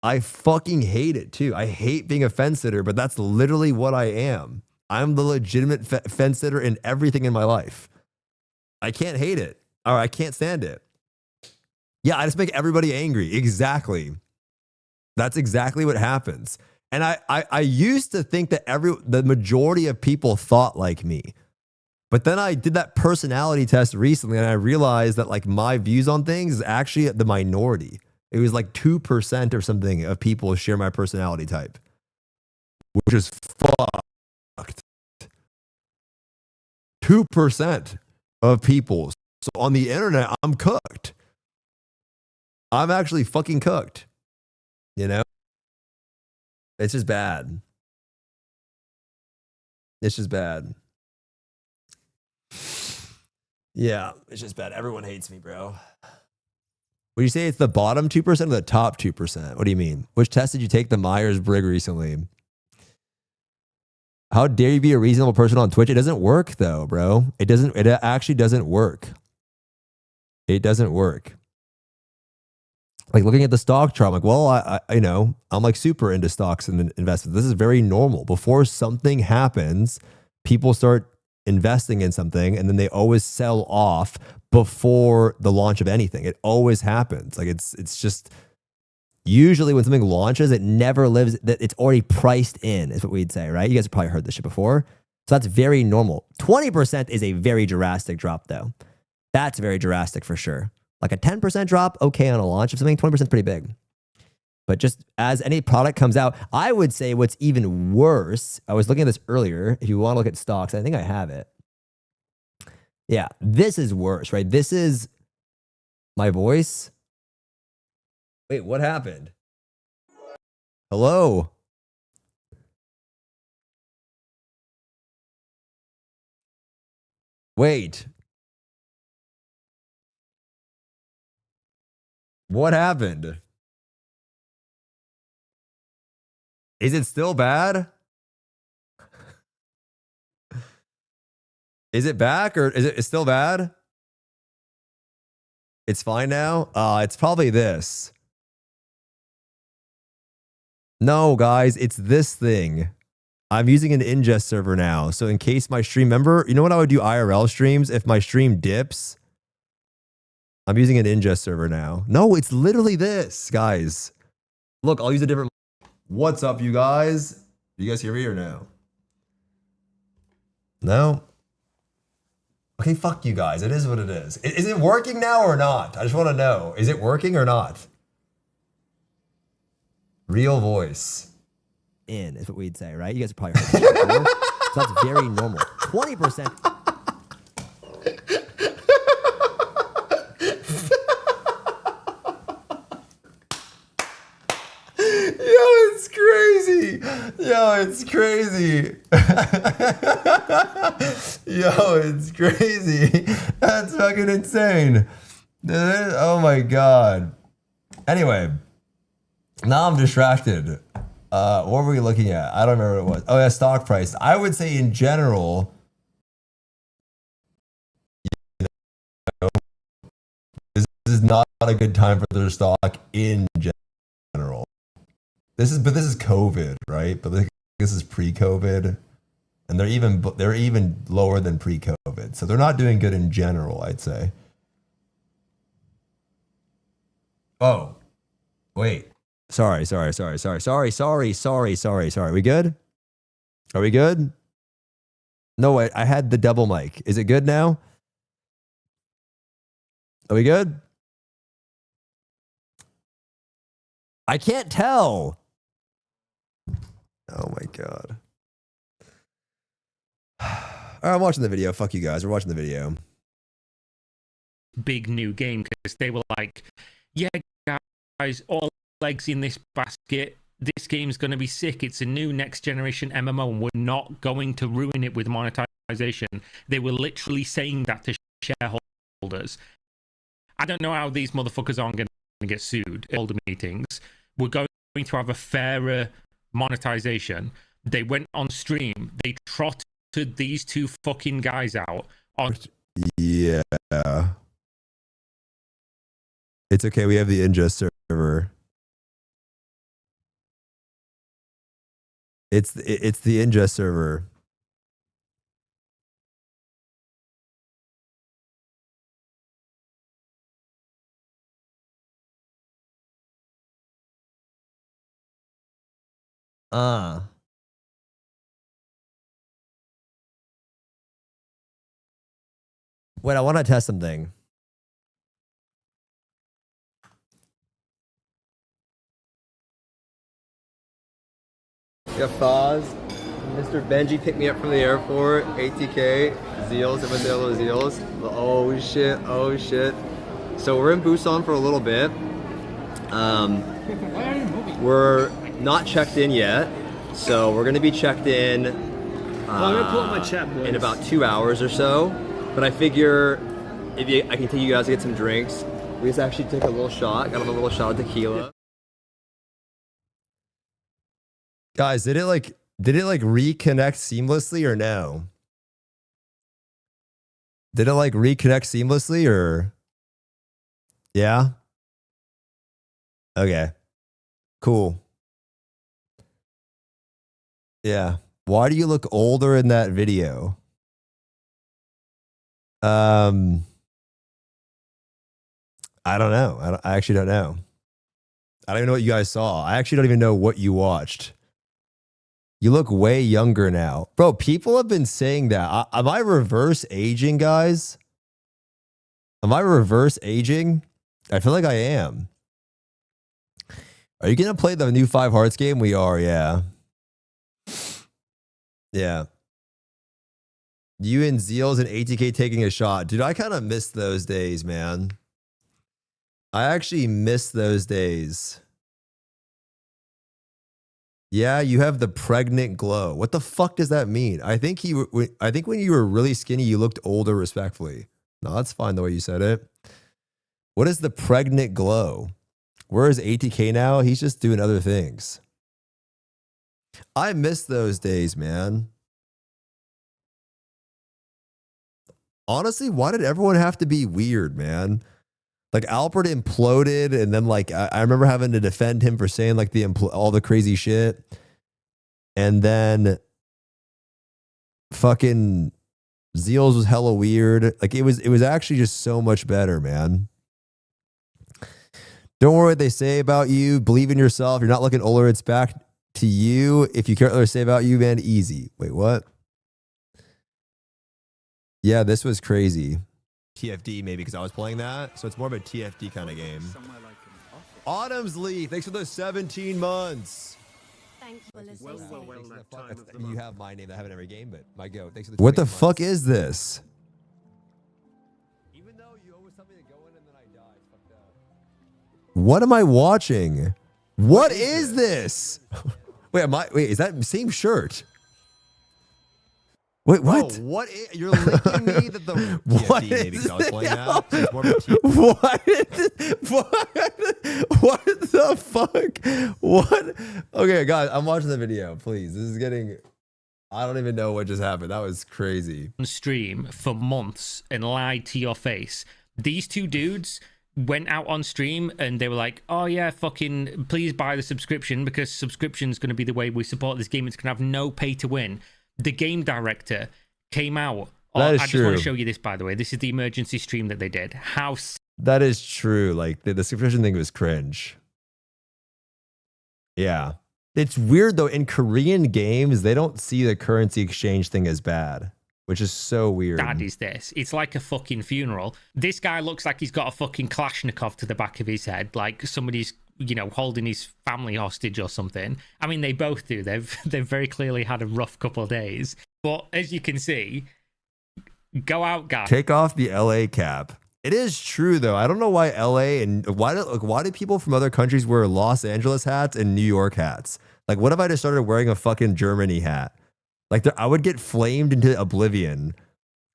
I fucking hate it too. I hate being a fence sitter, but that's literally what I am. I'm the legitimate fence sitter in everything in my life. I can't hate it, or I can't stand it. Yeah, I just make everybody angry. Exactly. That's exactly what happens. And I used to think that the majority of people thought like me. But then I did that personality test recently, and I realized that like my views on things is actually the minority. It was like 2% or something of people share my personality type, which is fucked. 2% of people. So on the internet, I'm cooked. I'm actually fucking cooked. You know? It's just bad. It's just bad. Yeah, it's just bad. Everyone hates me, bro. Would you say it's the bottom 2% or the top 2%? What do you mean? Which test did you take the Myers-Briggs recently? How dare you be a reasonable person on Twitch? It doesn't work though, bro. It actually doesn't work. It doesn't work. Like looking at the stock chart, I'm like, well, I'm like super into stocks and investments. This is very normal. Before something happens, people start investing in something and then they always sell off before the launch of anything. It always happens. Like it's just usually when something launches, it never lives, that it's already priced in, is what we'd say, right? You guys have probably heard this shit before. So that's very normal. 20% is a very drastic drop though. That's very drastic for sure. Like a 10% drop, okay on a launch of something, 20% is pretty big. But just as any product comes out, I would say what's even worse, I was looking at this earlier, if you want to look at stocks, I think I have it. Yeah, this is worse, right? This is my voice. Wait, what happened? Hello? Wait. What happened? Is it still bad? Is it back or is it still bad? It's fine now? It's probably this. No, guys, it's this thing. I'm using an ingest server now. So in case my stream, remember, you know what I would do IRL streams? If my stream dips, I'm using an ingest server now. No, it's literally this, guys. Look, I'll use a different. What's up, you guys? You guys hear me or no? No? Okay, fuck you guys. It is what it is. Is it working now or not? I just want to know. Is it working or not? Real voice. In is what we'd say, right? You guys have probably heard this before. So that's very normal. 20%. It's crazy. Yo, it's crazy. Yo, it's crazy. That's fucking insane. Oh my God. Anyway, now I'm distracted. What were we looking at? I don't remember what it was. Oh yeah, stock price. I would say in general, this is not a good time for their stock in general. This is COVID, right? But this is pre-COVID, and they're even lower than pre-COVID. So they're not doing good in general, I'd say. Oh, wait. Sorry. We good? Are we good? No, wait. I had the double mic. Is it good now? Are we good? I can't tell. Oh my God. All right, I'm watching the video. Fuck you guys. We're watching the video. Big new game because they were like, yeah, guys, all eggs in this basket. This game's going to be sick. It's a new next generation MMO and we're not going to ruin it with monetization. They were literally saying that to shareholders. I don't know how these motherfuckers aren't going to get sued at all the meetings. We're going to have a fairer monetization. They went on stream. They trotted these two fucking guys out. Yeah. It's okay. We have the ingest server. It's the ingest server. Wait, I want to test something. Gafaz, Mr. Benji picked me up from the airport. ATK, Zeals, everyone say hello to Zeals. Oh shit. So we're in Busan for a little bit. We're not checked in yet, so we're gonna be checked in I'm gonna pull up my chat, boys. in about 2 hours or so. But I figure I can take you guys to get some drinks, We just actually took a little shot. Got him a little shot of tequila. Guys, did it like reconnect seamlessly or no? Did it like reconnect seamlessly or? Yeah. Okay. Cool. Yeah. Why do you look older in that video? I don't know. I actually don't know. I don't even know what you guys saw. I actually don't even know what you watched. You look way younger now. Bro, people have been saying that. Am I reverse aging, guys? Am I reverse aging? I feel like I am. Are you going to play the new 5 Hearts game? We are, yeah. Yeah. You and Zeals and ATK taking a shot. Dude, I kind of miss those days, man. I actually miss those days. Yeah, you have the pregnant glow. What the fuck does that mean? I think when you were really skinny, you looked older, respectfully. No, that's fine the way you said it. What is the pregnant glow? Where is ATK now? He's just doing other things. I miss those days, man. Honestly, why did everyone have to be weird, man? Like Alfred imploded, and then like I remember having to defend him for saying like all the crazy shit, and then fucking Zeals was hella weird. Like it was actually just so much better, man. Don't worry what they say about you. Believe in yourself. You're not looking older. It's back to you. If you care what they say about you, man, easy. Wait, what? Yeah, this was crazy. TFD maybe because I was playing that. So it's more of a TFD kind of game. Autumn's Lee, thanks for the 17 months. Thank you. You have my name. I have it in every game, but my go. Thanks for the. What the fuck is this? Even though you always tell me to go in and then I die, it's fucked up. What am I watching? What is this? Wait, is that same shirt? Wait, what? Oh, you're linking me that the TFD maybe because I was playing that. So it's more of a what the fuck? What? Okay, guys, I'm watching the video. Please, this is getting. I don't even know what just happened. That was crazy. On stream for months and lied to your face. These two dudes went out on stream and they were like, "Oh yeah, fucking please buy the subscription because subscription's going to be the way we support this game. It's going to have no pay to win." The game director came out. That is I just true. want to show you this, by the way. This is the emergency stream that they did. That is true. Like the subscription thing was cringe. Yeah. It's weird though. In Korean games, they don't see the currency exchange thing as bad, which is so weird. Dad is this. It's like a fucking funeral. This guy looks like he's got a fucking Kalashnikov to the back of his head, like somebody's, you know, holding his family hostage or something. I mean, they both do. They've very clearly had a rough couple of days. But as you can see, go out, guys. Take off the LA cap. It is true though. I don't know why LA and why do people from other countries wear Los Angeles hats and New York hats? Like, what if I just started wearing a fucking Germany hat? Like, I would get flamed into oblivion.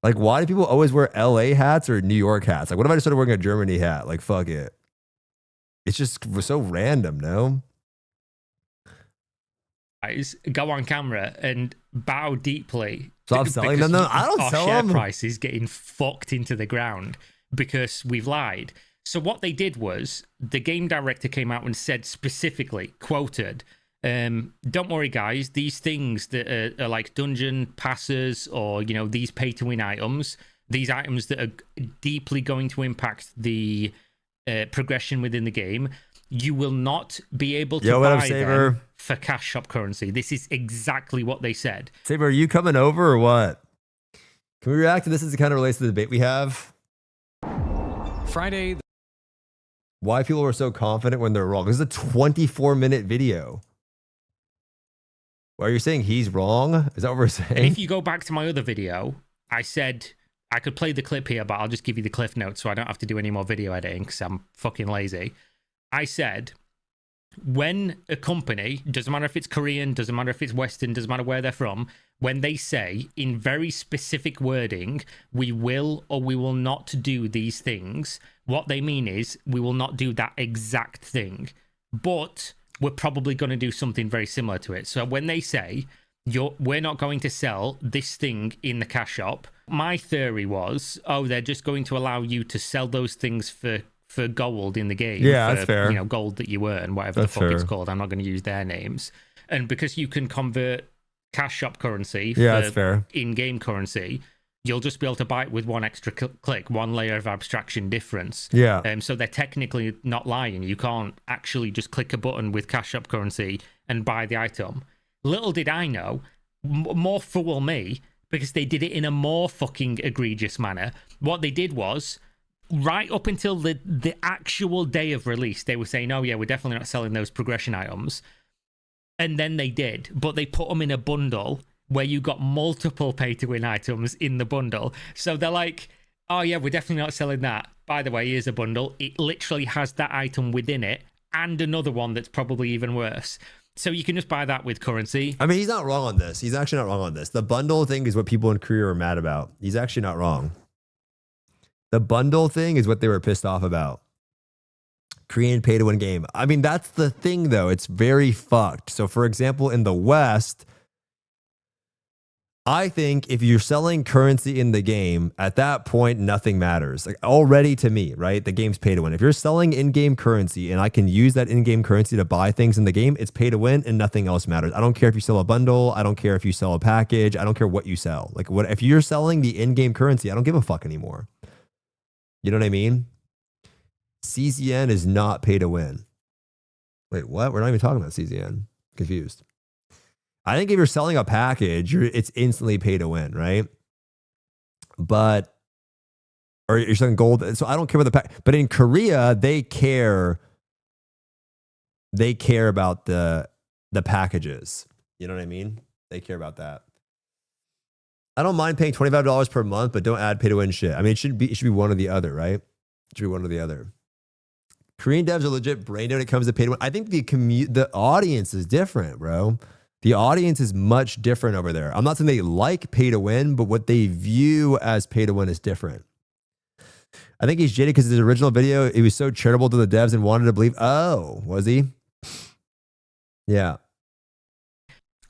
Like, why do people always wear LA hats or New York hats? Like, what if I just started wearing a Germany hat? Like, fuck it. It's just so random, no? Guys, go on camera and bow deeply. Stop selling them. No, I don't sell them. Our share price is getting fucked into the ground because we've lied. So what they did was the game director came out and said specifically, quoted, "Don't worry, guys. These things that are like dungeon passes or, you know, these pay-to-win items, these items that are deeply going to impact the progression within the game, you will not be able to buy them for cash shop currency." This is exactly what they said. Saber, are you coming over or what? Can we react to this as it kind of relates to the debate we have? Friday. Why people were so confident when they're wrong. This is a 24-minute video. Why are you saying he's wrong? Is that what we're saying? And if you go back to my other video, I said I could play the clip here, but I'll just give you the cliff notes so I don't have to do any more video editing because I'm fucking lazy. I said, when a company, doesn't matter if it's Korean, doesn't matter if it's Western, doesn't matter where they're from, when they say in very specific wording, we will or we will not do these things, what they mean is we will not do that exact thing, but we're probably going to do something very similar to it. So when they say, we're not going to sell this thing in the cash shop, my theory was, oh, they're just going to allow you to sell those things for gold in the game. Yeah, that's fair. You know, gold that you earn, whatever the fuck it's called. I'm not going to use their names. And because you can convert cash shop currency for in-game currency, you'll just be able to buy it with one extra click, one layer of abstraction difference. Yeah. So they're technically not lying. You can't actually just click a button with cash shop currency and buy the item. Little did I know, more fool me, because they did it in a more fucking egregious manner. What they did was, right up until the actual day of release, they were saying, oh yeah, we're definitely not selling those progression items. And then they did, but they put them in a bundle where you got multiple pay-to-win items in the bundle. So they're like, oh yeah, we're definitely not selling that. By the way, here's a bundle. It literally has that item within it and another one that's probably even worse. So you can just buy that with currency. I mean, he's not wrong on this. He's actually not wrong on this. The bundle thing is what people in Korea are mad about. He's actually not wrong. The bundle thing is what they were pissed off about. Korean pay-to-win game. I mean, that's the thing, though. It's very fucked. So, for example, in the West, I think if you're selling currency in the game, at that point, nothing matters. Like already to me, right? The game's pay to win. If you're selling in-game currency and I can use that in-game currency to buy things in the game, it's pay to win and nothing else matters. I don't care if you sell a bundle. I don't care if you sell a package. I don't care what you sell. Like what if you're selling the in-game currency, I don't give a fuck anymore. You know what I mean? CZN is not pay to win. Wait, what? We're not even talking about CZN. Confused. I think if you're selling a package, it's instantly pay to win, right? But, or you're selling gold. So I don't care about the pack. But in Korea, they care. They care about the packages. You know what I mean? They care about that. I don't mind paying $25 per month, but don't add pay to win shit. I mean, it should be one or the other, right? It should be one or the other. Korean devs are legit brain dead when it comes to pay to win. I think the audience is different, bro. The audience is much different over there. I'm not saying they like pay to win, but what they view as pay to win is different. I think he's jaded because his original video, he was so charitable to the devs and wanted to believe. Oh, was he? Yeah.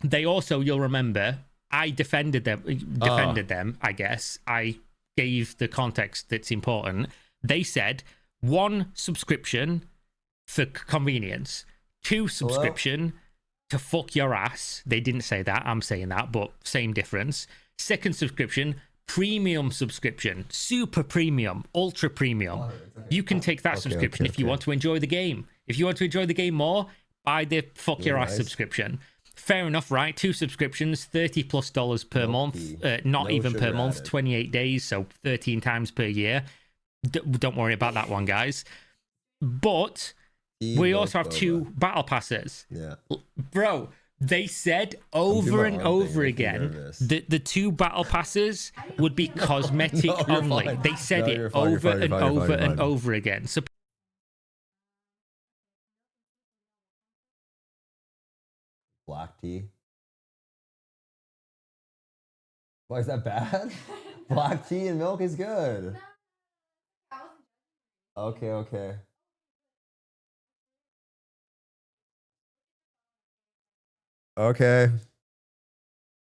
They also, you'll remember, I defended them, I guess. I gave the context that's important. They said 1 subscription for convenience, 2 subscription to fuck your ass. They didn't say that. I'm saying that, but same difference. 2nd subscription, premium subscription, super premium, ultra premium. You can take that subscription if you want to enjoy the game. If you want to enjoy the game more, buy the fuck your ass subscription. Fair enough, right? 2 subscriptions, $30+ per month. Not even per month, 28 days, so 13 times per year. Don't worry about that one, guys. But we also have 2 battle passes. Yeah. Bro, they said over and over again that the 2 battle passes would be cosmetic only. Fine. They said it over and over again. So black tea. Why is that bad? Black tea and milk is good. Okay. Okay.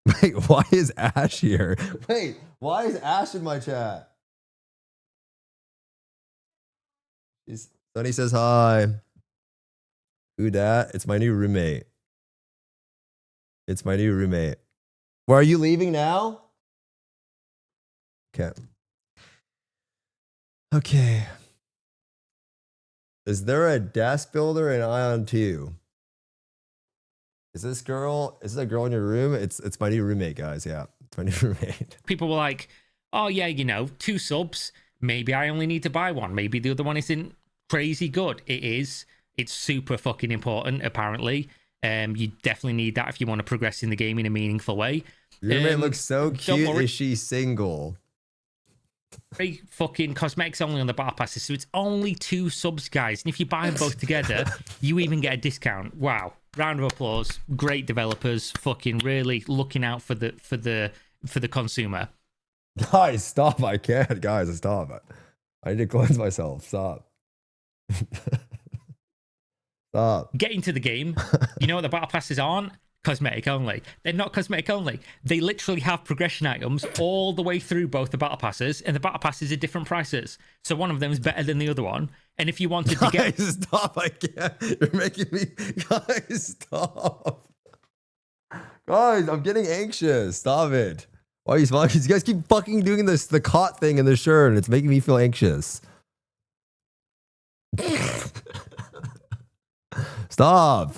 Wait, why is Ash here? Wait, why is Ash in my chat? Sonny says hi. Who dat? It's my new roommate. It's my new roommate. Where are you leaving now? Okay. Is there a desk builder in Ion 2? Is this a girl in your room? It's my new roommate, guys. Yeah, it's my new roommate. People were like, oh yeah, 2 subs. Maybe I only need to buy one. Maybe the other one isn't crazy good. It is. It's super fucking important, apparently. You definitely need that if you want to progress in the game in a meaningful way. Your roommate looks so cute. Is she single? Very fucking cosmetics only on the battle passes, so it's only 2 subs, guys. And if you buy them both together, you even get a discount. Wow. round of applause. Great developers, fucking really looking out for the consumer. Guys, stop! I can't, guys. Stop! I need to cleanse myself. Stop. Stop. Get into the game. You know what the battle passes aren't? Cosmetic only. They're not cosmetic only. They literally have progression items all the way through both the battle passes, and the battle passes are different prices. So one of them is better than the other one. And if you wanted to get... Guys, stop. I can't. You're making me... Guys, stop. Guys, I'm getting anxious. Stop it. Why are you smiling? You guys keep fucking doing this, the caught thing in the shirt, and it's making me feel anxious. Stop.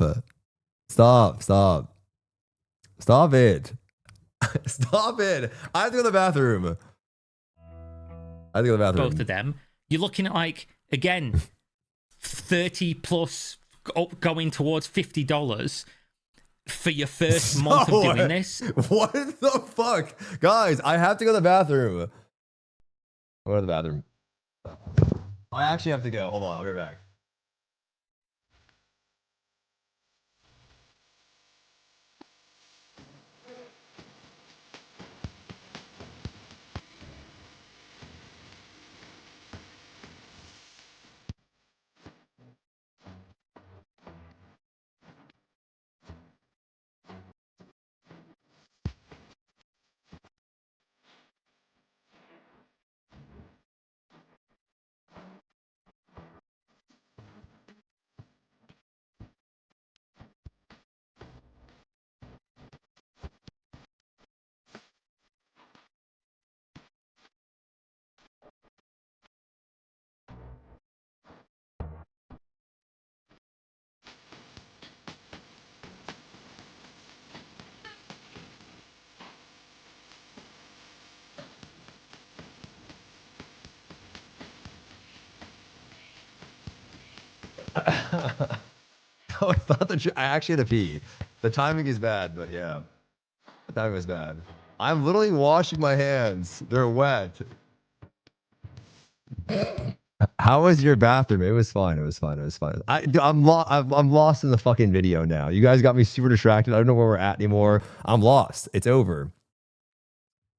Stop. Stop. Stop it. Stop it. I have to go to the bathroom. I have to go to the bathroom. Both of them. You're looking at, like, again, 30 plus going towards $50 for your first month of doing this. What the fuck? Guys, I have to go to the bathroom. I'll go to the bathroom. I actually have to go. Hold on, I'll be right back. Oh, I thought that I actually had to pee. The timing is bad, but yeah. The timing was bad. I'm literally washing my hands. They're wet. How was your bathroom? It was fine. It was fine. It was fine. I'm lost in the fucking video now. You guys got me super distracted. I don't know where we're at anymore. I'm lost. It's over.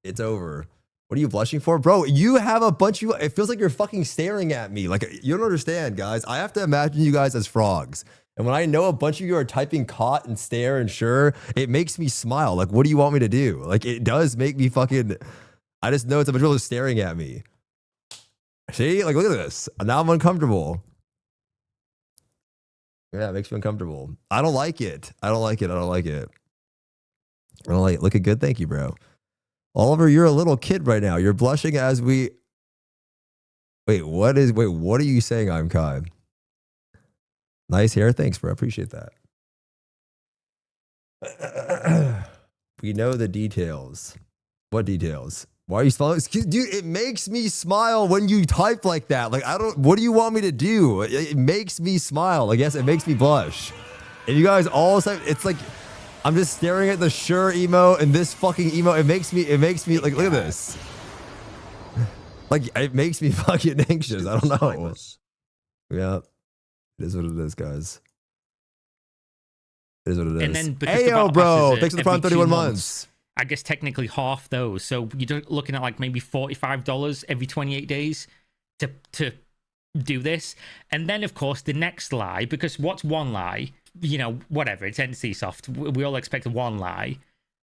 It's over. What are you blushing for? Bro, you have a bunch of... It feels like you're fucking staring at me. Like, you don't understand, guys. I have to imagine you guys as frogs. And when I know a bunch of you are typing caught and stare and sure, it makes me smile. Like, what do you want me to do? Like, it does make me fucking... I just know it's a bunch of people staring at me. See? Like, look at this. Now I'm uncomfortable. Yeah, it makes me uncomfortable. I don't like it. I don't like it. I don't like it. I don't like it. Looking good? Thank you, bro. Oliver, you're a little kid right now. You're blushing as we... Wait, what are you saying, I'm Kai? Nice hair. Thanks, bro. I appreciate that. We know the details. What details? Why are you smiling? Dude, it makes me smile when you type like that. Like, what do you want me to do? It makes me smile. I guess it makes me blush. And you guys all say, it's like, I'm just staring at the sure emo and this fucking emo. It makes me like, look at this. Like, it makes me fucking anxious. I don't know. Yeah. It is what it is, guys. It is what it is. And then because Ayo, bro. Thanks for the prime 31 months. I guess technically half those. So you're looking at like maybe $45 every 28 days to do this. And then, of course, the next lie, because what's one lie? You know, whatever, it's NCSoft. We all expect one lie.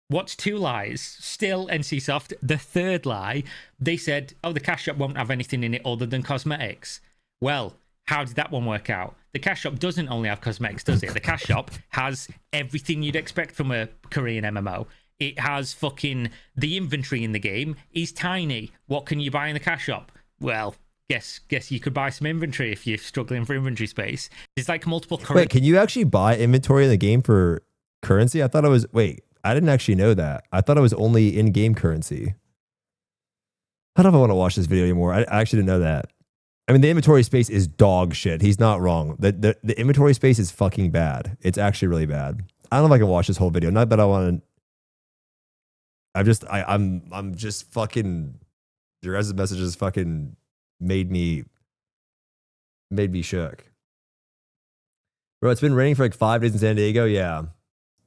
What's two lies? Still NCSoft. The third lie, they said, oh, the cash shop won't have anything in it other than cosmetics. Well, how did that one work out? The cash shop doesn't only have cosmetics, does it? The cash shop has everything you'd expect from a Korean MMO. It has fucking... The inventory in the game is tiny. What can you buy in the cash shop? Well... Guess you could buy some inventory if you're struggling for inventory space. There's like multiple... Wait, can you actually buy inventory in the game for currency? I thought it was... Wait, I didn't actually know that. I thought it was only in-game currency. I don't know if I want to watch this video anymore. I actually didn't know that. I mean, the inventory space is dog shit. He's not wrong. The inventory space is fucking bad. It's actually really bad. I don't know if I can watch this whole video. Not that I want to... I'm just fucking... Your guys' messages fucking... made me shook. Bro, it's been raining for like 5 days in San Diego. Yeah.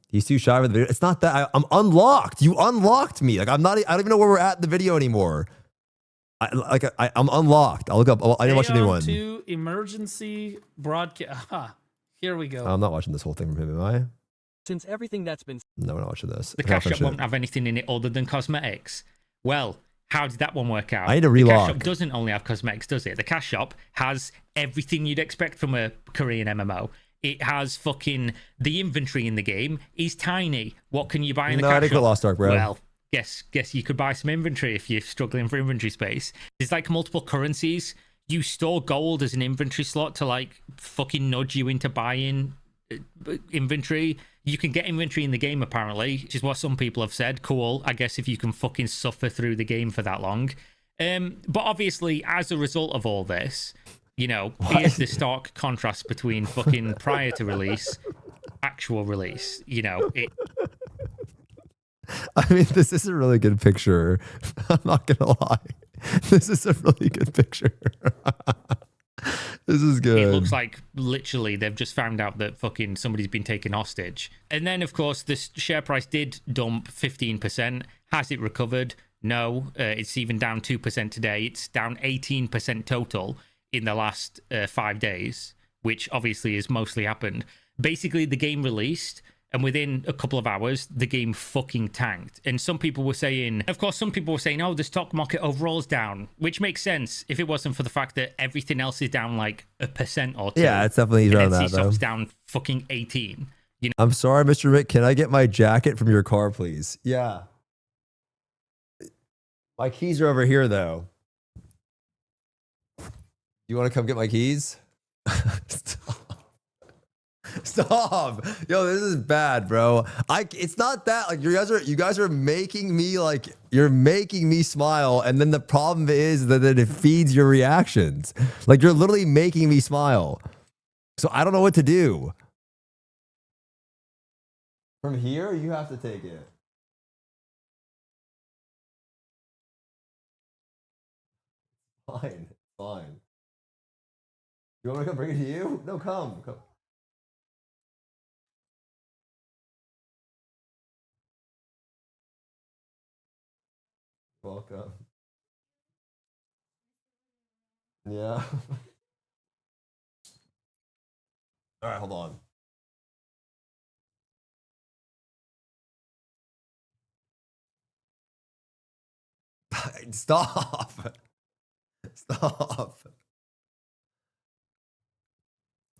He's too shy for the video. It's not that. I'm unlocked. You unlocked me. Like, I don't even know where we're at in the video anymore. I'm unlocked. I'll look up. I didn't watch a new one. To emergency broadcast. Here we go. I'm not watching this whole thing from him, am I? Since everything that's been... No, we're not watching this. The cash shop won't have anything in it other than cosmetics. Well, how did that one work out? I need to The cash relog. shop doesn't only have cosmetics, does it? The cash shop has everything you'd expect from a Korean MMO. It has fucking... The inventory in the game is tiny. What can you buy in the cash shop? I didn't quit Lost Ark, bro. Well, guess you could buy some inventory if you're struggling for inventory space. There's like multiple currencies. You store gold as an inventory slot to like fucking nudge you into buying inventory. You can get inventory in the game apparently, which is what some people have said. Cool, I guess, if you can fucking suffer through the game for that long. But obviously, as a result of all this, you know, here's the stark contrast between fucking prior to release, actual release. You know, it... I mean, this is a really good picture. I'm not gonna lie. This is a really good picture. This is good. It looks like literally they've just found out that fucking somebody's been taken hostage. And then, of course, the share price did dump 15%. Has it recovered? No. It's even down 2% today. It's down 18% total in the last 5 days, which obviously has mostly happened. Basically, the game released, and within a couple of hours, the game fucking tanked. And some people were saying, of course, oh, the stock market overall is down, which makes sense if it wasn't for the fact that everything else is down like 1% or 2%. Yeah, it's definitely around that, though. Stock's down fucking 18%. You know? I'm sorry, Mr. Mick. Can I get my jacket from your car, please? Yeah. My keys are over here, though. You want to come get my keys? Stop. Yo, this is bad, bro. It's not that, like, you guys are making me, like, you're making me smile, and then the problem is that it feeds your reactions. Like, you're literally making me smile. So I don't know what to do. From here, you have to take it. Fine. Fine. You want me to come bring it to you? No, come. Welcome. Yeah. All right, hold on. Stop. Stop.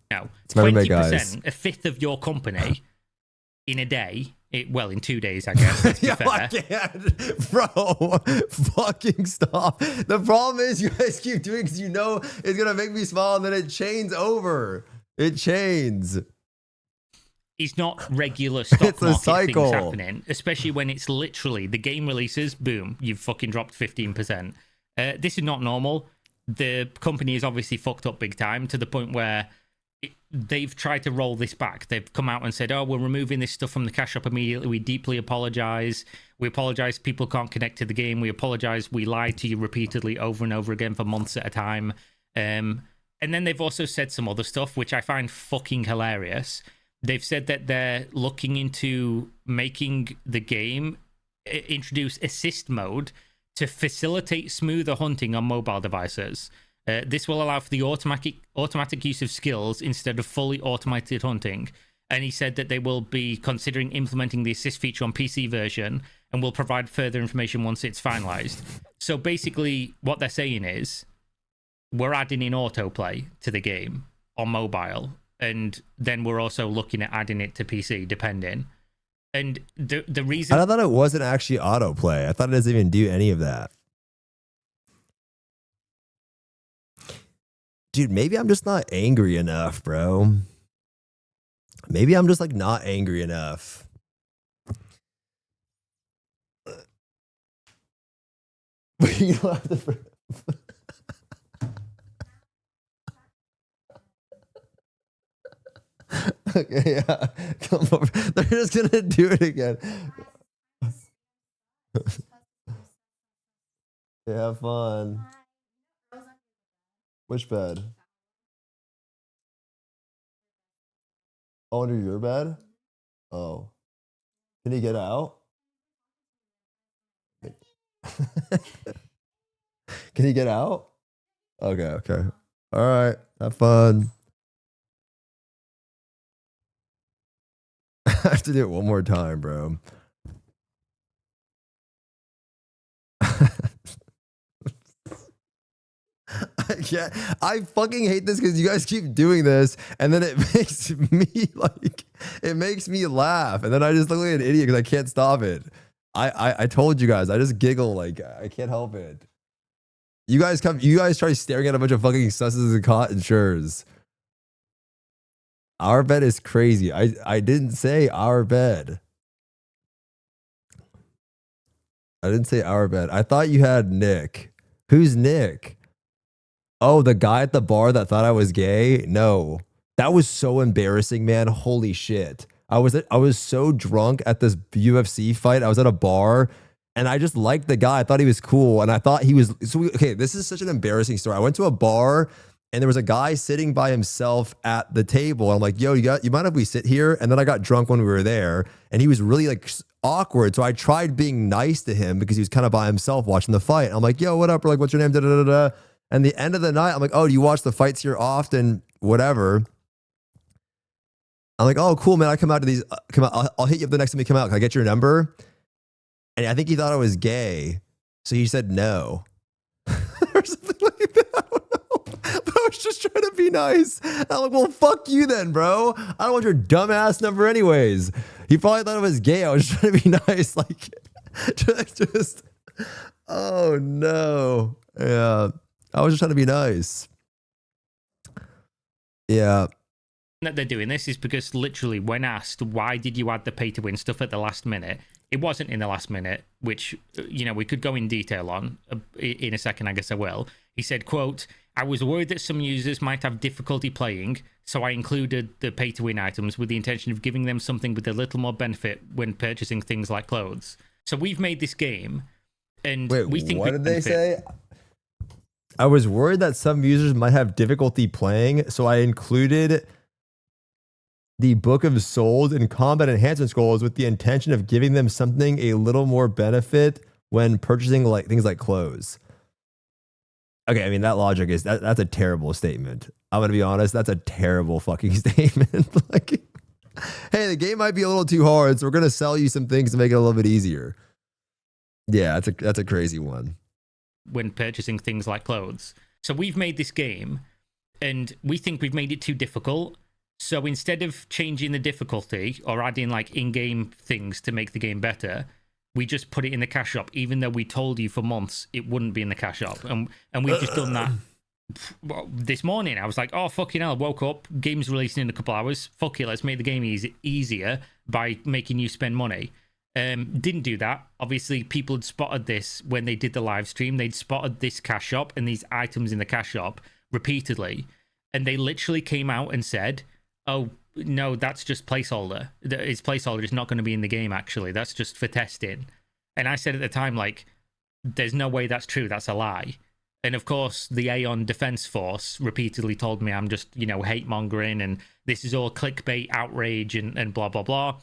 No, 20%, a fifth of your company in a day. In 2 days, I guess. Let's be fair. I can't. Bro, fucking stop. The problem is you guys keep doing it because you know it's going to make me smile and then it chains over. It chains. It's not regular stock It's a market cycle. things happening, especially when it's literally the game releases, boom, you've fucking dropped 15%. This is not normal. The company is obviously fucked up big time to the point where they've tried to roll this back. They've come out and said, oh, we're removing this stuff from the cash shop immediately. We deeply apologize. We apologize people can't connect to the game. We apologize we lied to you repeatedly over and over again for months at a time. And then they've also said some other stuff, which I find fucking hilarious. They've said that they're looking into making the game introduce assist mode to facilitate smoother hunting on mobile devices. This will allow for the automatic use of skills instead of fully automated hunting. And he said that they will be considering implementing the assist feature on PC version and will provide further information once it's finalized. So basically, what they're saying is we're adding in autoplay to the game on mobile, and then we're also looking at adding it to PC, depending. And the reason... I thought it wasn't actually autoplay. I thought it doesn't even do any of that. Dude, maybe I'm just not angry enough, bro. Maybe I'm just like not angry enough. You don't have to... Okay, yeah. Come over. They're just gonna do it again. Yeah, have fun. Which bed? Oh, under your bed? Oh. Can he get out? Can he get out? Okay, okay. All right. Have fun. I have to do it one more time, bro. I fucking hate this because you guys keep doing this, and then it makes me like, it makes me laugh, and then I just look like an idiot because I can't stop it. I told you guys, I just giggle like I can't help it. You guys try staring at a bunch of fucking susses and cottonsures. Our bed is crazy. I didn't say our bed. I didn't say our bed. I thought you had Nick. Who's Nick? Oh, the guy at the bar that thought I was gay? No. That was so embarrassing, man. Holy shit. I was so drunk at this UFC fight. I was at a bar and I just liked the guy. I thought he was cool and I thought he was okay, this is such an embarrassing story. I went to a bar and there was a guy sitting by himself at the table. I'm like, yo, you mind if we sit here? And then I got drunk when we were there and he was really like awkward. So I tried being nice to him because he was kind of by himself watching the fight. I'm like, yo, what up? Or like, what's your name? Da, da, da, da. And the end of the night, I'm like, oh, do you watch the fights here often? Whatever. I'm like, oh, cool, man. I come out to these, I'll hit you up the next time you come out. Can I get your number? And I think he thought I was gay. So he said no. Or something like that. I don't know. But I was just trying to be nice. I'm like, well, fuck you then, bro. I don't want your dumbass number anyways. He probably thought I was gay. I was trying to be nice. Like, just oh no. Yeah. I was just trying to be nice. Yeah. That they're doing this is because literally when asked why did you add the pay to win stuff at the last minute, it wasn't in the last minute, which, you know, we could go in detail on in a second. I guess I will. He said, quote, I was worried that some users might have difficulty playing, so I included the pay to win items with the intention of giving them something with a little more benefit when purchasing things like clothes. So we've made this game and we think what did they say? I was worried that some users might have difficulty playing, so I included the Book of Souls and combat enhancement scrolls with the intention of giving them something a little more benefit when purchasing like things like clothes. Okay, I mean that logic is that's a terrible statement. I'm gonna be honest, that's a terrible fucking statement. Like, hey, the game might be a little too hard, so we're gonna sell you some things to make it a little bit easier. Yeah, that's a crazy one. When purchasing things like clothes. So we've made this game and we think we've made it too difficult. So instead of changing the difficulty or adding like in-game things to make the game better, we just put it in the cash shop, even though we told you for months it wouldn't be in the cash shop. And we've just done that this morning. I was like, oh, fucking hell, I woke up, game's releasing in a couple hours. Fuck it, let's make the game easier by making you spend money. Didn't do that. Obviously, people had spotted this when they did the live stream. They'd spotted this cash shop and these items in the cash shop repeatedly. And they literally came out and said, oh, no, that's just placeholder. It's placeholder. It's not going to be in the game, actually. That's just for testing. And I said at the time, like, there's no way that's true. That's a lie. And of course, the Aeon Defense Force repeatedly told me I'm just, you know, hate mongering and this is all clickbait, outrage and blah, blah, blah.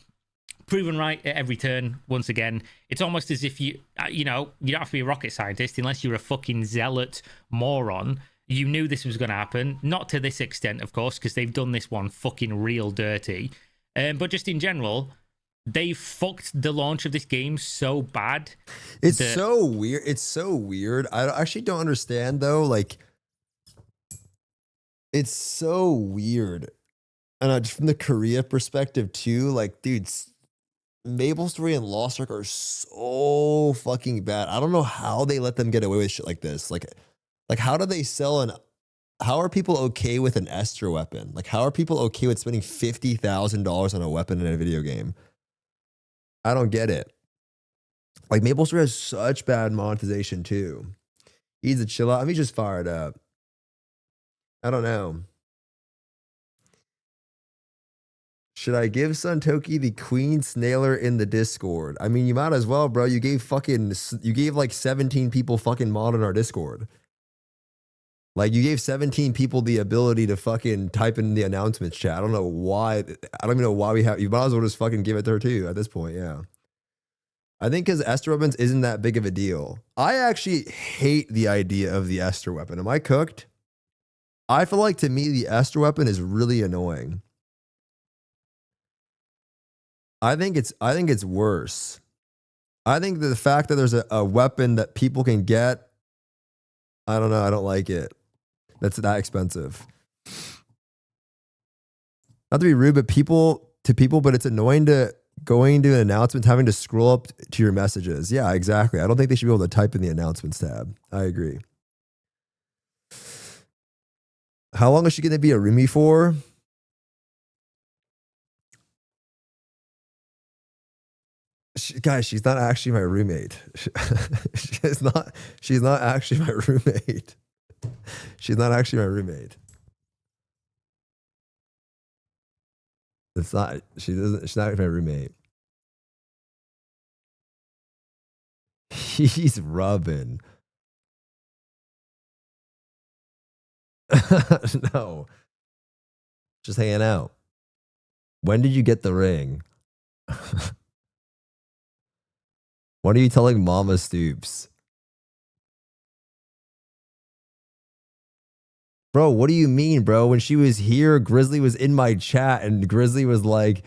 Proven right at every turn, once again. It's almost as if you know, you don't have to be a rocket scientist unless you're a fucking zealot moron. You knew this was going to happen. Not to this extent, of course, because they've done this one fucking real dirty. But just in general, they fucked the launch of this game so bad. It's so weird. It's so weird. I actually don't understand, though. Like, it's so weird. And just from the Korea perspective, too, like, dude, MapleStory and Lost Ark are so fucking bad. I don't know how they let them get away with shit like this. Like how do they sell how are people okay with an Esther weapon? Like, how are people okay with spending $50,000 on a weapon in a video game? I don't get it. Like, MapleStory has such bad monetization too. Needs to chill out. Let me just fire it up. I don't know. Should I give Suntoki the Queen Snailer in the Discord? I mean, you might as well, bro. You gave like 17 people fucking mod in our Discord. Like you gave 17 people the ability to fucking type in the announcements chat. I don't know why. I don't even know why we have. You might as well just fucking give it to her too at this point. Yeah. I think because Esther weapons isn't that big of a deal. I actually hate the idea of the Esther weapon. Am I cooked? I feel like to me the Esther weapon is really annoying. I think it's worse. I think that the fact that there's a weapon that people can get, I don't know. I don't like it. That's that expensive. Not to be rude, but but it's annoying to going to an announcement, having to scroll up to your messages. Yeah, exactly. I don't think they should be able to type in the announcements tab. I agree. How long is she going to be a roomie for? Guys, she's not actually my roommate. She's not actually my roommate. She's not actually my roommate. She's not my roommate. He's rubbing. No. Just hanging out. When did you get the ring? What are you telling Mama Stoopzz? Bro, what do you mean, bro? When she was here, Grizzly was in my chat and Grizzly was like,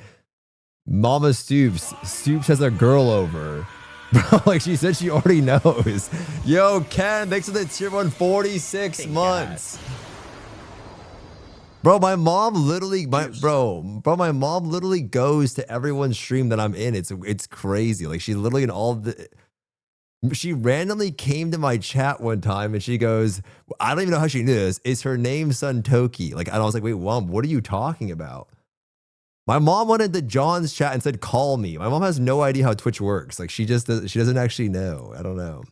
Mama Stoopzz has a girl over. Bro, like she said she already knows. Yo, Ken, thanks for the tier 1 46 months. Bro, my mom literally my mom literally goes to everyone's stream that I'm in. It's crazy. Like she literally in all the she randomly came to my chat one time and she goes, I don't even know how she knew this. Is her name Suntoki? Like, and I was like, wait, Mom, what are you talking about? My mom went into John's chat and said, call me. My mom has no idea how Twitch works. Like she doesn't actually know. I don't know.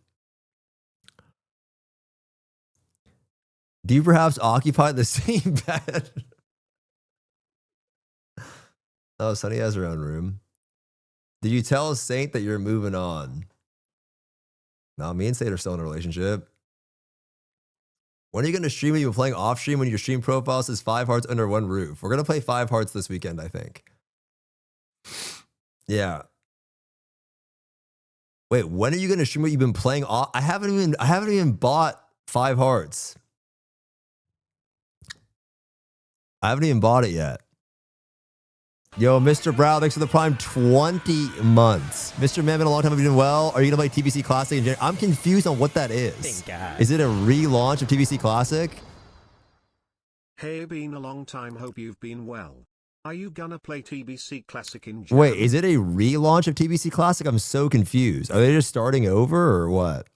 Do you perhaps occupy the same bed? Oh, Sunny has her own room. Did you tell Saint that you're moving on? No, me and Saint are still in a relationship. When are you going to stream? When you've been playing off stream when your stream profile says 5 hearts under one roof? We're going to play 5 hearts this weekend, I think. Yeah. Wait, when are you going to stream what you've been playing off? I haven't even bought 5 hearts. I haven't even bought it yet. Yo, Mr. Brow, thanks for the prime 20 months. Mr. Man, been a long time. Have you doing well? Are you going to play TBC Classic in January? I'm confused on what that is. Thank God. Is it a relaunch of TBC Classic? Hey, been a long time. Hope you've been well. Are you gonna play TBC Classic in January? Wait, is it a relaunch of TBC Classic? I'm so confused. Are they just starting over or what?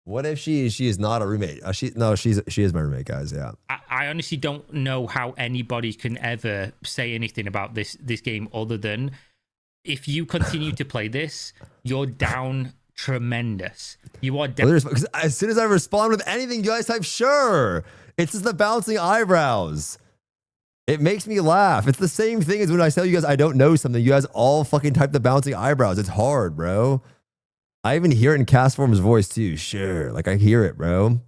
What if she is not a roommate? She is my roommate, guys. Yeah. I honestly don't know how anybody can ever say anything about this game other than if you continue to play this, you're down tremendous. You are down. Because as soon as I respond with anything, you guys type sure. It's just the bouncing eyebrows. It makes me laugh. It's the same thing as when I tell you guys I don't know something. You guys all fucking type the bouncing eyebrows. It's hard, bro. I even hear it in Castform's voice too. Sure. Like I hear it, bro.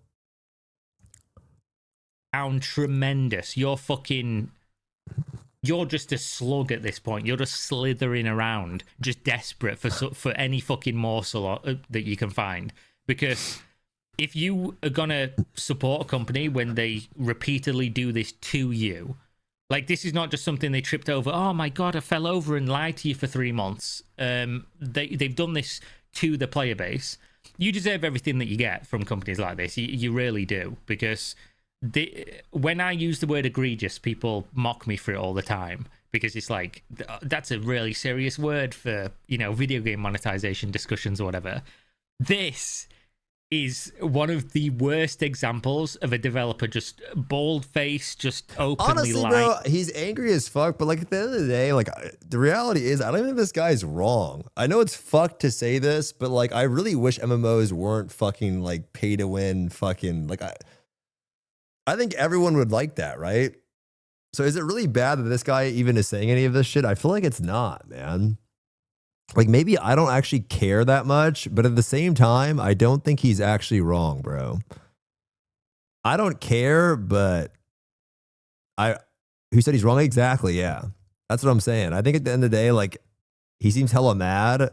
Down tremendous. You're just a slug at this point. You're just slithering around, just desperate for any fucking morsel that you can find. Because if you are gonna support a company when they repeatedly do this to you, like this is not just something they tripped over. Oh my God, I fell over and lied to you for 3 months. They've done this to the player base. You deserve everything that you get from companies like this. You really do, because when I use the word egregious, people mock me for it all the time, because it's like, that's a really serious word for, video game monetization discussions or whatever. This is one of the worst examples of a developer just bald-faced, just openly honestly, lying. bro, he's angry as fuck, but like at the end of the day, like the reality is I don't think this guy's wrong. I know it's fucked to say this, but like I really wish MMOs weren't fucking like pay to win fucking like I think everyone would like that, right? So is it really bad that this guy even is saying any of this shit? I feel like it's not, man. Like, maybe I don't actually care that much, but at the same time, I don't think he's actually wrong, bro. I don't care, but who said he's wrong? Exactly, yeah. That's what I'm saying. I think at the end of the day, like, he seems hella mad,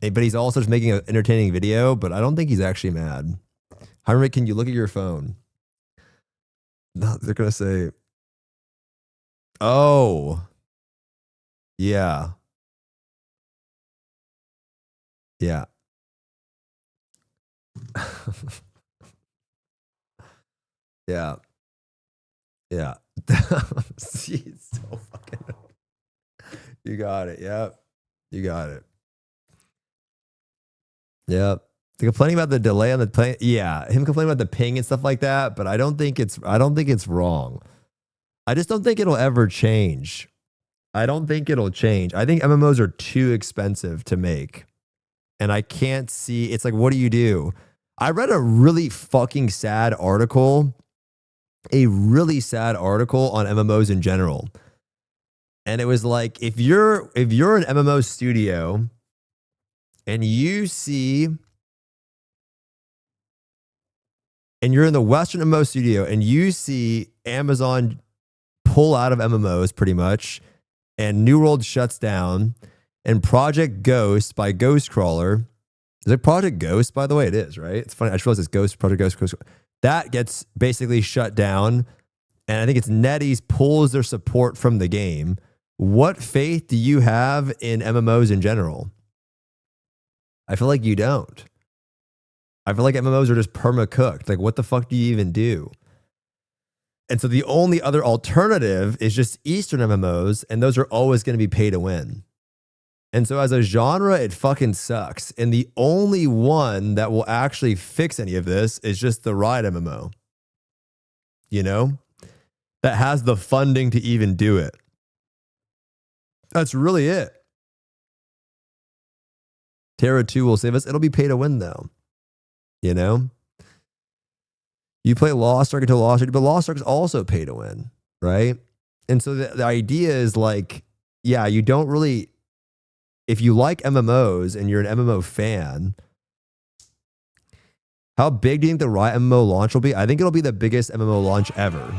but he's also just making an entertaining video, but I don't think he's actually mad. Heinrich, can you look at your phone? No, they're going to say, oh, yeah. Yeah. Yeah. Yeah. Jeez, so fucking. You got it. Yep. You got it. Yep. They're complaining about the delay on the plane. Yeah, him complaining about the ping and stuff like that, but I don't think it's wrong. I just don't think it'll ever change. I don't think it'll change. I think MMOs are too expensive to make. And I can't see, it's like, what do? I read a really fucking sad article, on MMOs in general. And it was like, if you're an MMO studio and you see, and you're in the Western MMO studio and you see Amazon pull out of MMOs pretty much, and New World shuts down, and Project Ghost by Ghostcrawler, is it Project Ghost, by the way? It is, right? It's funny. I just realized it's Project Ghost. That gets basically shut down. And I think it's NetEase pulls their support from the game. What faith do you have in MMOs in general? I feel like you don't. I feel like MMOs are just perma-cooked. Like, what the fuck do you even do? And so the only other alternative is just Eastern MMOs, and those are always going to be pay to win. And so as a genre, it fucking sucks. And the only one that will actually fix any of this is just the Riot MMO. You know? That has the funding to even do it. That's really it. Terra 2 will save us. It'll be pay to win though. You know? You play Lost Ark until Lost Ark, but Lost Ark is also pay to win, right? And so the idea is like, yeah, you don't really, if you like MMOs and you're an MMO fan, how big do you think the Riot MMO launch will be? I think it'll be the biggest MMO launch ever.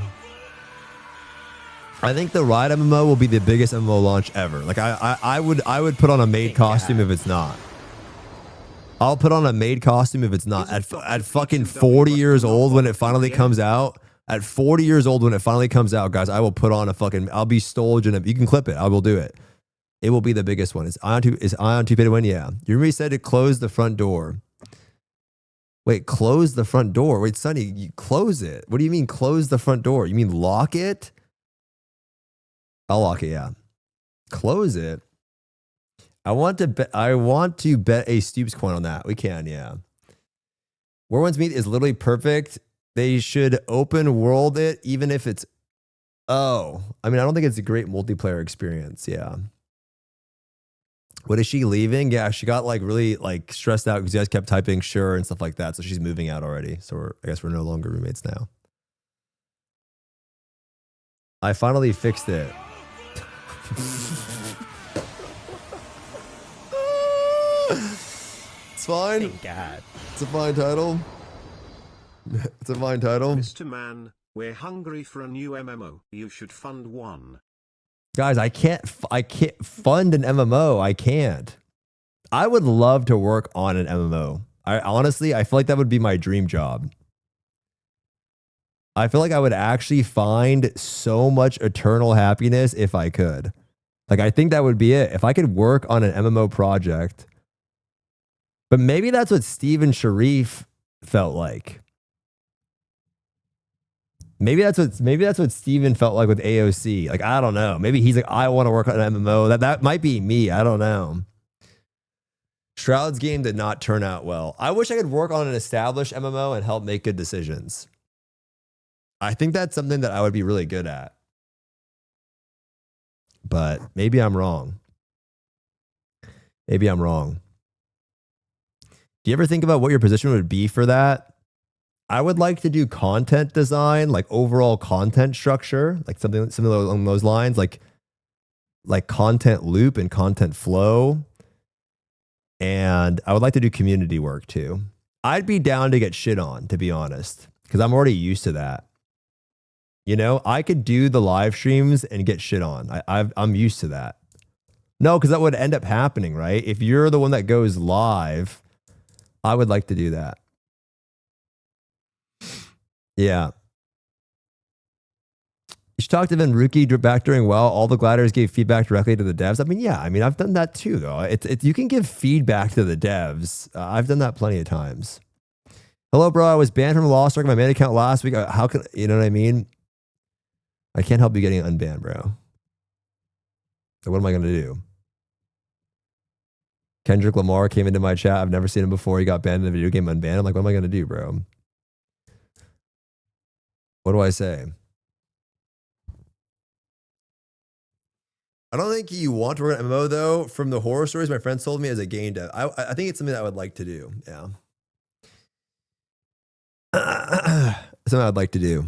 I think the Riot MMO will be the biggest MMO launch ever. Like I would put on a maid costume if it's not. I'll put on a maid costume if it's not. At fucking 40 years old when it finally comes out. At 40 years old when it finally comes out, guys, I will put on a fucking, I'll be Stolgen. You can clip it. I will do it. It will be the biggest one. Is Ion 2 pay to win? Yeah. You remember he said to close the front door. Wait, close the front door? Wait, Sonny, you close it. What do you mean close the front door? You mean lock it? I'll lock it, yeah. Close it. I want to bet a Stoopzz coin on that. We can, yeah. Where Ones Meet is literally perfect. They should open world it, even if it's, oh, I mean, I don't think it's a great multiplayer experience. Yeah. What is she leaving? Yeah, she got like really like stressed out because you guys kept typing sure and stuff like that. So she's moving out already. So I guess we're no longer roommates now. I finally fixed it. It's fine. Thank God. It's a fine title. It's a fine title. Mr. Man, we're hungry for a new MMO. You should fund one. Guys, I can't fund an MMO. I can't. I would love to work on an MMO. Honestly, I feel like that would be my dream job. I feel like I would actually find so much eternal happiness if I could. Like, I think that would be it. If I could work on an MMO project. But maybe that's what Steven Sharif felt like. Maybe that's what Steven felt like with AOC. Like, I don't know. Maybe he's like, I want to work on an MMO. That might be me. I don't know. Shroud's game did not turn out well. I wish I could work on an established MMO and help make good decisions. I think that's something that I would be really good at. But maybe I'm wrong. Maybe I'm wrong. Do you ever think about what your position would be for that? I would like to do content design, like overall content structure, like something along those lines, like content loop and content flow. And I would like to do community work too. I'd be down to get shit on, to be honest, because I'm already used to that. You know, I could do the live streams and get shit on. I'm used to that. No, because that would end up happening, right? If you're the one that goes live, I would like to do that. Yeah. You should talk to Vin Rookie back during all the gladiators gave feedback directly to the devs. I mean, yeah, I mean, I've done that too, though. You can give feedback to the devs. I've done that plenty of times. Hello, bro. I was banned from Lost Ark, my main account last week. How can, you know what I mean? I can't help you getting unbanned, bro. So what am I going to do? Kendrick Lamar came into my chat. I've never seen him before. He got banned in the video game unbanned. I'm like, what am I going to do, bro? What do I say? I don't think you want to work on MMO, though. From the horror stories my friends told me as a game dev, I think it's something that I would like to do. Yeah. Something I'd like to do.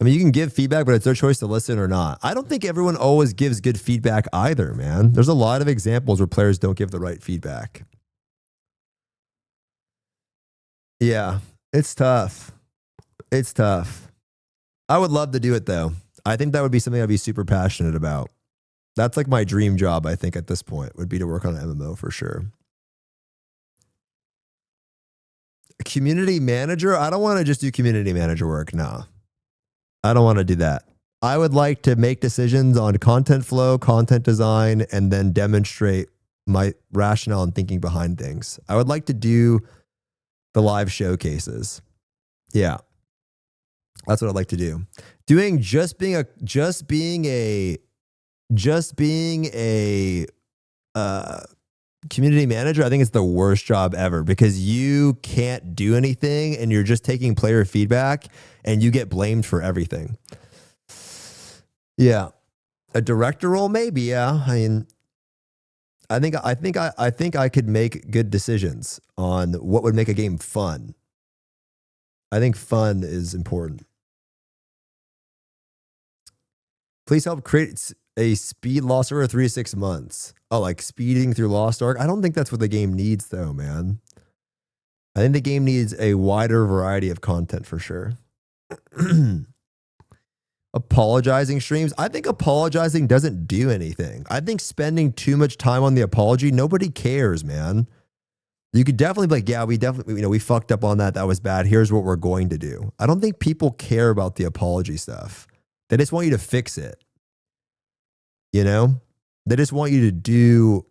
I mean, you can give feedback, but it's their choice to listen or not. I don't think everyone always gives good feedback either, man. There's a lot of examples where players don't give the right feedback. Yeah, it's tough. It's tough. I would love to do it, though. I think that would be something I'd be super passionate about. That's like my dream job, I think, at this point, would be to work on an MMO for sure. Community manager? I don't want to just do community manager work. No. I don't want to do that. I would like to make decisions on content flow, content design, and then demonstrate my rationale and thinking behind things. I would like to do the live showcases. Yeah. That's what I'd like to do. Doing just being a community manager, I think it's the worst job ever because you can't do anything and you're just taking player feedback and you get blamed for everything. Yeah. A director role, maybe. Yeah. I mean, I think I could make good decisions on what would make a game fun. I think fun is important. Please help create a speed Lost Ark 3 to 6 months. Oh, like speeding through Lost Ark? I don't think that's what the game needs, though, man. I think the game needs a wider variety of content for sure. Apologizing streams. I think apologizing doesn't do anything. I think spending too much time on the apology, nobody cares, man. You could definitely be like, yeah, we fucked up on that. That was bad. Here's what we're going to do. I don't think people care about the apology stuff. They just want you to fix it. You know? They just want you to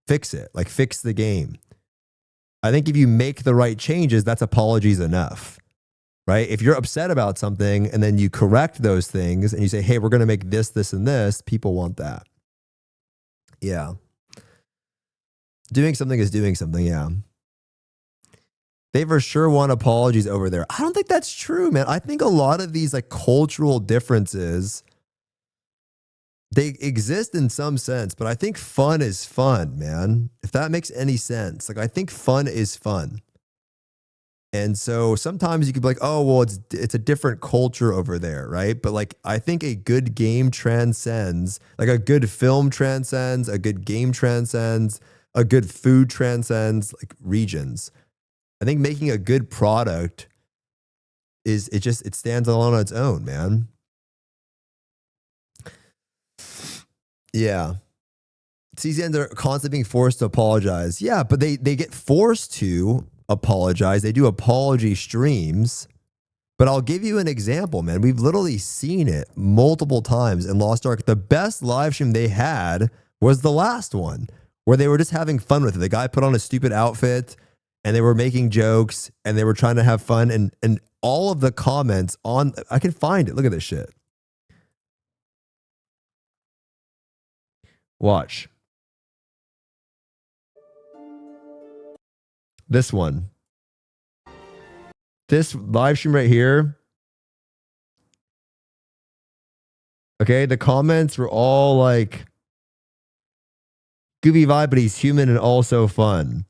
fix it. Like fix the game. I think if you make the right changes, that's apologies enough. Right? If you're upset about something and then you correct those things and you say, hey, we're going to make this, this, and this, people want that. Yeah. Doing something is doing something, yeah. They for sure want apologies over there. I don't think that's true, man. I think a lot of these like cultural differences, they exist in some sense, but I think fun is fun, man. If that makes any sense. Like I think fun is fun. And so sometimes you could be like, oh, well, it's a different culture over there, right? But like, I think a good game transcends, like a good film transcends, a good game transcends, a good food transcends like regions. I think making a good product it stands alone on its own, man. Yeah. CZNs are constantly being forced to apologize. Yeah, but they get forced to apologize. They do apology streams. But I'll give you an example, man. We've literally seen it multiple times in Lost Ark. The best live stream they had was the last one, where they were just having fun with it. The guy put on a stupid outfit and they were making jokes and they were trying to have fun. And all of the comments on, I can find it. Look at this shit. Watch. This one. This live stream right here. Okay, the comments were all like goofy vibe, but he's human and also fun.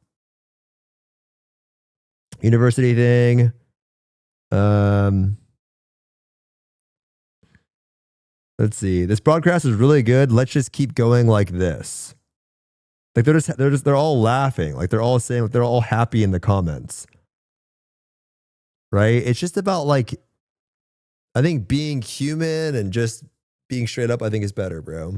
University thing. Let's see. This broadcast is really good. Let's just keep going like this. Like they're all laughing. Like they're all saying, like they're all happy in the comments. Right? It's just about like, I think being human and just being straight up, I think is better, bro.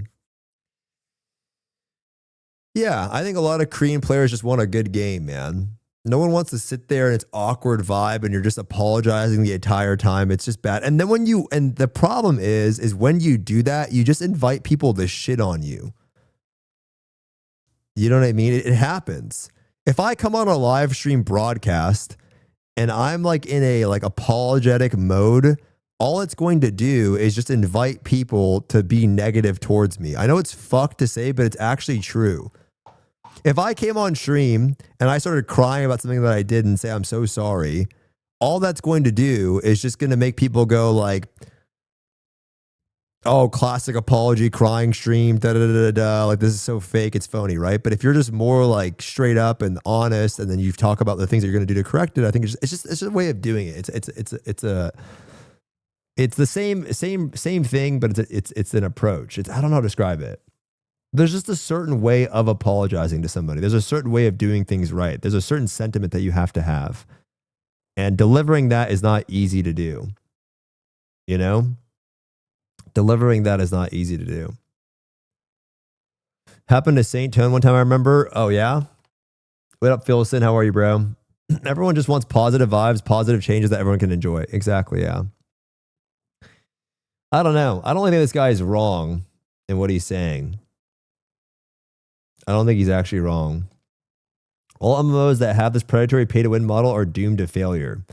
Yeah, I think a lot of Korean players just want a good game, man. No one wants to sit there and it's awkward vibe and you're just apologizing the entire time. It's just bad. And then and the problem is when you do that, you just invite people to shit on you. You know what I mean? It happens. If I come on a live stream broadcast and I'm like in a like apologetic mode, all it's going to do is just invite people to be negative towards me. I know it's fucked to say, but it's actually true. If I came on stream and I started crying about something that I did and say, I'm so sorry, all that's going to do is just going to make people go like, oh, classic apology, crying stream, da da da da. Like, this is so fake, it's phony, right? But if you're just more like straight up and honest, and then you talk about the things that you're going to do to correct it, I think it's just a way of doing it. It's the same thing, but it's an approach. I don't know how to describe it. There's just a certain way of apologizing to somebody. There's a certain way of doing things right. There's a certain sentiment that you have to have. And delivering that is not easy to do. You know? Delivering that is not easy to do. Happened to Saint Tone one time, I remember. Oh, yeah? What up, Philson? How are you, bro? Everyone just wants positive vibes, positive changes that everyone can enjoy. Exactly, yeah. I don't know. I don't think this guy is wrong in what he's saying. I don't think he's actually wrong. All MMOs that have this predatory pay-to-win model are doomed to failure.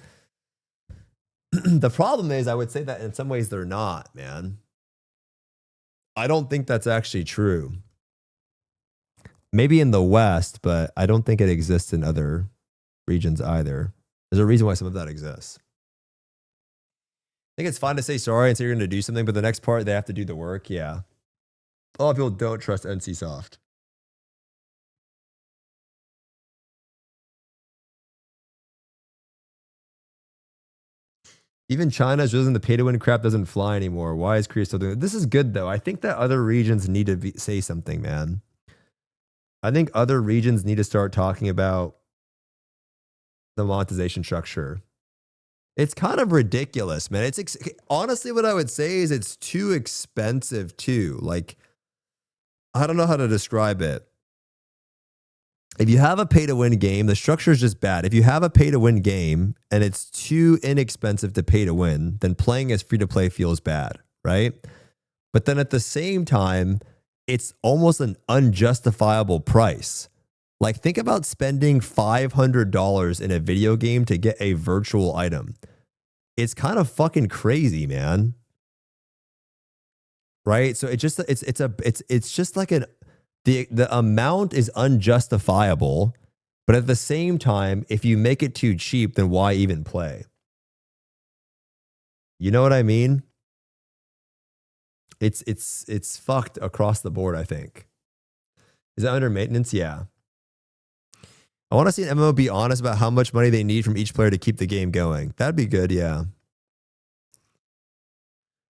The problem is, I would say that in some ways they're not, man. I don't think that's actually true. Maybe in the West, but I don't think it exists in other regions either. There's a reason why some of that exists. I think it's fine to say sorry and say you're going to do something, but the next part, they have to do the work. Yeah. A lot of people don't trust NCSoft. Even China's realizing the pay-to-win crap doesn't fly anymore. Why is Korea still doing it? This is good, though. I think that other regions need to say something, man. I think other regions need to start talking about the monetization structure. It's kind of ridiculous, man. Honestly, what I would say is it's too expensive, too. Like, I don't know how to describe it. If you have a pay-to-win game, the structure is just bad. If you have a pay-to-win game and it's too inexpensive to pay to win, then playing as free-to-play feels bad, right? But then at the same time, it's almost an unjustifiable price. Like, think about spending $500 in a video game to get a virtual item. It's kind of fucking crazy, man. Right? So it's just like the amount is unjustifiable, but at the same time, if you make it too cheap, then why even play? You know what I mean? It's fucked across the board, I think. Is that under maintenance? Yeah. I want to see an MMO be honest about how much money they need from each player to keep the game going. That'd be good, yeah.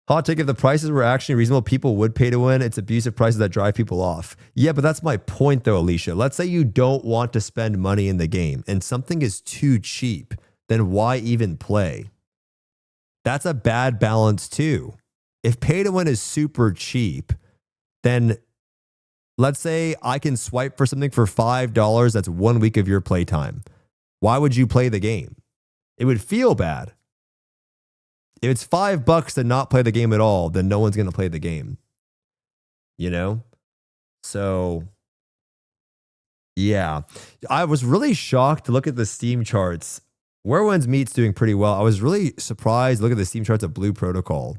Hot take, if the prices were actually reasonable, people would pay to win. It's abusive prices that drive people off. Yeah, but that's my point though, Alicia. Let's say you don't want to spend money in the game and something is too cheap, then why even play? That's a bad balance too. If pay to win is super cheap, then let's say I can swipe for something for $5. That's 1 week of your playtime. Why would you play the game? It would feel bad. If it's $5 to not play the game at all, then no one's going to play the game. You know? So, yeah. I was really shocked to look at the Steam charts. Where Winds Meet's doing pretty well. I was really surprised to look at the Steam charts of Blue Protocol.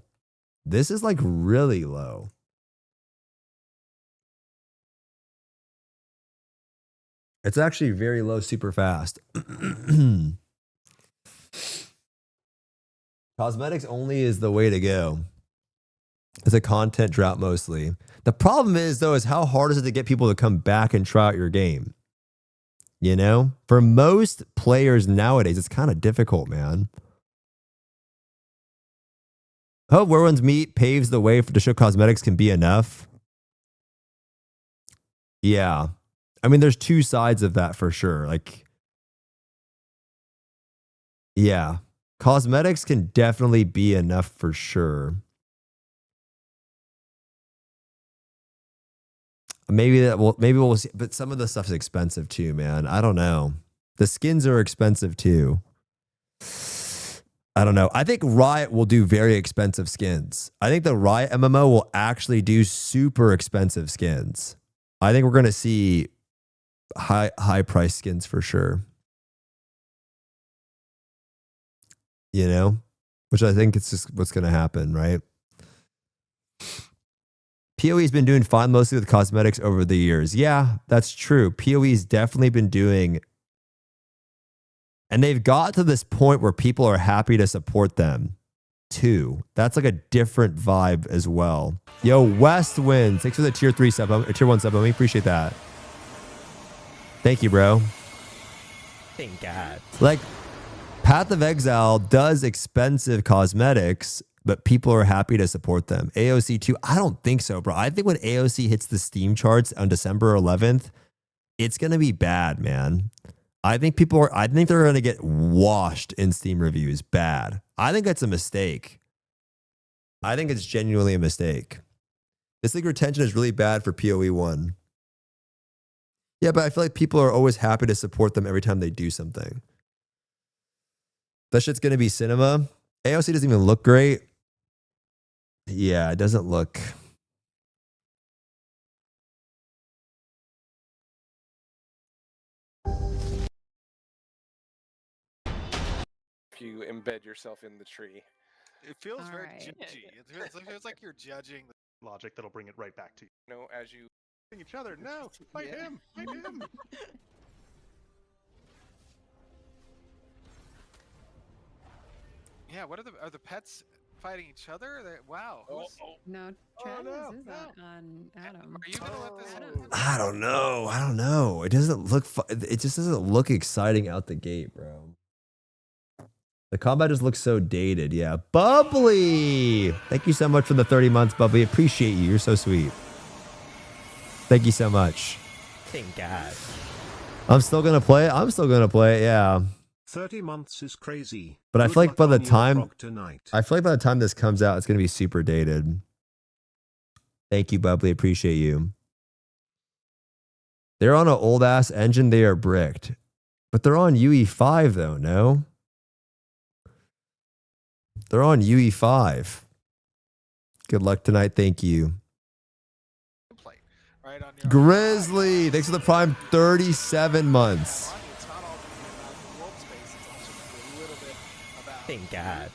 This is like really low. It's actually very low super fast. Cosmetics only is the way to go. It's a content drought mostly. The problem is, though, is how hard is it to get people to come back and try out your game? You know? For most players nowadays, it's kind of difficult, man. Hope where one's meat paves the way for to show cosmetics can be enough. Yeah. I mean, there's two sides of that for sure. Like, yeah. Cosmetics can definitely be enough for sure. Maybe we'll see, but some of the stuff's expensive too, man. I don't know. The skins are expensive too. I don't know. I think Riot will do very expensive skins. I think the Riot MMO will actually do super expensive skins. I think we're going to see high price skins for sure. You know, which I think it's just what's going to happen, right? PoE's been doing fine mostly with cosmetics over the years. Yeah, that's true. PoE's definitely been doing, and they've got to this point where people are happy to support them too. That's like a different vibe as well. Yo, West wins. Thanks for the tier 3 sub, or tier 1 sub. We appreciate that. Thank you, bro. Thank God. Like, Path of Exile does expensive cosmetics, but people are happy to support them. AOC too? I don't think so, bro. I think when AOC hits the Steam charts on December 11th, it's going to be bad, man. I think they're going to get washed in Steam reviews bad. I think that's a mistake. I think it's genuinely a mistake. This league retention is really bad for PoE 1. Yeah, but I feel like people are always happy to support them every time they do something. That shit's going to be cinema. AOC doesn't even look great. Yeah, it doesn't look. If you embed yourself in the tree. It feels very judgy. It feels like you're judging the logic that'll bring it right back to you. You know, as you Each other. No, fight him. Fight him. Yeah, what are the pets fighting each other? Wow. No, Travis is that on Adam. Are you gonna let this happen? I don't know. It doesn't look. It just doesn't look exciting out the gate, bro. The combat just looks so dated. Yeah, Bubbly. Thank you so much for the 30 months, Bubbly. Appreciate you. You're so sweet. Thank you so much. Thank God. I'm still gonna play it. I'm still gonna play it. Yeah. 30 months is crazy. But I Good feel like luck by the on your time frog tonight. this comes out, it's gonna be super dated. Thank you, Bubbly. Appreciate you. They're on an old ass engine. They are bricked, but they're on UE5 though. No, they're on UE5. Good luck tonight. Thank you. Grizzly, thanks for the prime 37 months. Thank God.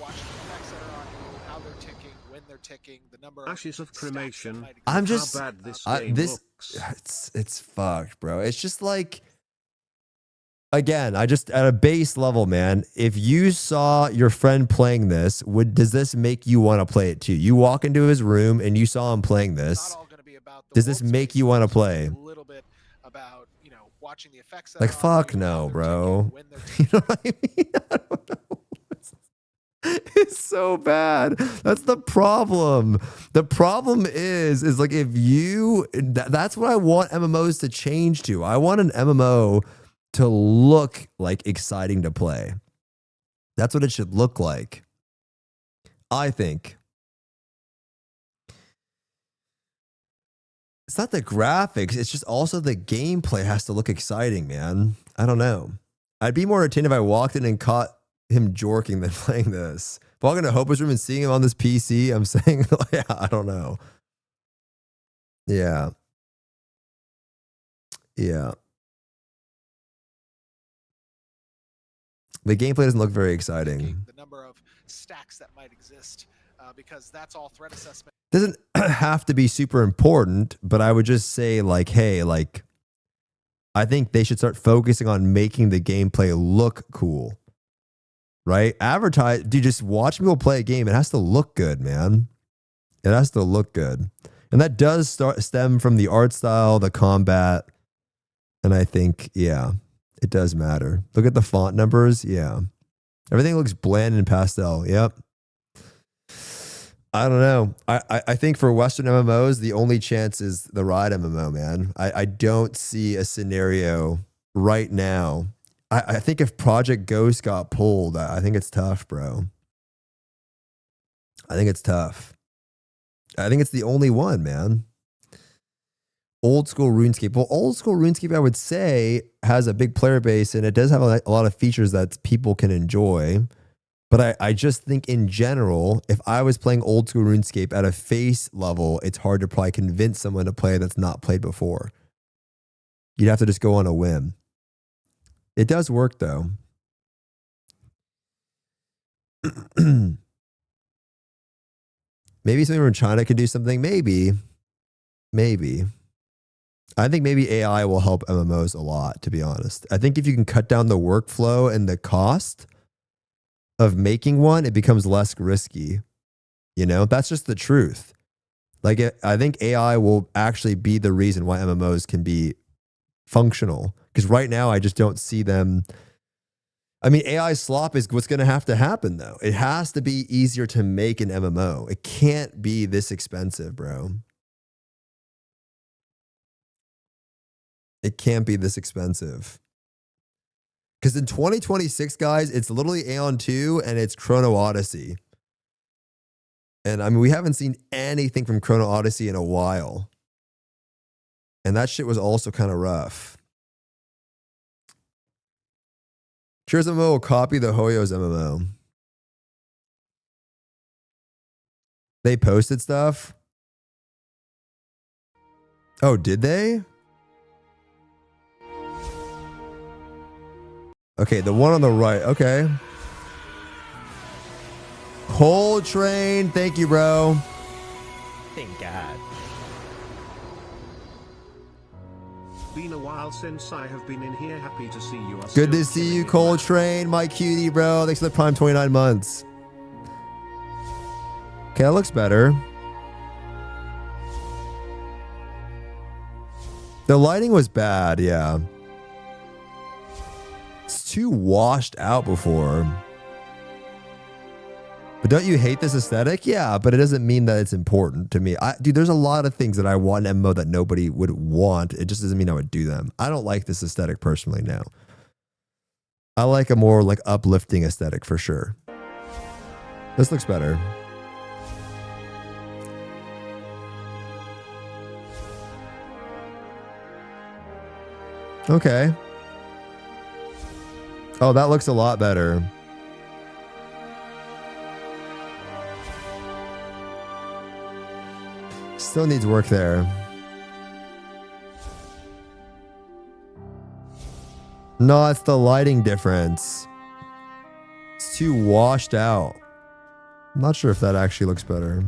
Ashes of cremation. I'm just how bad this game looks. It's fucked, bro. It's just like, again, I just at a base level, man. If you saw your friend playing this, does this make you want to play it too? You walk into his room and you saw him playing this. Does this make you want to play? A little bit about, you know, watching the effects. Like, fuck no, bro. You know what I mean? I don't know. It's so bad. That's the problem. The problem is like if you, that's what I want MMOs to change to. I want an MMO to look like exciting to play. That's what it should look like, I think. It's not the graphics. It's just also the gameplay has to look exciting, man. I don't know. I'd be more entertained if I walked in and caught him jorking than playing this. Walking into Hope's room and seeing him on this PC, I'm saying, yeah, I don't know. Yeah. Yeah. The gameplay doesn't look very exciting. The number of stacks that might exist, because that's all threat assessment. Doesn't have to be super important, but I would just say like, hey, like, I think they should start focusing on making the gameplay look cool. Right? Advertise, dude, just watch people play a game. It has to look good, man. It has to look good. And that does stem from the art style, the combat. And I think, yeah, it does matter. Look at the font numbers. Yeah. Everything looks bland and pastel. Yep. I don't know. I think for Western MMOs, the only chance is the Ride MMO, man. I don't see a scenario right now. I think if Project Ghost got pulled, I think it's tough, bro. I think it's tough. I think it's the only one, man. Old school RuneScape. Well, old school RuneScape, I would say, has a big player base and it does have a lot of features that people can enjoy. But I just think in general, if I was playing old school RuneScape at a face level, it's hard to probably convince someone to play that's not played before. You'd have to just go on a whim. It does work though. Maybe something from China could do something. Maybe. I think maybe AI will help MMOs a lot, to be honest. I think if you can cut down the workflow and the cost of making one, it becomes less risky. You know, that's just the truth. Like, I think AI will actually be the reason why MMOs can be functional. Because right now, I just don't see them. I mean, AI slop is what's going to happen, though. It has to be easier to make an MMO. It can't be this expensive, bro. It can't be this expensive. Because in 2026, guys, it's literally Aeon 2 and it's Chrono Odyssey. And I mean, we haven't seen anything from Chrono Odyssey in a while. And that shit was also kind of rough. Cheers MMO will copy the Hoyo's MMO. They posted stuff? Oh, did they? Okay, the one on the right. Okay. Coltrane, thank you, bro. Thank God. Been a while since I have been in here. Happy to see you. Good to see you, Coltrane, my cutie, bro. Thanks for the prime 29 months. Okay, that looks better. The lighting was bad, yeah. It's too washed out before. But don't you hate this aesthetic? Yeah, but it doesn't mean that it's important to me. Dude, there's a lot of things that I want in MMO that nobody would want. It just doesn't mean I would do them. I don't like this aesthetic personally now. I like a more like uplifting aesthetic for sure. This looks better. Okay. Oh, that looks a lot better. Still needs work there. No, it's the lighting difference. It's too washed out. I'm not sure if that actually looks better.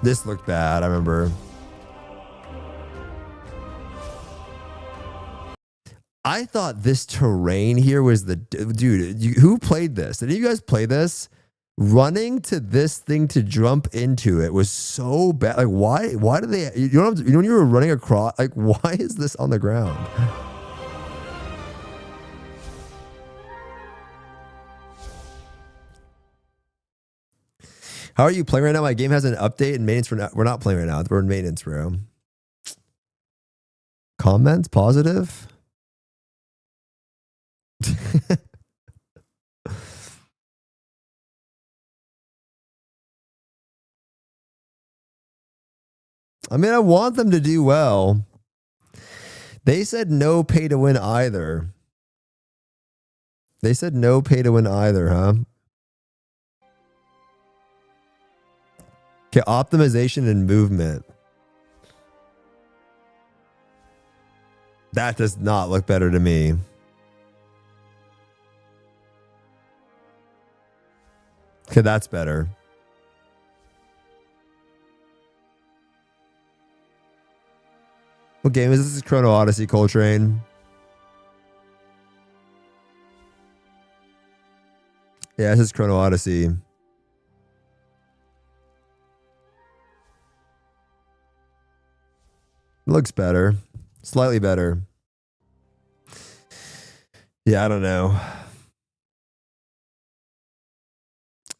This looked bad, I remember. I thought this terrain here was the... Dude, who played this? Did you guys play this? Running to this thing to jump into it was so bad. Like, why do they... You know, when you were running across... Like, why is this on the ground? How are you playing right now? My game has an update and maintenance. We're not playing right now. We're in maintenance, bro. Comments? Positive? I mean, I want them to do well. They said no pay to win either. They said no pay to win either, huh? Okay, optimization and movement. That does not look better to me. Okay, that's better. What game is this? This is Chrono Odyssey, Coltrane. Yeah, this is Chrono Odyssey. Looks better. Slightly better. Yeah, I don't know.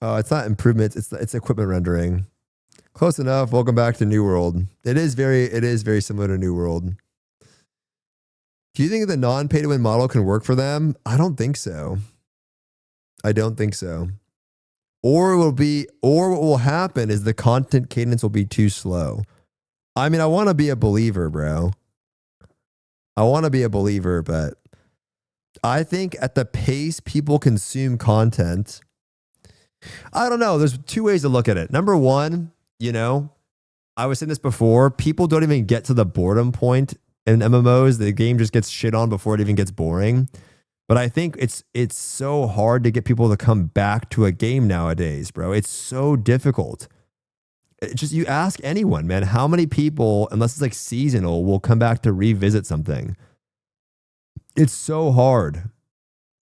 Oh, it's not improvements. It's equipment rendering. Close enough. Welcome back to New World. It is very similar to New World. Do you think the non-pay to win model can work for them? I don't think so. I don't think so. Or what will happen is the content cadence will be too slow. I mean, I want to be a believer, bro. I want to be a believer, but I think at the pace people consume content, I don't know. There's two ways to look at it. Number one, you know, I was saying this before, people don't even get to the boredom point in MMOs. The game just gets shit on before it even gets boring. But I think it's so hard to get people to come back to a game nowadays, bro. It's so difficult. Just you ask anyone, man, how many people, unless it's like seasonal, will come back to revisit something? It's so hard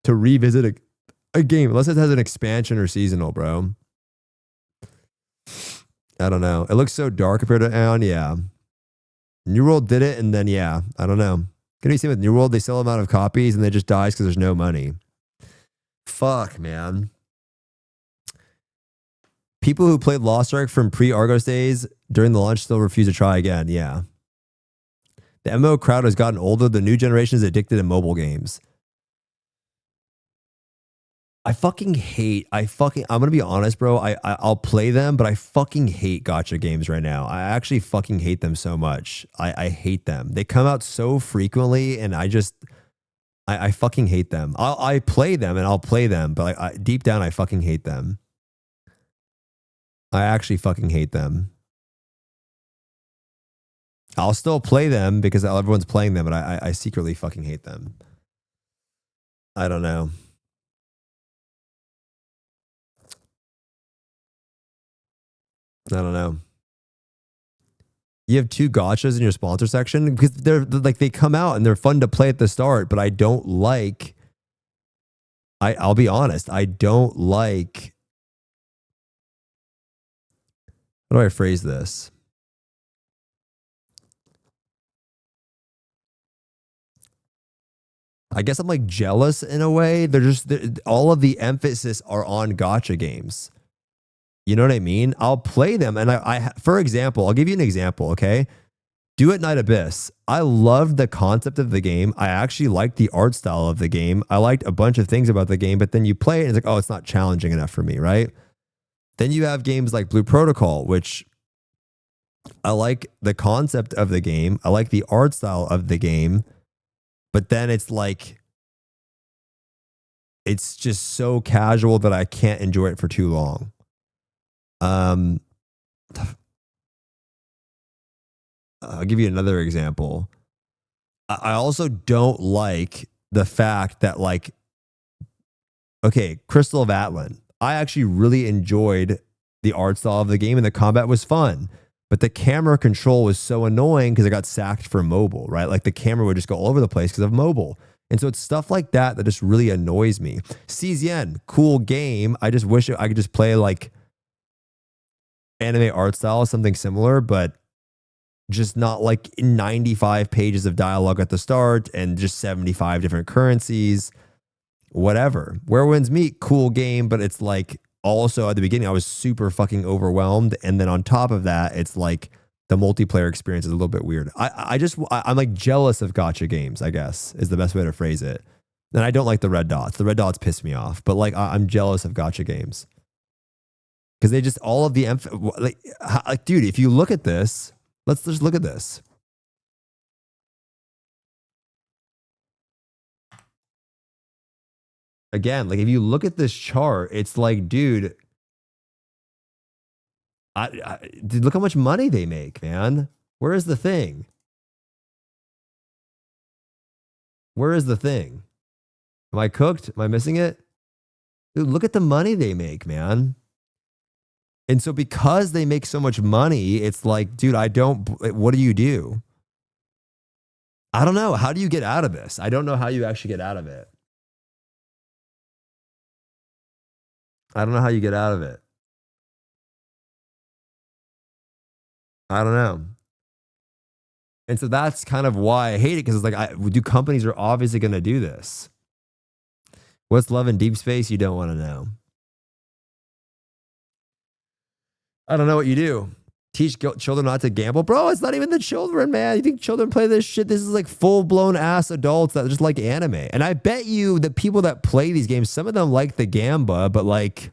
to revisit a game unless it has an expansion or seasonal, bro. I don't know. It looks so dark compared to Aeon. Yeah. New World did it, and then yeah, I don't know. Can you see with New World, they sell a amount of copies and they just dies because there's no money. Fuck, man. People who played Lost Ark from pre-Argos days during the launch still refuse to try again. Yeah. The MMO crowd has gotten older. The new generation is addicted to mobile games. I'm going to be honest, bro. I'll play them, but I fucking hate gacha games right now. I actually fucking hate them so much. I hate them. They come out so frequently and I fucking hate them. I play them and I'll play them, but deep down, I fucking hate them. I actually fucking hate them. I'll still play them because everyone's playing them, but I secretly fucking hate them. I don't know. I don't know. You have 2 gachas in your sponsor section because they're like, they come out and they're fun to play at the start, but I don't like, I'll be honest, I don't like, how do I phrase this? I guess I'm like jealous in a way. All of the emphasis are on gacha games. You know what I mean? I'll play them. And for example, I'll give you an example. Okay. Do It Night Abyss. I loved the concept of the game. I actually liked the art style of the game. I liked a bunch of things about the game, but then you play it and it's like, oh, it's not challenging enough for me. Right. Then you have games like Blue Protocol, which I like the concept of the game. I like the art style of the game. But then it's like, it's just so casual that I can't enjoy it for too long. I'll give you another example. I also don't like the fact that, like, okay, Crystal of Atlan. I actually really enjoyed the art style of the game and the combat was fun. But the camera control was so annoying because it got sacked for mobile, right? Like the camera would just go all over the place because of mobile. And so it's stuff like that that just really annoys me. CZN, cool game. I just wish I could just play like anime art style, something similar, but just not like 95 pages of dialogue at the start and just 75 different currencies, whatever. Where Winds Meet, cool game, but it's like, also at the beginning, I was super fucking overwhelmed. And then on top of that, it's like the multiplayer experience is a little bit weird. I'm like jealous of gacha games, I guess, is the best way to phrase it. And I don't like the red dots. The red dots piss me off, but like I'm jealous of gacha games. Because they just, all of the, like, dude, if you look at this, let's just look at this. Again, like if you look at this chart, it's like, dude, dude, look how much money they make, man. Where is the thing? Where is the thing? Am I cooked? Am I missing it? Dude, look at the money they make, man. And so because they make so much money, it's like, dude, what do you do? I don't know. How do you get out of this? I don't know how you actually get out of it. I don't know how you get out of it. I don't know. And so that's kind of why I hate it, because it's like, companies are obviously going to do this. What's love in deep space? You don't want to know. I don't know what you do. Teach children not to gamble? Bro, it's not even the children, man. You think children play this shit? This is like full-blown ass adults that just like anime. And I bet you the people that play these games, some of them like the gamba, but like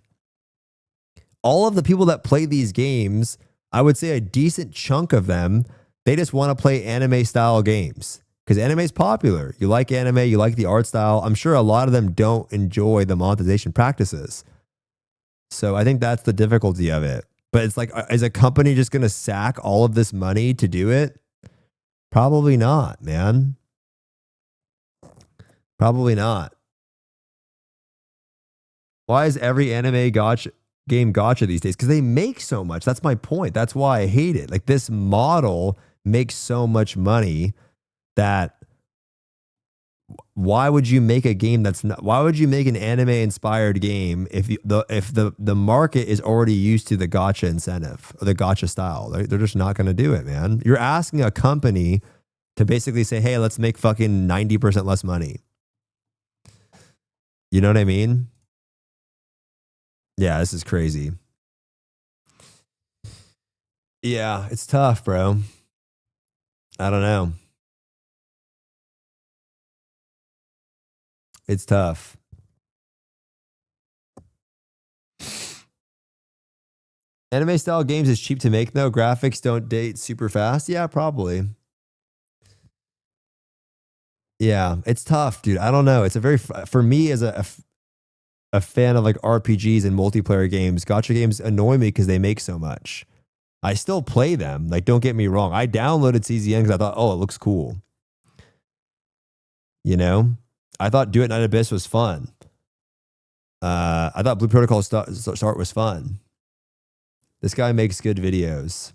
all of the people that play these games, I would say a decent chunk of them, they just want to play anime style games because anime is popular. You like anime, you like the art style. I'm sure a lot of them don't enjoy the monetization practices. So I think that's the difficulty of it. But it's like, is a company just going to sack all of this money to do it? Probably not, man. Probably not. Why is every anime game gacha these days? Because they make so much. That's my point. That's why I hate it. Like this model makes so much money that why would you make a game that's not, why would you make an anime inspired game if the market is already used to the gacha incentive or the gacha style? They're just not going to do it, man. You're asking a company to basically say, hey, let's make fucking 90% less money. You know what I mean? Yeah, this is crazy. Yeah, it's tough, bro. I don't know. It's tough. Anime style games is cheap to make though. Graphics don't date super fast. Yeah, probably. Yeah, it's tough, dude. I don't know. It's a very, for me as a fan of like RPGs and multiplayer games, gacha games annoy me because they make so much. I still play them. Like, don't get me wrong. I downloaded CZN because I thought, oh, it looks cool. You know? I thought Do It Night Abyss was fun. I thought Blue Protocol start was fun. This guy makes good videos.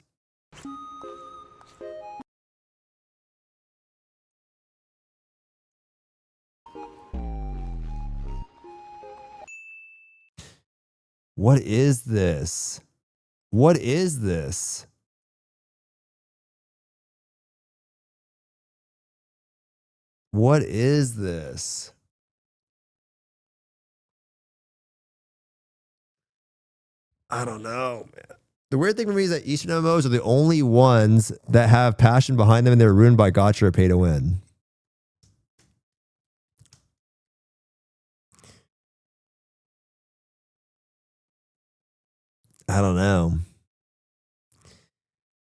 What is this? What is this? What is this? I don't know, man. The weird thing for me is that Eastern MMOs are the only ones that have passion behind them and they're ruined by gacha or pay to win. I don't know.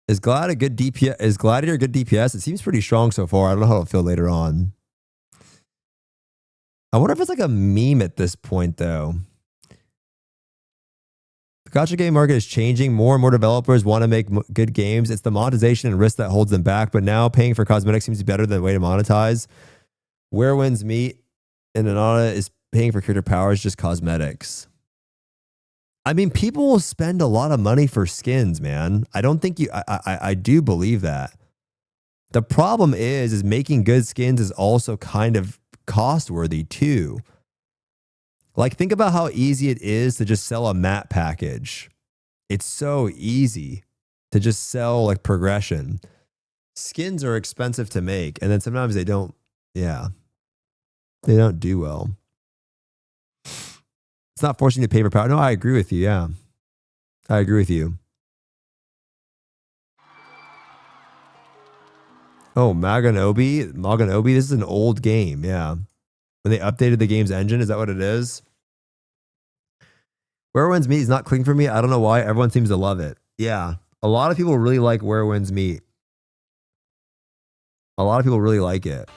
Is Glad a good DPS? Is Gladiator a good DPS? It seems pretty strong so far. I don't know how it'll feel later on. I wonder if it's like a meme at this point, though. The gacha game market is changing. More and more developers want to make good games. It's the monetization and risk that holds them back. But now paying for cosmetics seems to be better than a way to monetize. Where Winds Meet and Indath is paying for character powers, just cosmetics. I mean, people will spend a lot of money for skins, man. I don't think you, I do believe that. The problem is making good skins is also kind of cost worthy too. Like, think about how easy it is to just sell a map package. It's so easy to just sell like progression. Skins are expensive to make. And then sometimes they don't, yeah, they don't do well. It's not forcing you to pay for power. No, I agree with you. Yeah, I agree with you. Oh, Maganobi. This is an old game. Yeah. When they updated the game's engine, is that what it is? Where Winds Meet is not clicking for me. I don't know why. Everyone seems to love it. Yeah. A lot of people really like Where Winds Meet. A lot of people really like it.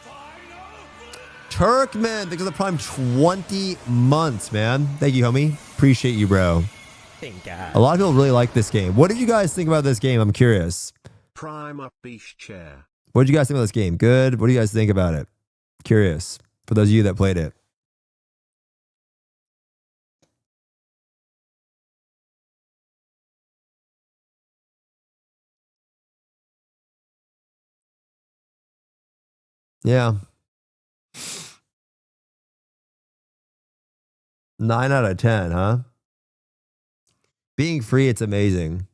Turkman, thanks for the prime 20 months, man. Thank you, homie. Appreciate you, bro. Thank God. A lot of people really like this game. What did you guys think about this game? I'm curious. Prime up beach chair. What did you guys think about this game? Good. What do you guys think about it? Curious. For those of you that played it. Yeah. 9 out of 10, huh? Being free, it's amazing.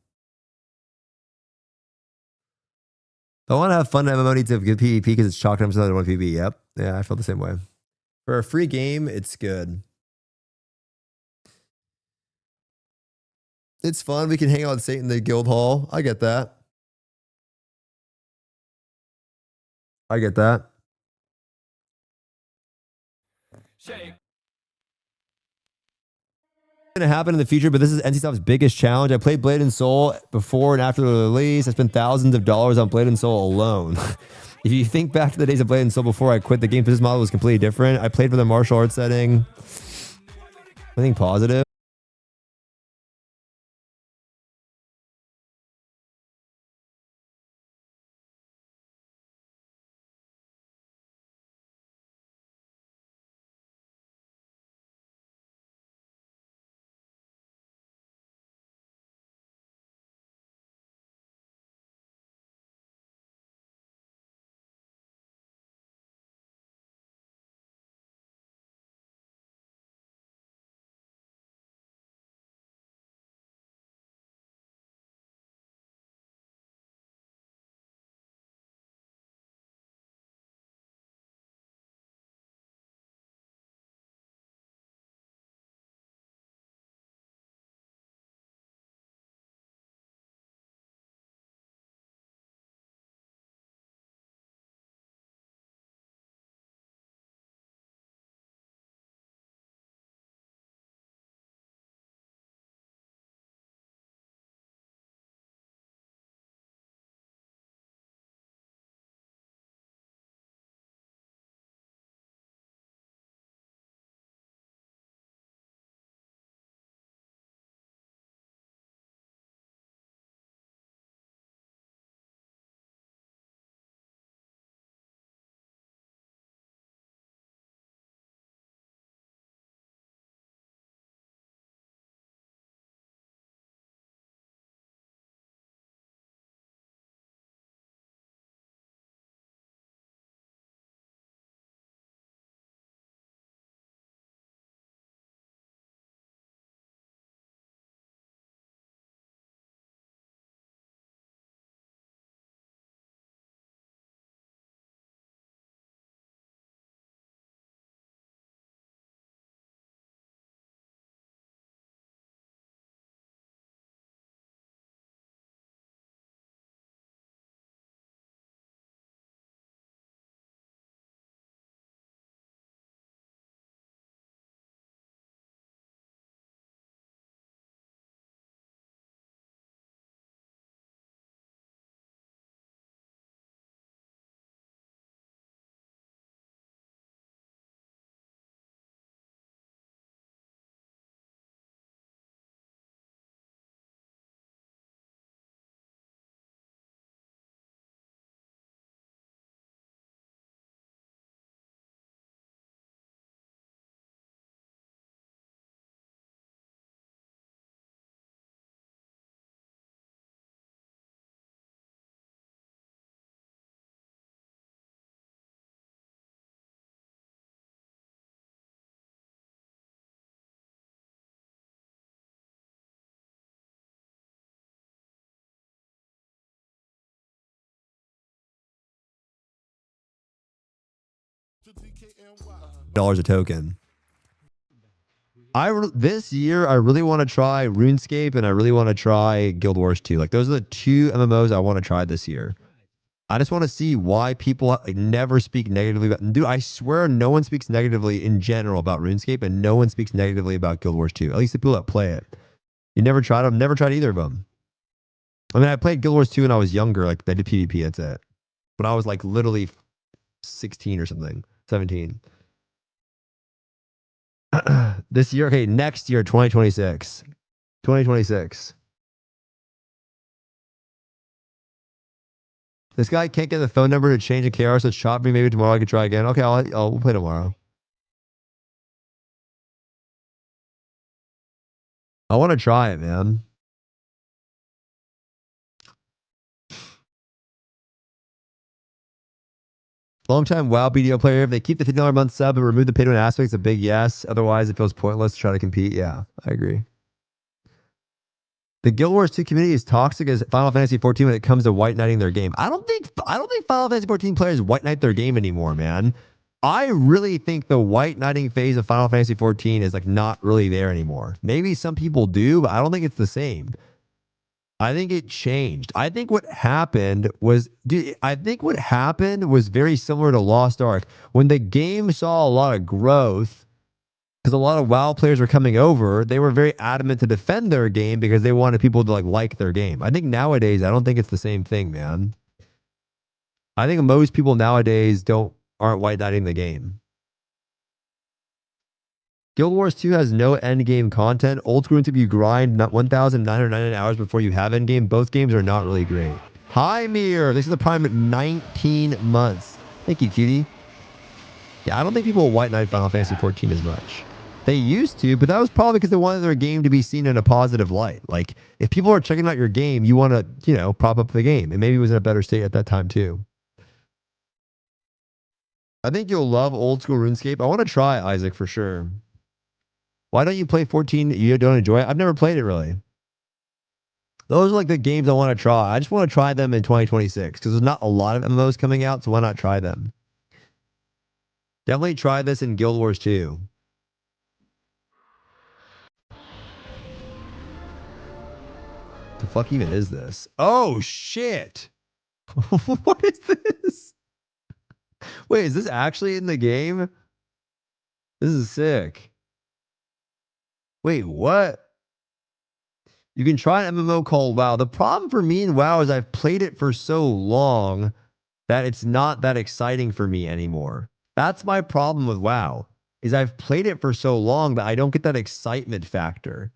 If I want to have fun, MMO needs to have good PvP because it's chalked up to another one PvP. Yep. Yeah, I feel the same way. For a free game, it's good. It's fun. We can hang out with Satan in the guild hall. I get that. I get that. Shake. Going to happen in the future, but this is NC Soft's biggest challenge. I played Blade and Soul before and after the release. I spent thousands of dollars on Blade and Soul alone. If you think back to the days of Blade and Soul before I quit, the game's business model was completely different. I played for the martial arts setting. I think positive. $1 a token. This year I really want to try RuneScape and I really want to try Guild Wars 2. Like those are the two MMOs I want to try this year. I just want to see why people like never speak negatively about. Dude, I swear no one speaks negatively in general about RuneScape and no one speaks negatively about Guild Wars 2. At least the people that play it. You never tried them. Never tried either of them. I mean, I played Guild Wars 2 when I was younger. Like they did PvP. That's it. When I was like literally 16 or something, 17. This year, okay, next year, 2026. 2026. This guy can't get the phone number to change a KR, so chop me. Maybe tomorrow I could try again. Okay, we'll play tomorrow. I want to try it, man. Long-time WoW BDO player. If they keep the $50 a month sub and remove the pay-to-win aspects, a big yes. Otherwise, it feels pointless to try to compete. Yeah, I agree. The Guild Wars 2 community is toxic as Final Fantasy 14 when it comes to white knighting their game. I don't think Final Fantasy 14 players white knight their game anymore, man. I really think the white knighting phase of Final Fantasy 14 is like not really there anymore. Maybe some people do, but I don't think it's the same. I think it changed. I think what happened was, dude, I think what happened was very similar to Lost Ark. When the game saw a lot of growth, because a lot of WoW players were coming over, they were very adamant to defend their game because they wanted people to like their game. I think nowadays, I don't think it's the same thing, man. I think most people nowadays aren't white knighting the game. Guild Wars 2 has no end game content. Old school interview grind, not 1,999 hours before you have end game. Both games are not really great. Hi, Mir. This is the Prime at 19 months. Thank you, cutie. Yeah, I don't think people will white knight Final Fantasy 14 as much. They used to, but that was probably because they wanted their game to be seen in a positive light. Like, if people are checking out your game, you want to, prop up the game. And maybe it was in a better state at that time, too. I think you'll love old school RuneScape. I want to try Isaac for sure. Why don't you play 14? You don't enjoy it? I've never played it really. Those are like the games I want to try. I just want to try them in 2026 because there's not a lot of MMOs coming out, so why not try them? Definitely try this in Guild Wars 2. The fuck even is this? Oh shit! What is this? Wait, is this actually in the game? This is sick. Wait, what? You can try an MMO called WoW. The problem for me in WoW is I've played it for so long that it's not that exciting for me anymore. That's my problem with WoW, is I've played it for so long that I don't get that excitement factor.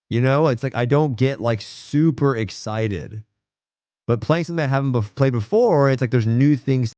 It's like I don't get like super excited. But playing something I haven't played before, it's like there's new things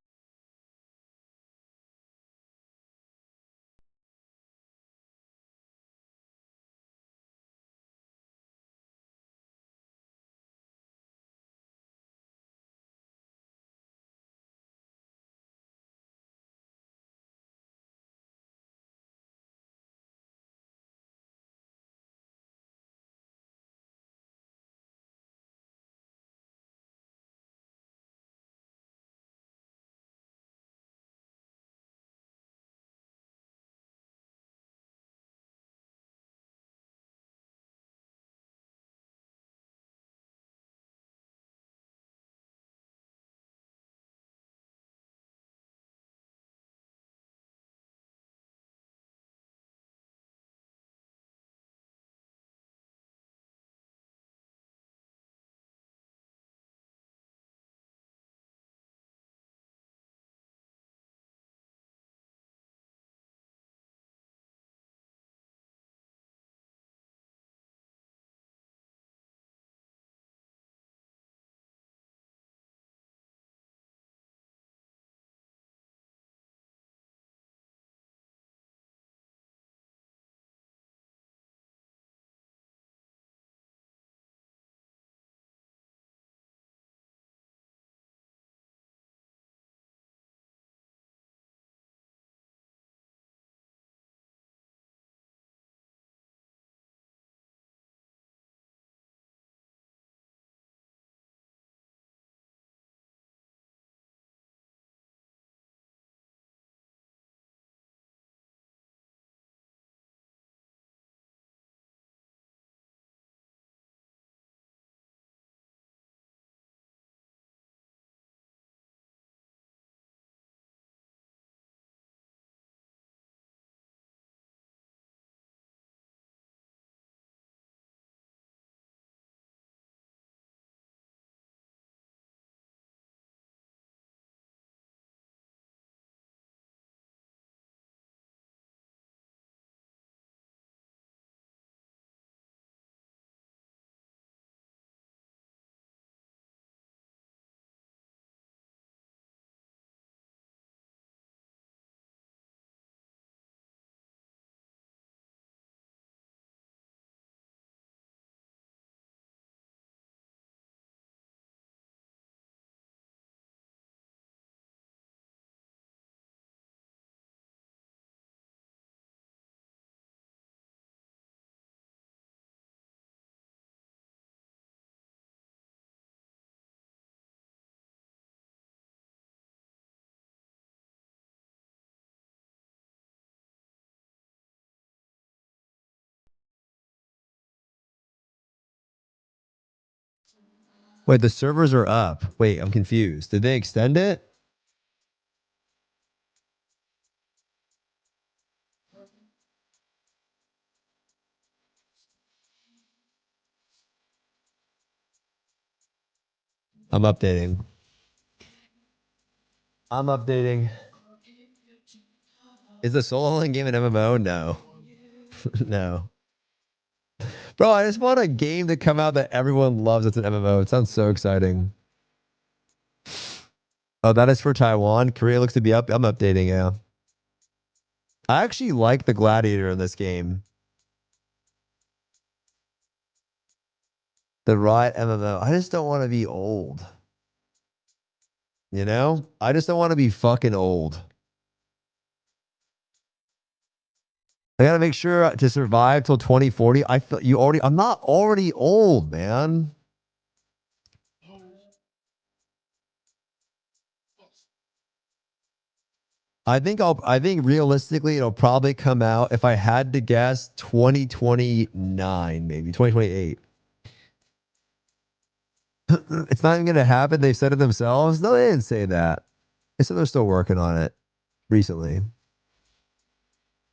Wait, the servers are up. Wait, I'm confused. Did they extend it? I'm updating. I'm updating. Is the solo game an MMO? No. No. Bro, I just want a game to come out that everyone loves that's an MMO. It sounds so exciting. Oh, that is for Taiwan. Korea looks to be up. I'm updating, yeah. I actually like the Gladiator in this game. The Riot MMO. I just don't want to be old. You know? I just don't want to be fucking old. I gotta make sure to survive till 2040. I feel you already. I'm not already old, man. I think realistically it'll probably come out, if I had to guess, 2029, maybe 2028. It's not even gonna happen. They said it themselves. No, they didn't say that. They said they're still working on it recently.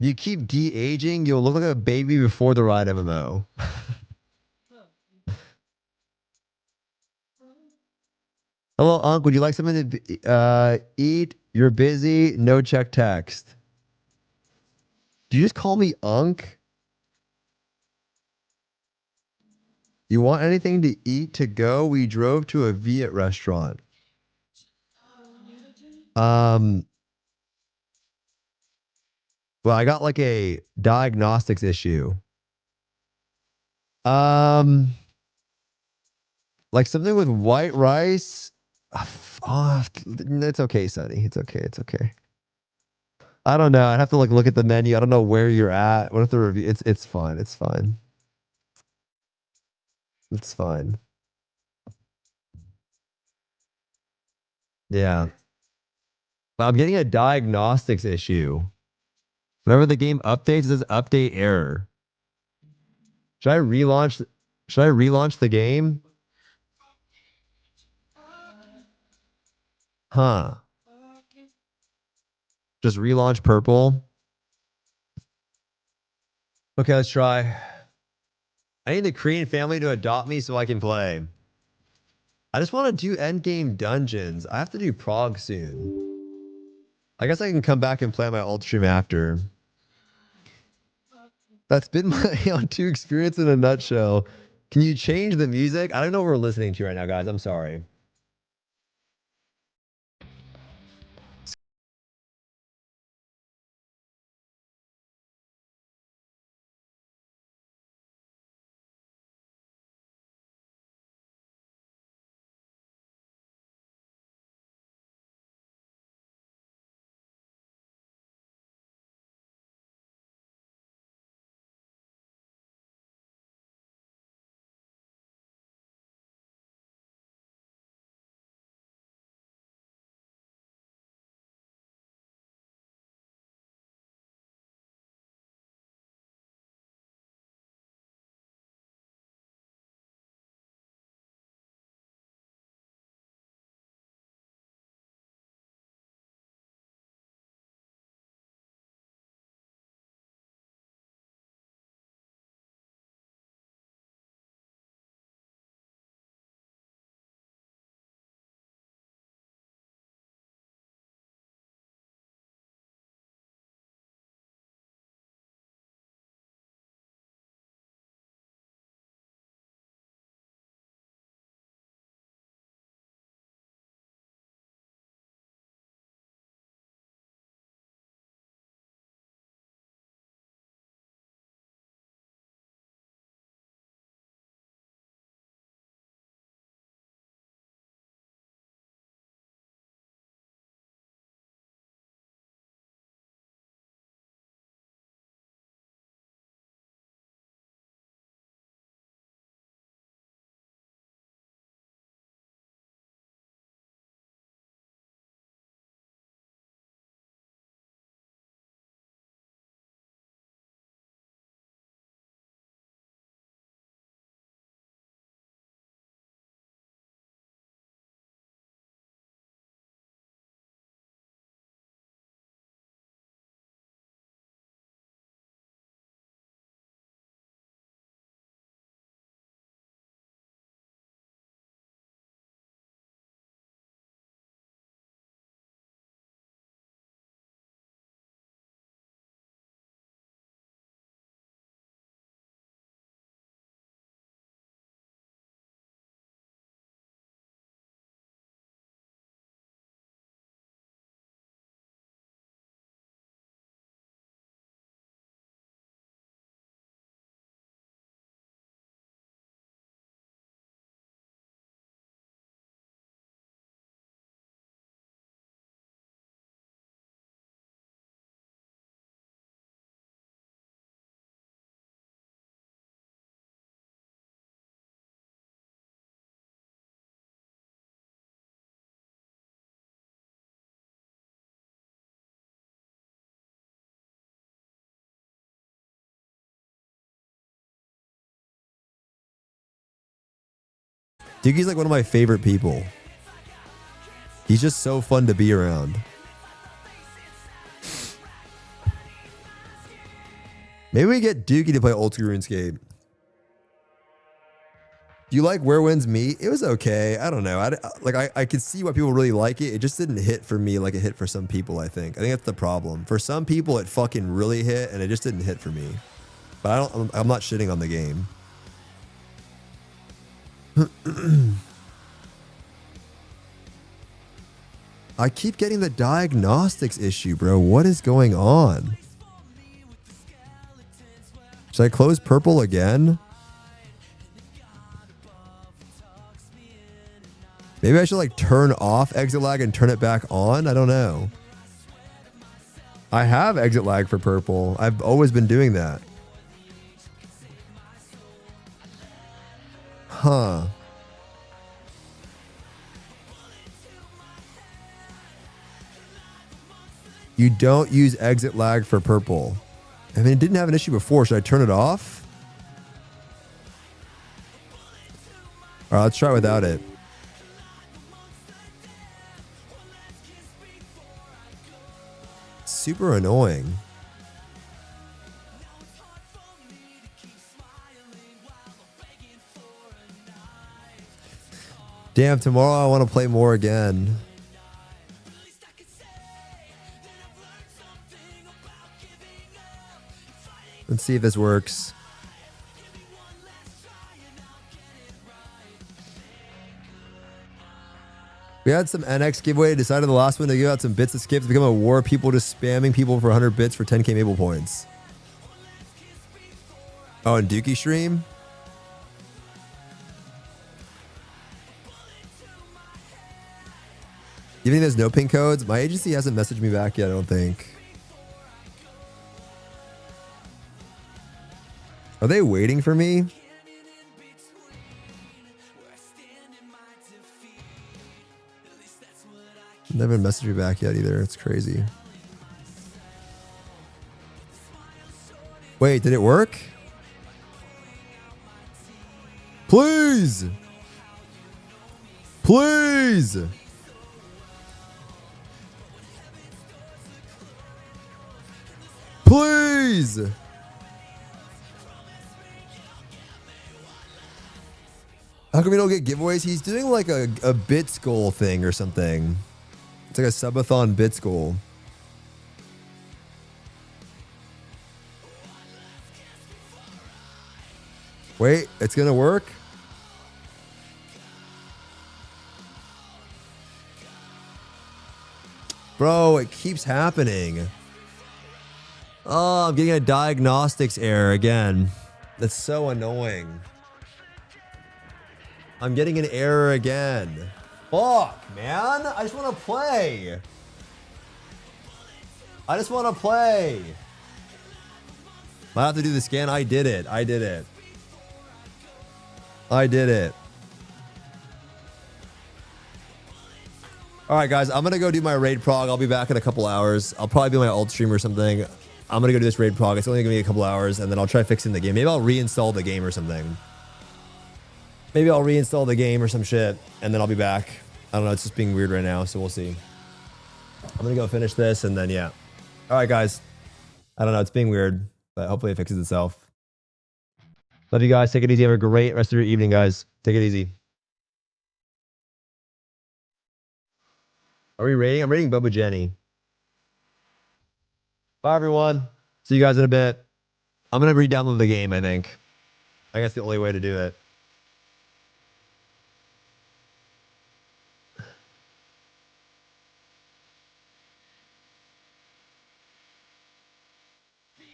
You keep de-aging, you'll look like a baby before the Ride MMO. Hello, Unc. Would you like something to eat? You're busy. No check text. Do you just call me Unc? You want anything to eat to go? We drove to a Viet restaurant. Well, I got like a diagnostics issue. Like something with white rice. Oh, it's okay, Sonny. It's okay. It's okay. I don't know. I'd have to like look at the menu. I don't know where you're at. What if the review? It's fine. It's fine. It's fine. Yeah. But I'm getting a diagnostics issue. Whenever the game updates, it says update error. Should I relaunch? Should I relaunch the game? Huh. Just relaunch purple. Okay, let's try. I need the Korean family to adopt me so I can play. I just want to do endgame dungeons. I have to do Prague soon. I guess I can come back and play my alt stream after. That's been my on2 experience in a nutshell. Can you change the music? I don't know what we're listening to right now, guys. I'm sorry. Doogie's like one of my favorite people. He's just so fun to be around. Maybe we get Doogie to play Old School RuneScape. Do you like Where Winds Meet? It was okay. I don't know. I could see why people really like it. It just didn't hit for me like it hit for some people, I think. I think that's the problem. For some people, it fucking really hit, and it just didn't hit for me. But I'm not shitting on the game. I keep getting the diagnostics issue, bro. What is going on? Should I close purple again? Maybe I should like turn off exit lag and turn it back on. I don't know. I have exit lag for purple. I've always been doing that. Huh. You don't use exit lag for purple. I mean, it didn't have an issue before. Should I turn it off? All right, let's try without it. Super annoying. Damn, tomorrow I want to play more again. Let's see if this works. We had some NX giveaway. Decided the last one to give out some bits of skip to become a war. People just spamming people for 100 bits for 10k Mabel points. Oh, and Dookie stream? You think there's no pin codes? My agency hasn't messaged me back yet, I don't think. Are they waiting for me? Never messaged me back yet either. It's crazy. Wait, did it work? Please! Please! Please! How come we don't get giveaways? He's doing like a bits goal thing or something. It's like a subathon bits goal. Wait, it's gonna work? Bro, it keeps happening. Oh, I'm getting a diagnostics error again. That's so annoying. I'm getting an error again. Fuck, man. I just want to play. I just want to play. Might have to do the scan. I did it. I did it. I did it. All right, guys. I'm going to go do my raid prog. I'll be back in a couple hours. I'll probably be on my alt stream or something. I'm going to go do this raid prog. It's only going to be a couple hours, and then I'll try fixing the game. Maybe I'll reinstall the game or something. Maybe I'll reinstall the game or some shit, and then I'll be back. I don't know. It's just being weird right now, so we'll see. I'm going to go finish this, and then, yeah. All right, guys. I don't know. It's being weird, but hopefully it fixes itself. Love you guys. Take it easy. Have a great rest of your evening, guys. Take it easy. Are we rating? I'm rating Bubba Jenny. Bye, everyone. See you guys in a bit. I'm going to re-download the game, I think. I guess the only way to do it.